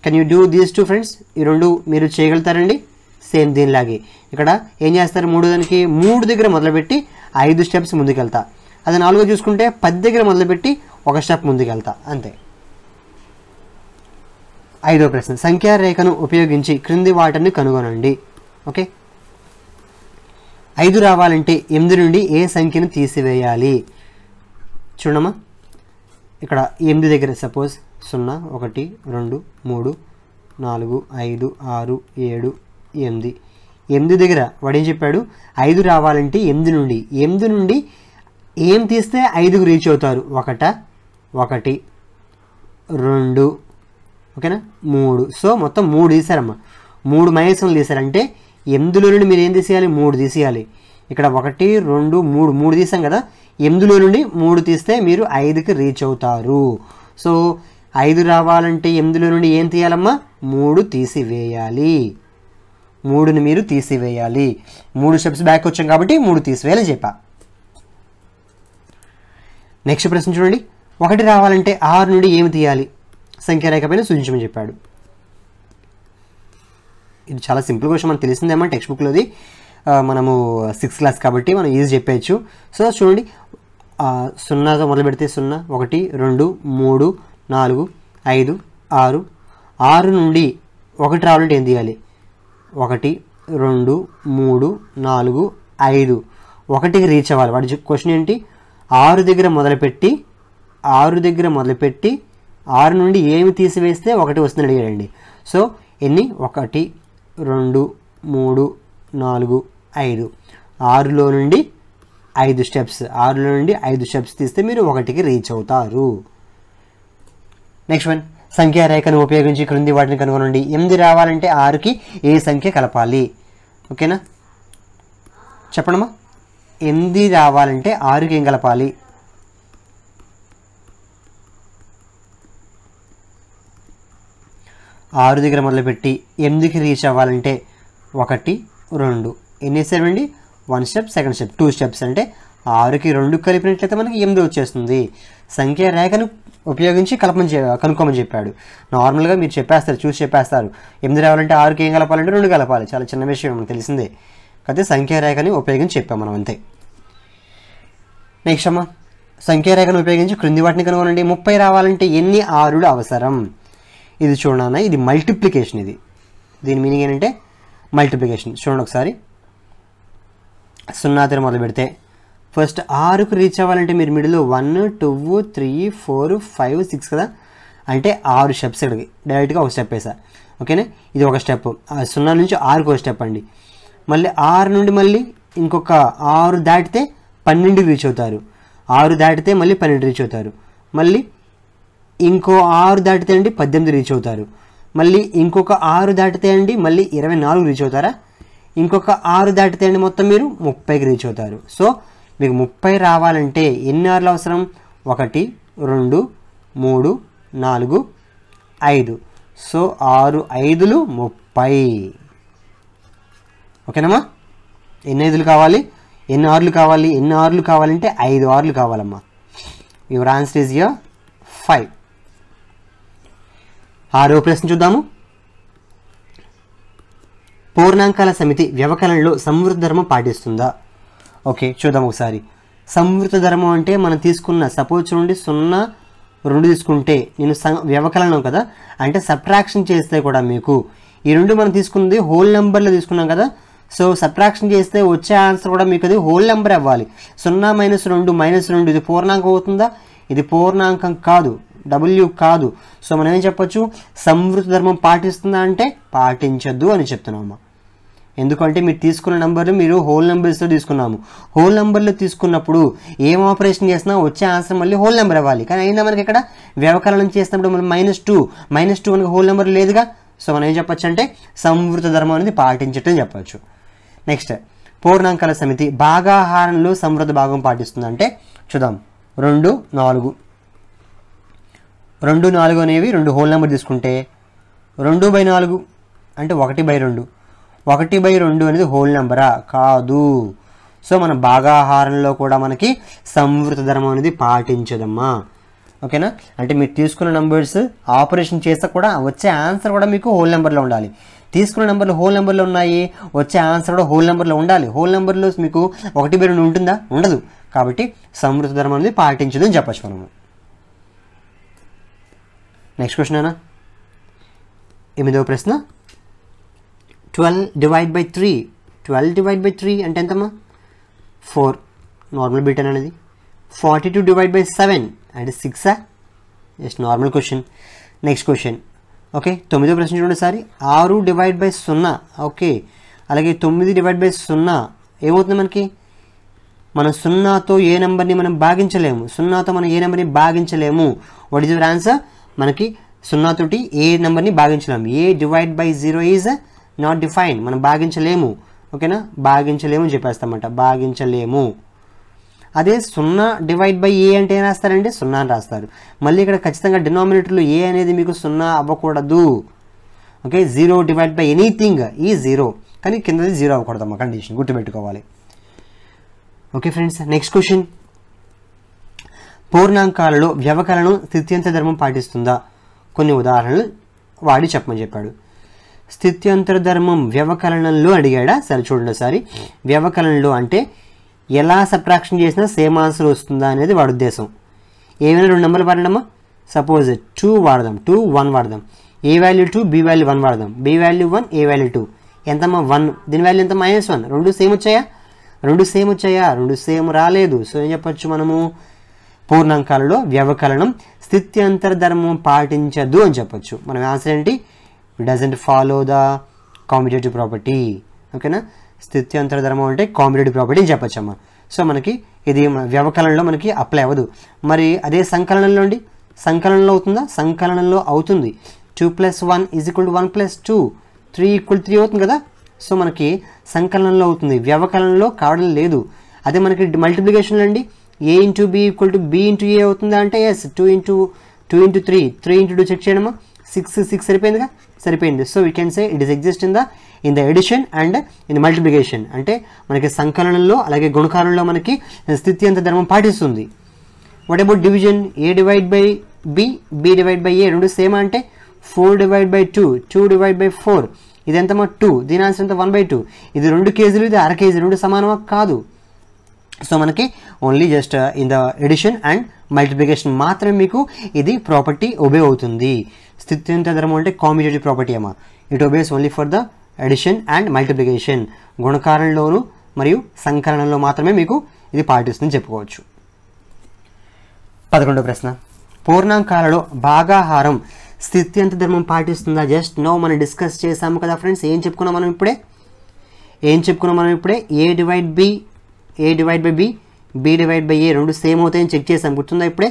Can you do these 2 friends? ఈ 2 మీరు చేయగలుగుతారండి. సేమ్ దీనిలాగే ఇక్కడ ఏం చేస్తారు? 3 దగ్గర మొదలుపెట్టి 5 స్టెప్స్ ముందుకెళ్తా. అది 4 చూసుకుంటే 10 దగ్గర మొదలుపెట్టి 1 స్టెప్ ముందుకెళ్తా, అంతే. 5వ ప్రశ్న, సంఖ్యారేఖను ఉపయోగించి క్రింది వాటిని కనుగొనండి. ఓకే, 5 రావాలంటే 8 నుండి ఏ సంఖ్యను తీసివేయాలి? చూడమ్మా, ఇక్కడ 8 దగ్గర సపోజ్ 0 1 2 3 4 5 6 7 8. 8 దగ్గర వాడు ఏం చెప్పాడు? 5 రావాలంటే 8 నుండి ఏం తీస్తే 5కు రీచ్ అవుతారు? 1 1 2 ఓకేనా 3. సో మొత్తం 3 తీసారమ్మా. 3 -1 తీసారంటే 8లో నుండి మీరు ఏం తీసేయాలి? 3 తీసేయాలి. ఇక్కడ 1 2 3 తీసాం కదా, 8లో నుండి 3 తీస్తే మీరు 5కి రీచ్ అవుతారు. సో 5 రావాలంటే 8లో నుండి ఏం తీయాలమ్మా? 3 తీసివేయాలి. 3ని మీరు తీసివేయాలి. 3 స్టెప్స్ బ్యాక్ వచ్చాం కాబట్టి 3 తీసివేయాలని చెప్పా. నెక్స్ట్ ప్రశ్న చూడండి. 1 రావాలంటే 6 నుండి ఏమి తీయాలి? సంఖ్యారేఖ పైన సూచించమని చెప్పాడు. ఇది చాలా సింపుల్ క్వశ్చన్, మనకు తెలిసిందేమో టెక్స్ట్ బుక్లోది. మనము 6th క్లాస్ కాబట్టి మనం ఈజీ చెప్పేయచ్చు. సో చూడండి, 0తో మొదలు పెడితే 0 1 2 3 4 5 6. 6 నుండి 1 రావాలంటే ఏం తీయాలి? 1 2 3 4 5. 1కి రీచ్ అవ్వాలి. వాడి క్వశ్చన్ ఏంటి? 6 దగ్గర మొదలుపెట్టి 6 నుండి ఏమి తీసివేస్తే 1 వస్తుందని అడిగాడండి. సో ఎన్ని? 1 2 3 4 5. 6లో నుండి 5 స్టెప్స్, 6లో నుండి 5 స్టెప్స్ తీస్తే మీరు 1కి రీచ్ అవుతారు. నెక్స్ట్ వన్, సంఖ్యారేఖను ఉపయోగించి క్రింది వాటిని కనుగొనండి. 8 రావాలంటే 6కి ఏ సంఖ్య కలపాలి? ఓకేనా, చెప్పండమ్మా. 8 రావాలంటే 6కి ఏం కలపాలి? 6 దగ్గర మొదలుపెట్టి 8కి రీచ్ అవ్వాలంటే 1 2. ఎన్ని వేసారండి? 1 స్టెప్, సెకండ్ స్టెప్, 2 స్టెప్స్. అంటే 6కి 2 కలిపినట్లయితే మనకి 8 వచ్చేస్తుంది. సంఖ్య రేఖను ఉపయోగించి కనుక్కోమని చెప్పాడు. నార్మల్గా మీరు చెప్పేస్తారు, చూసి చెప్పేస్తారు. 8 రావాలంటే 6కి ఏం కలపాలంటే 2 కలపాలి. చాలా చిన్న విషయం, మనకు తెలిసిందే. అయితే సంఖ్య రేఖని ఉపయోగించి చెప్పాం మనం, అంతే. నెక్స్ట్ అమ్మా, సంఖ్య రేఖను ఉపయోగించి క్రింది వాటిని కనుగొనండి. 30 రావాలంటే ఎన్ని 6లు అవసరం? ఇది చూడనా, ఇది మల్టిప్లికేషన్. దీని మీనింగ్ ఏంటంటే మల్టిప్లికేషన్. చూడండి ఒకసారి. 0తో మొదలు పెడితే ఫస్ట్ 6కు రీచ్ అవ్వాలంటే మీరు మిడిల్లో 1 2 3 4 5 6 కదా, అంటే 6 స్టెప్స్. ఇక్కడికి డైరెక్ట్గా ఒక స్టెప్ వేసా. ఓకేనా, ఇది ఒక స్టెప్. 0 నుంచి 6కు ఒక స్టెప్ అండి. మళ్ళీ 6 నుండి మళ్ళీ ఇంకొక 6 దాటితే 12కి రీచ్ అవుతారు. 6 దాటితే మళ్ళీ 12 రీచ్ అవుతారు. మళ్ళీ ఇంకో 6 దాటితే అండి 18 రీచ్ అవుతారు. మళ్ళీ ఇంకొక 6 దాటితే అండి మళ్ళీ 24 రీచ్ అవుతారా? ఇంకొక 6 దాటితే అండి మొత్తం మీరు 30కి రీచ్ అవుతారు. సో మీకు 30 రావాలంటే ఎన్ని 6లు అవసరం? 1 2 3 4 5. సో 6 5లు 30. ఓకేనమ్మా, ఎన్ని 5లు కావాలి? ఎన్ని 6లు కావాలి? ఎన్ని 6లు కావాలంటే 5 6లు కావాలమ్మా. Your answer is here 5. 6వ ప్రశ్న చూద్దాము. పూర్ణాంకాల సమితి వ్యవకలనంలో సంవృత ధర్మం పాటిస్తుందా? ఓకే, చూద్దాం ఒకసారి. సంవృత ధర్మం అంటే మనం తీసుకున్న, సపోజ్ చూడండి 0 2 తీసుకుంటే నేను వ్యవకలనం కదా, అంటే సబ్ట్రాక్షన్ చేస్తే కూడా మీకు ఈ 2 మనం తీసుకుంది హోల్ నెంబర్లో తీసుకున్నాం కదా. సో సబ్ట్రాక్షన్ చేస్తే వచ్చే ఆన్సర్ కూడా మీకు అది హోల్ నెంబర్ అవ్వాలి. 0 - 2 ఇది పూర్ణాంకం అవుతుందా? ఇది పూర్ణాంకం కాదు, W కాదు. సో మనం ఏం చెప్పొచ్చు? సంవృత ధర్మం పాటిస్తుందా అంటే పాటించద్దు అని చెప్తున్నామమ్మా. ఎందుకంటే మీరు తీసుకున్న నెంబర్లు మీరు హోల్ నెంబర్స్తో తీసుకున్నాము. హోల్ నెంబర్లో తీసుకున్నప్పుడు ఏం ఆపరేషన్ చేసినా వచ్చే ఆన్సర్ మళ్ళీ హోల్ నెంబర్ అవ్వాలి. కానీ అయినా మనకి ఇక్కడ వ్యవకలనం చేసినప్పుడు మనం -2 మనకి హోల్ నెంబర్ లేదుగా. సో మనం ఏం చెప్పొచ్చు అంటే సంవృత ధర్మం అనేది పాటించటం చెప్పచ్చు. నెక్స్ట్, పూర్ణాంకాల సమితి భాగాహారంలో సంవృత భాగం పాటిస్తుందంటే చూద్దాం. 2 4 2 4 అనేవి 2 హోల్ నెంబర్ తీసుకుంటే 2/4 అంటే 1/2. 1/2 అనేది హోల్ నెంబరా? కాదు. సో మన భాగాహారంలో కూడా మనకి సంవృత ధర్మం అనేది పాటించదమ్మా. ఓకేనా, అంటే మీరు తీసుకున్న నెంబర్స్ ఆపరేషన్ చేస్తే కూడా వచ్చే ఆన్సర్ కూడా మీకు హోల్ నెంబర్లో ఉండాలి. తీసుకున్న నెంబర్లు హోల్ నెంబర్లో ఉన్నాయి, వచ్చే ఆన్సర్ కూడా హోల్ నెంబర్లో ఉండాలి. హోల్ నెంబర్లో మీకు 1/2 ఉంటుందా? ఉండదు. కాబట్టి సంవృత ధర్మం అనేది పాటించదు అని చెప్పచ్చు మనము. నెక్స్ట్ క్వశ్చన్ అన్నా, 8వ ప్రశ్న. 12 / 3 అంటే ఎంతమ్మా? 4 నార్మల్ బిట్ అనేది 42 డివైడ్ బై 7 అంటే 6 just normal question. Next question okay 9వ ప్రశ్న చూడండి సారి 6 డివైడ్ బై 0 ఓకే అలాగే 9 డివైడ్ బై 0 ఏమవుతుంది మనకి మనం 0తో ఏ నెంబర్ని మనం భాగించలేము 0తో మనం ఏ నెంబర్ని భాగించలేము. వాట్ ఈజ్ యువర్ ఆన్సర్ మనకి 0 తోటి ఏ నెంబర్ని భాగించలేము. A divide by 0 is not defined మనం భాగించలేము ఓకేనా భాగించలేము అని చెప్పేస్తామన్నమాట భాగించలేము. అదే 0 డివైడ్ బై ఏ అంటే ఏం రాస్తారంటే 0 అని రాస్తారు. మళ్ళీ ఇక్కడ ఖచ్చితంగా డినామినేటర్లో ఏ అనేది మీకు 0 అవ్వకూడదు ఓకే 0 డివైడ్ బై ఎనీథింగ్ ఈ 0 కానీ కిందది 0 అవ్వకూడదు అమ్మ కండిషన్ గుర్తుపెట్టుకోవాలి. ఓకే ఫ్రెండ్స్ నెక్స్ట్ క్వశ్చన్ పూర్ణాంకాలలో వ్యవకలనం స్థిత్యంతర ధర్మం పాటిస్తుందా కొన్ని ఉదాహరణలు వాడి చెప్పమని చెప్పాడు. స్థిత్యంతర ధర్మం వ్యవకలనంలో అడిగాడా సరే చూడండి ఒకసారి. వ్యవకలనంలో అంటే ఎలా సబ్ట్రాక్షన్ చేసినా సేమ్ ఆన్సర్ వస్తుందా అనేది వాడి ఉద్దేశం. ఏమైనా 2 నెంబర్లు వాడమ్మా సపోజ్ 2 వాడదాం 2 1 వాడదాం ఏ వాల్యూ 2 బి వాల్యూ 1 వాడదాం బి వాల్యూ 1 ఏ వాల్యూ 2 ఎంతమ్మా 1 దీని వాల్యూ ఎంత -1 రెండు సేమ్ వచ్చాయా 2 సేమ్ రాలేదు. సో ఏం చెప్పచ్చు మనము పూర్ణాంకాలలో వ్యవకలనం స్థిత్యంతర ధర్మం పాటించదు అని చెప్పొచ్చు. మనం ఆన్సర్ ఏంటి డజంట్ ఫాలో ద కామ్యుటేటివ్ ప్రాపర్టీ ఓకేనా స్థిత్యంతర ధర్మం అంటే కామ్యుటేటివ్ ప్రాపర్టీ అని చెప్పచ్చు అమ్మ. సో మనకి ఇది వ్యవకలనంలో మనకి అప్లై అవ్వదు. మరి అదే సంకలనంలో అండి సంకలనంలో అవుతుందా సంకలనంలో అవుతుంది. 2 + 1 = 1 + 2 3 = 3 అవుతుంది కదా. సో మనకి సంకలనంలో అవుతుంది వ్యవకలనంలో కావడం లేదు. అదే మనకి మల్టిప్లికేషన్లో అండి a × b = b × a అవుతుందా అంటే ఎస్ 2 × 3 3 × 2 చెక్ చేయడమా 6 సరిపోయిందిగా సరిపోయింది. So we can say it is exist in the addition and in multiplication అంటే మనకి సంకలనంలో అలాగే గుణకారంలో మనకి స్థిత్యంతర ధర్మం పాటిస్తుంది. What about division a divide by b b divide by a రెండు సేమ్ అంటే 4 డివైడ్ బై 2 2 డివైడ్ బై 4 ఇది ఎంతమా 2 దీని ఆన్సర్ ఎంత 1/2 ఇది 2 కేజీలు ఇది అర కేజీ రెండు సమానమా కాదు. సో మనకి only just in the addition and multiplication మాత్రమే మీకు ఇది ప్రాపర్టీ ఒబే అవుతుంది. స్థిత్యంతర ధర్మం అంటే కామ్యుటేటివ్ ప్రాపర్టీ అమ్మా it obeys only for the addition and multiplication గుణకారంలోను మరియు సంకలనంలో మాత్రమే మీకు ఇది పాటిస్తుందని చెప్పుకోవచ్చు. 11వ ప్రశ్న పూర్ణాంకాలలో భాగాహారం స్థిత్యంతర ధర్మం పాటిస్తుందా జస్ట్ నో మనం డిస్కస్ చేసాము కదా ఫ్రెండ్స్. ఏం చెప్పుకున్నాం మనం ఇప్పుడే a divide by b b divide by a రెండు సేమ్ అవుతాయని చెక్ చేసాం గుర్తుందా ఇప్పుడే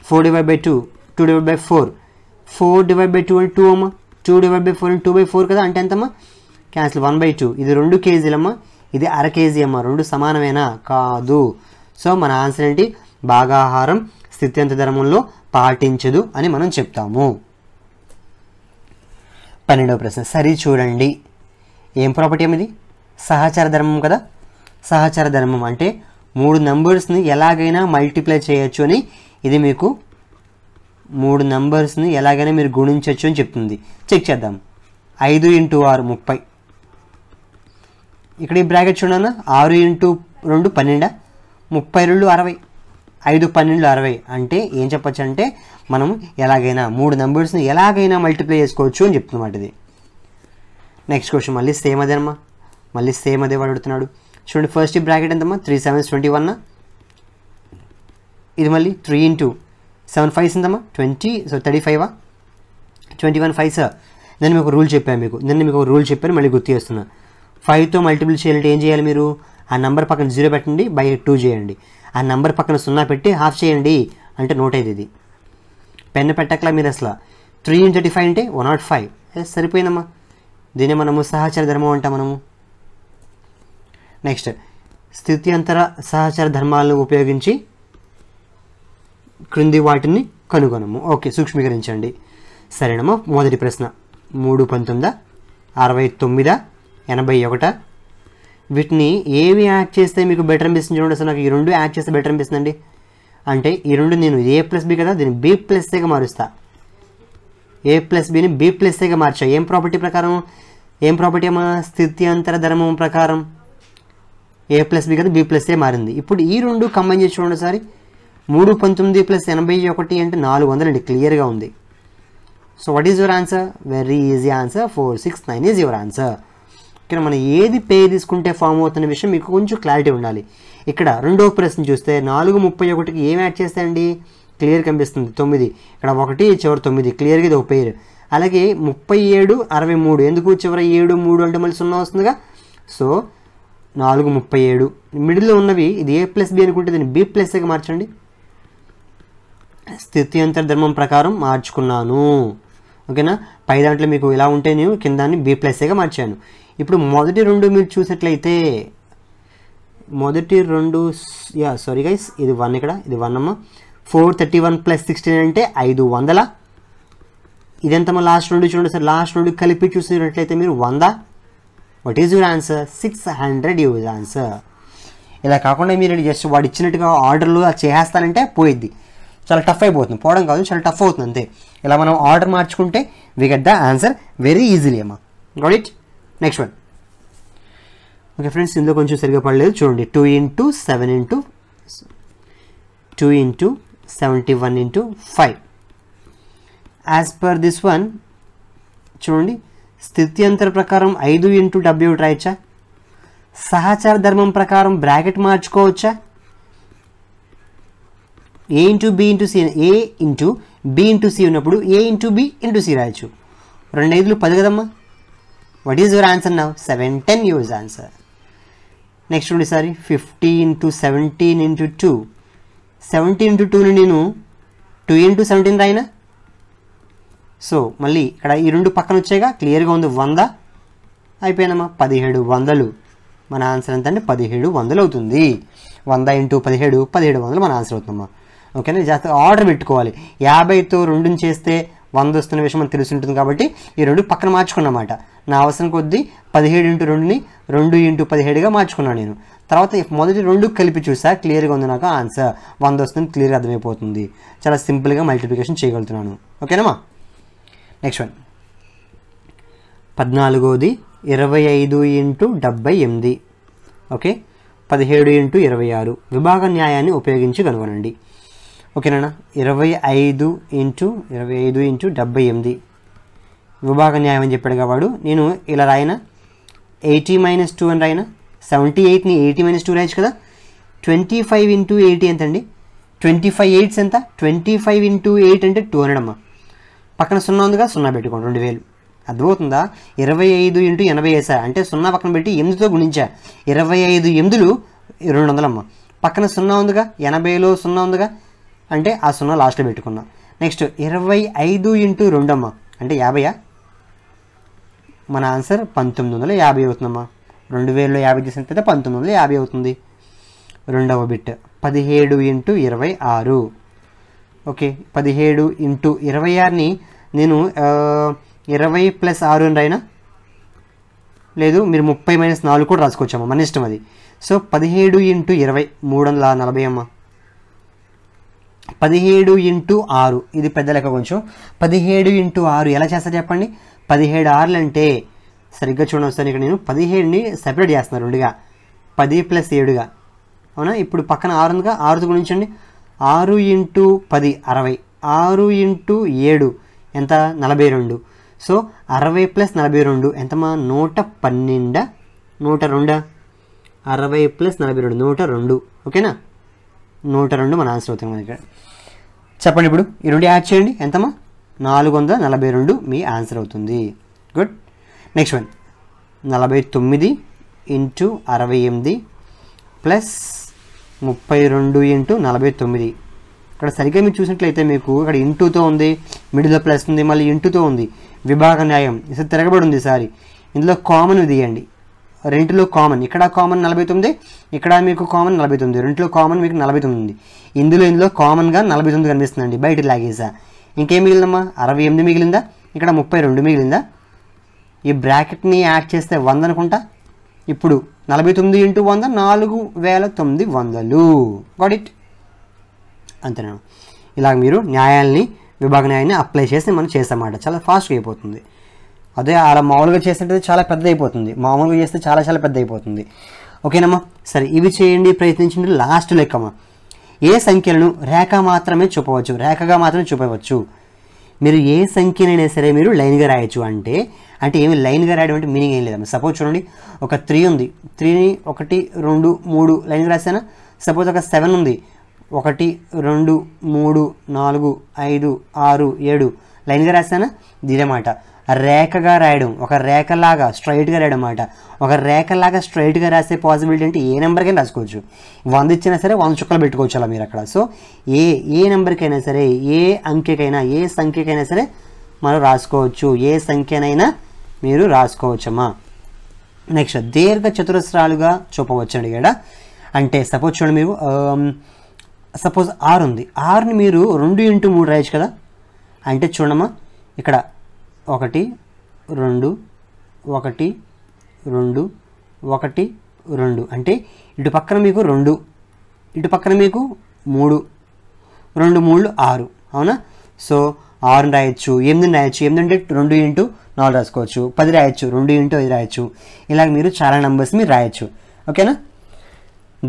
4 divide by 2 2 divide by 4 divide by 2 అంటే 2 అమ్మా 2 డివైడ్ బై 4 అంటే 2/4 కదా అంటే ఎంతమ్మా క్యాన్సిల్ 1/2 ఇది 2 కేజీలమ్మా ఇది అర కేజీ అమ్మా రెండు సమానమేనా కాదు. సో మన ఆన్సర్ ఏంటి భాగాహారం స్థిత్యంతర ధర్మంలో పాటించదు అని మనం చెప్తాము. 12వ ప్రశ్న సరి చూడండి ఏం ప్రాపర్టీ ఇది సహచర ధర్మం కదా. సహచర ధర్మం అంటే 3 నెంబర్స్ని ఎలాగైనా మల్టిప్లై చేయొచ్చు అని ఇది మీకు 3 నెంబర్స్ని ఎలాగైనా మీరు గుణించవచ్చు అని చెప్తుంది. చెక్ చేద్దాం 5 × 6 30 ఇక్కడ ఈ బ్రాకెట్ చూడన్నా 6 × 2 12 32 60 5 12 60 అంటే ఏం చెప్పచ్చు అంటే మనం ఎలాగైనా 3 నెంబర్స్ని ఎలాగైనా మల్టిప్లై చేసుకోవచ్చు అని చెప్తున్నమాట ఇది. నెక్స్ట్ క్వశ్చన్ మళ్ళీ సేమ్ అదేనమ్మా మళ్ళీ సేమ్ అదే వాడు అడుగుతున్నాడు చూడండి. ఫస్ట్ ఈ బ్రాకెట్ ఎంతమ్మా 3 7s 21 ఇది మళ్ళీ 3 × 7 5s ఎంతమ్మా 20 సో 35 21 5s. నేను మీకు రూల్ చెప్పాను మళ్ళీ గుర్తు చేస్తున్నా 5తో మల్టిపుల్ చేయాలంటే ఏం చేయాలి మీరు ఆ నెంబర్ పక్కన 0 పెట్టండి బై 2 చేయండి ఆ నెంబర్ పక్కన 0 పెట్టి హాఫ్ చేయండి అంటే నోట్ అయ్యేది. ఇది పెన్ పెట్టకలా మీరు అసలు 3 × 35 అంటే 105 సరిపోయిందమ్మా. దీన్ని మనము సహచర ధర్మం అంటాం మనము. నెక్స్ట్ స్థిత్యంతర సహచర ధర్మాలను ఉపయోగించి క్రింది వాటిని కనుగొనము. ఓకే సూక్ష్మీకరించండి సరేనమ్మా. మొదటి ప్రశ్న 3 19 69 81 వీటిని ఏవి యాడ్ చేస్తే మీకు బెటర్ అనిపిస్తుంది చూడండి. అసలు నాకు ఈ రెండు యాడ్ చేస్తే బెటర్ అనిపిస్తుందండి అంటే ఈ రెండు నేను a+b కదా దీన్ని b+cగా మారుస్తా a+bని b+cగా మార్చా ఏం ప్రాపర్టీ ప్రకారం అమ్మా స్థిత్యంతర ధర్మం ప్రకారం a+b కదా b+a మారింది. ఇప్పుడు ఈ రెండు కంబైన్ చేసి చూడండి ఒకసారి 3 19 + 81 అంటే 400 అండి క్లియర్గా ఉంది. So what is your answer very easy answer 469 is your answer. ఓకేనా, మనం ఏది పే తీసుకుంటే ఫామ్ అవుతున్న విషయం మీకు కొంచెం క్లారిటీ ఉండాలి. ఇక్కడ రెండో ప్రశ్న చూస్తే 431కి ఏం యాడ్ చేస్తాయండి, క్లియర్ కనిపిస్తుంది 9, ఇక్కడ 1 చివరి 9, క్లియర్గా ఇది ఒక పేరు. అలాగే 37 63, ఎందుకు చివరి 7 3 అంటే మళ్ళీ 0 వస్తుందిగా. సో 437 మిడిల్లో ఉన్నవి ఇది A+B అనుకుంటే దీన్ని B+Aగా మార్చండి. స్థిత్యంతర ధర్మం ప్రకారం మార్చుకున్నాను. ఓకేనా, పై దాంట్లో మీకు ఇలా ఉంటే నేను కిందాన్ని B+Aగా మార్చాను. ఇప్పుడు మొదటి రెండు మీరు చూసినట్లయితే మొదటి రెండు సారీ గైస్, ఇది 1, ఇక్కడ ఇది 1 అమ్మ. 431 + 16 అంటే 500. ఇదెంతమ్మా లాస్ట్ రెండు చూడండి సార్, లాస్ట్ రెండు కలిపి చూసినట్లయితే మీరు 100. What is your answer, 600 your answer. ఇలా కాకుండా మీరు జస్ట్ వాడు ఇచ్చినట్టుగా ఆర్డర్లు చేసేస్తానంటే పోయిద్ది, చాలా టఫ్ అయిపోతుంది. పోవడం కాదు, చాలా టఫ్ అవుతుంది అంతే. ఇలా మనం ఆర్డర్ మార్చుకుంటే we get the answer very easily అమ్మా. Got it. Next one. Okay friends, ఇందులో కొంచెం సరిగ్గా పడలేదు చూడండి. 2 × 7 × 2 × 71 × 5. యాజ్ పర్ దిస్ వన్ చూడండి, స్థిత్యంతర ప్రకారం 5 × 70 రాయొచ్చా, సహచార ధర్మం ప్రకారం బ్రాకెట్ మార్చుకోవచ్చా, A × B × C, A × B × C ఉన్నప్పుడు A × B × C రాయొచ్చు. 2 5 10 కదమ్మా. What is your answer now, 710 your answer. Next చూడండి సారి, 50 × 17 × 2. 70 × 2ని నేను 2 × 17 రాయినా. సో మళ్ళీ ఇక్కడ ఈ రెండు పక్కన వచ్చాయిగా, క్లియర్గా ఉంది 100 అయిపోయినమ్మా. 1700 మన ఆన్సర్ ఎంత అంటే 1700 అవుతుంది. 100 × 17 1700 మన ఆన్సర్ అవుతుందమ్మా. ఓకేనా, జాగ్రత్త ఆర్డర్ పెట్టుకోవాలి. 50తో 2ని చేస్తే 100 వస్తున్న విషయం మనకు తెలిసి ఉంటుంది కాబట్టి ఈ రెండు పక్కన మార్చుకున్నమాట. నా అవసరం కొద్దీ 17 × 2ని 2 × 17గా మార్చుకున్నాను నేను. తర్వాత మొదటి రెండు కలిపి చూసా, క్లియర్గా ఉంది నాకు ఆన్సర్ 100 వస్తుంది, క్లియర్గా అర్థమైపోతుంది. చాలా సింపుల్గా మల్టిప్లికేషన్ చేయగలుగుతున్నాను. ఓకేనమ్మా. Next one. 14ది 25 × 78. ఓకే, 17 × 26 విభాగ న్యాయాన్ని ఉపయోగించి కనుగొనండి. ఓకేనా, 25 × 78 విభాగ న్యాయం అని చెప్పాడు కాబట్టి నేను ఇలా రాయినా, 80 - 2 అని రాయినా. 78ని 80 - 2 రాయొచ్చు కదా. 25 × 80 ఎంత అండి, 25 8s ఎంత, 25 × 8 అంటే 200 అమ్మా. పక్కన 0 ఉందిగా, 0 పెట్టుకోండి, 2000. అర్థమవుతుందా. 25 × 80 వేసా అంటే 0 పక్కన పెట్టి 8తో గుణించా. 25 8లు 200 అమ్మ. పక్కన 0 ఉందిగా, 80లో 0 ఉందిగా అంటే ఆ 0 లాస్ట్లో పెట్టుకున్నా. నెక్స్ట్ 25 × 2 అమ్మ అంటే 50. మన ఆన్సర్ 1950 అవుతుందమ్మా. 2000లో 50 తీసినట్లయితే 1950 అవుతుంది. రెండవ బిట్ 17 × 26. ఓకే, 17 × 26ని నేను 20 + 6 అని రాయినా. లేదు, మీరు 30 - 4 కూడా రాసుకోవచ్చమ్మా, మన ఇష్టం అది. సో 17 × 20 340 అమ్మ. 17 × 6 ఇది పెద్ద లెక్క కొంచెం. 17 × 6 ఎలా చేస్తారు చెప్పండి. 17 6లు అంటే సరిగ్గా చూడండి వస్తాను. ఇక్కడ నేను 17ని సెపరేట్ చేస్తున్నాను రెండుగా, 10 + 7గా. అవునా, ఇప్పుడు పక్కన 6 ఉందిగా, 6తో గుణించండి. 6 × 10 60, 6 × 7 ఎంత 42. సో 60 + 42 ఎంతమ్మా, 112 102. 60 + 42 102. ఓకేనా, 102 మన ఆన్సర్ అవుతుంది మనకి. చెప్పండి ఇప్పుడు ఈ రెండు యాడ్ చేయండి, ఎంతమ్మా 442 మీ ఆన్సర్ అవుతుంది. గుడ్. Next one 49 × 68 plus 32 × 49. ఇక్కడ సరిగ్గా మీరు చూసినట్లయితే మీకు ఇక్కడ ఇంటూతో ఉంది, మిడిల్లో ప్లస్ ఉంది, మళ్ళీ ఇంటూతో ఉంది. విభాగ న్యాయం ఇది తిరగబడి ఉంది ఈసారి. ఇందులో కామన్ తీయండి, రెండులో కామన్. ఇక్కడ కామన్ 49, ఇక్కడ మీకు కామన్ 49. రెండులో కామన్ మీకు 49 ఉంది. ఇందులో కామన్గా 49 కనిపిస్తుందండి, బయట లాగేసా. ఇంకేం మిగిలిందమ్మా, 68 మిగిలిందా, ఇక్కడ 32 మిగిలిందా. ఈ బ్రాకెట్ని యాడ్ చేస్తే 100 అనుకుంటా. ఇప్పుడు 49 × 100 4900. Got it. అంతేనా. ఇలాగ మీరు న్యాయాల్ని, విభాగ న్యాయాన్ని అప్లై చేసి మనం చేస్తామాట, చాలా ఫాస్ట్గా అయిపోతుంది. అదే అలా మామూలుగా చేసినట్టు చాలా పెద్ద అయిపోతుంది, మామూలుగా చేస్తే చాలా చాలా పెద్ద అయిపోతుంది. ఓకేనమ్మా. సరే, ఇవి చేయండి, ప్రయత్నించండి. లాస్ట్ లెక్కమ్మా, ఏ సంఖ్యలను రేఖగా మాత్రమే చూపవచ్చు. మీరు ఏ సంఖ్యనైనా సరే మీరు లైన్గా రాయొచ్చు. అంటే ఏమి లైన్గా రాయడం అంటే మీనింగ్ ఏం లేదమ్మా. సపోజ్ చూడండి, ఒక 3 ఉంది, 3ని 1 2 3 లైన్గా రాసానా. సపోజ్ ఒక 7 ఉంది, 1 2 3 4 5 6 7 లైన్గా రాసానా. ఇదేమాట రేఖగా రాయడం, ఒక రేఖలాగా స్ట్రైట్గా రాయడం అన్నమాట. ఒక రేఖలాగా స్ట్రైట్గా రాసే పాసిబిలిటీ అంటే ఏ నెంబర్కైనా రాసుకోవచ్చు. 100 ఇచ్చినా సరే 100 చుక్కలు పెట్టుకోవచ్చు అలా మీరు అక్కడ. సో ఏ నెంబర్కైనా సరే, ఏ అంకెకైనా, ఏ సంఖ్యకైనా సరే మనం రాసుకోవచ్చు. ఏ సంఖ్యనైనా మీరు రాసుకోవచ్చమ్మా. నెక్స్ట్ దీర్ఘ చతురస్రాలుగా చూపవచ్చు అడిగాడ. అంటే సపోజ్ చూడండి, మీరు సపోజ్ 6 ఉంది, 6ని మీరు 2 × 3 రాయొచ్చు కదా. అంటే చూడమ్మా, ఇక్కడ 1 2 1 2 1 2 అంటే ఇటు పక్కన మీకు 2, ఇటు పక్కన మీకు 3, 2 3 6 అవునా. సో 6 రాయొచ్చు, 8 రాయొచ్చు. 8 అంటే 2 × 4 రాసుకోవచ్చు. 10 రాయొచ్చు, 2 × 5 రాయొచ్చు. ఇలాగ మీరు చాలా నెంబర్స్ మీరు రాయొచ్చు. ఓకేనా.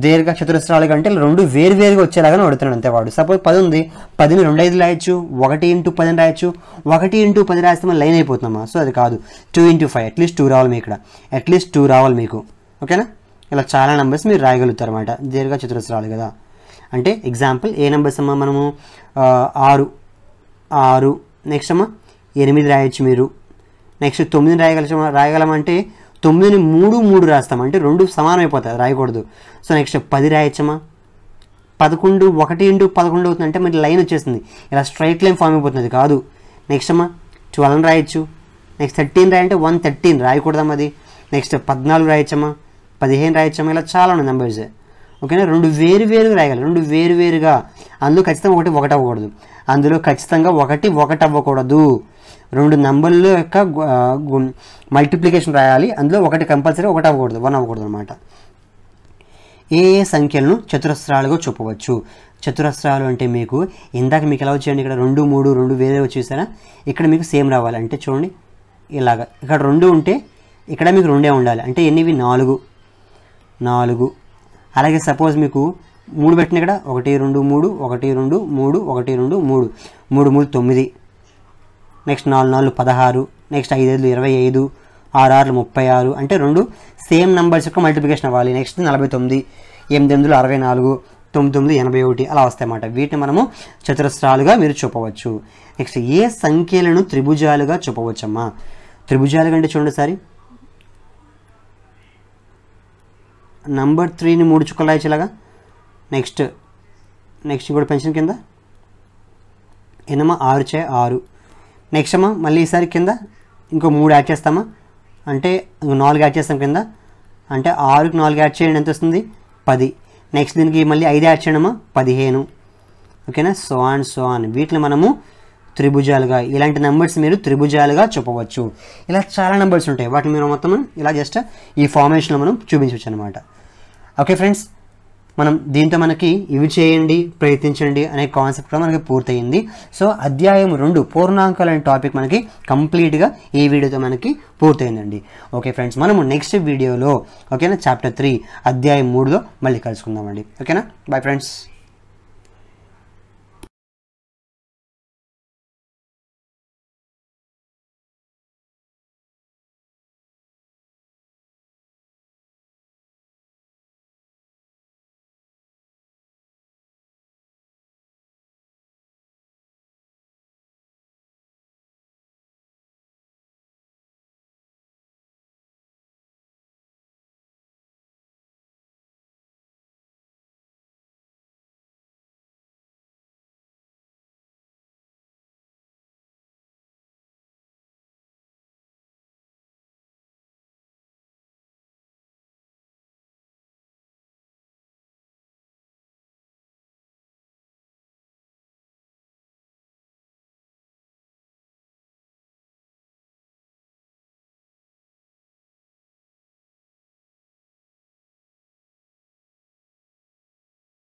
దీర్ఘ చతురస్రాలుగా అంటే 2 వేరువేరుగా వచ్చేలాగానే అడుగుతున్నాడు అంతే వాడు. సపోజ్ 10 ఉంది, 10ని 2 5 రాయొచ్చు, 1 × 10 రాయొచ్చు. 1 × 10 రాస్తే మనం లైన్ అయిపోతున్నామా. సో అది కాదు, 2 × 5 అట్లీస్ట్ 2 రావాలి మీకు ఇక్కడ, అట్లీస్ట్ 2 రావాలి మీకు. ఓకేనా. ఇలా చాలా నెంబర్స్ మీరు రాయగలుగుతారు అన్నమాట దీర్ఘ చతురస్రాలు కదా. అంటే ఎగ్జాంపుల్ ఏ నెంబర్స్ అమ్మా, మనము 6 నెక్స్ట్ అమ్మా 8 రాయొచ్చు మీరు. నెక్స్ట్ 9 రాయగలమంటే 9ని 3 3 రాస్తాం, అంటే 2 సమానం అయిపోతాయి, రాయకూడదు. So next 10 రాయొచ్చమ్మా. 11 1 × 11 అవుతుంది, అంటే మరి లైన్ వచ్చేస్తుంది, ఇలా స్ట్రైట్ లైన్ ఫామ్ అయిపోతుంది కాదు. నెక్స్ట్ అమ్మా 12 రాయొచ్చు. నెక్స్ట్ 13 రాయంటే 113 రాయకూడదమ్మా అది. నెక్స్ట్ 14 రాయొచ్చమ్మా, 15 రాయొచ్చమ్మా. ఇలా చాలా ఉన్నాయి నెంబర్స్. ఓకేనా. 2 వేరువేరుగా రాయగలరు, 2 వేరువేరుగా. అందులో ఖచ్చితంగా 1 అవ్వకూడదు, అందులో ఖచ్చితంగా 1 అవ్వకూడదు. 2 నెంబర్ల యొక్క మల్టిప్లికేషన్ రాయాలి, అందులో 1 కంపల్సరీ, 1 అవ్వకూడదు, 1 అవ్వకూడదు అనమాట. ఏ సంఖ్యలను చతురస్రాలుగా చూపవచ్చు. చతురస్రాలు అంటే మీకు ఇందాక మీకు ఎలా వచ్చేయండి, ఇక్కడ 2 3 2 వేరే వచ్చేసారా. ఇక్కడ మీకు సేమ్ రావాలి. అంటే చూడండి ఇలాగా, ఇక్కడ 2 ఉంటే ఇక్కడ మీకు 2 ఉండాలి. అంటే ఎన్నివి 4. అలాగే సపోజ్ మీకు 3 పెట్టిన ఇక్కడ 1 2 3 1 2 3 1 2 3 3 3 9. నెక్స్ట్ 4 4 16. నెక్స్ట్ 5 5 25, 6 6 36. అంటే 2 సేమ్ నెంబర్స్ యొక్క మల్టిప్లికేషన్ అవ్వాలి. నెక్స్ట్ 49, 8 8 64, 9 9 81 అలా వస్తాయన్నమాట. వీటిని మనము చతురస్రాలుగా మీరు చూపవచ్చు. నెక్స్ట్ ఏ సంఖ్యలను త్రిభుజాలుగా చూపవచ్చమ్మా. త్రిభుజాలుగా అంటే చూడండి సారి, నంబర్ 3ని 3 చుక్కలు రాయొచ్చేలాగా. నెక్స్ట్ కూడా పెన్షన్ కింద ఎన్నమ్మా 6 చే 6. నెక్స్ట్ అమ్మా మళ్ళీ ఈసారి కింద ఇంకో 3 యాడ్ చేస్తామా, అంటే 4 యాడ్ చేస్తాం కింద. అంటే 6కి 4 యాడ్ చేయండి ఎంత వస్తుంది, 10. నెక్స్ట్ దీనికి మళ్ళీ 5 యాడ్ చేయండి అమ్మా, 15. ఓకేనా. సో ఆన్ వీటిని మనము త్రిభుజాలుగా, ఇలాంటి నెంబర్స్ మీరు త్రిభుజాలుగా చూపవచ్చు. ఇలా చాలా నెంబర్స్ ఉంటాయి, వాటిని మీరు మొత్తం ఇలా జస్ట్ ఈ ఫార్మేషన్లో మనం చూపించవచ్చు అనమాట. ఓకే ఫ్రెండ్స్, మనం దీంతో మనకి ఇవి చేయండి ప్రయత్నించండి అనే కాన్సెప్ట్ కూడా మనకి పూర్తయింది. సో అధ్యాయం 2 పూర్ణాంకాలు అనే టాపిక్ మనకి కంప్లీట్గా ఈ వీడియోతో మనకి పూర్తయిందండి. ఓకే ఫ్రెండ్స్, మనము నెక్స్ట్ వీడియోలో ఓకేనా చాప్టర్ 3 అధ్యాయం 3లో మళ్ళీ కలుసుకుందామండి. ఓకేనా. Bye friends.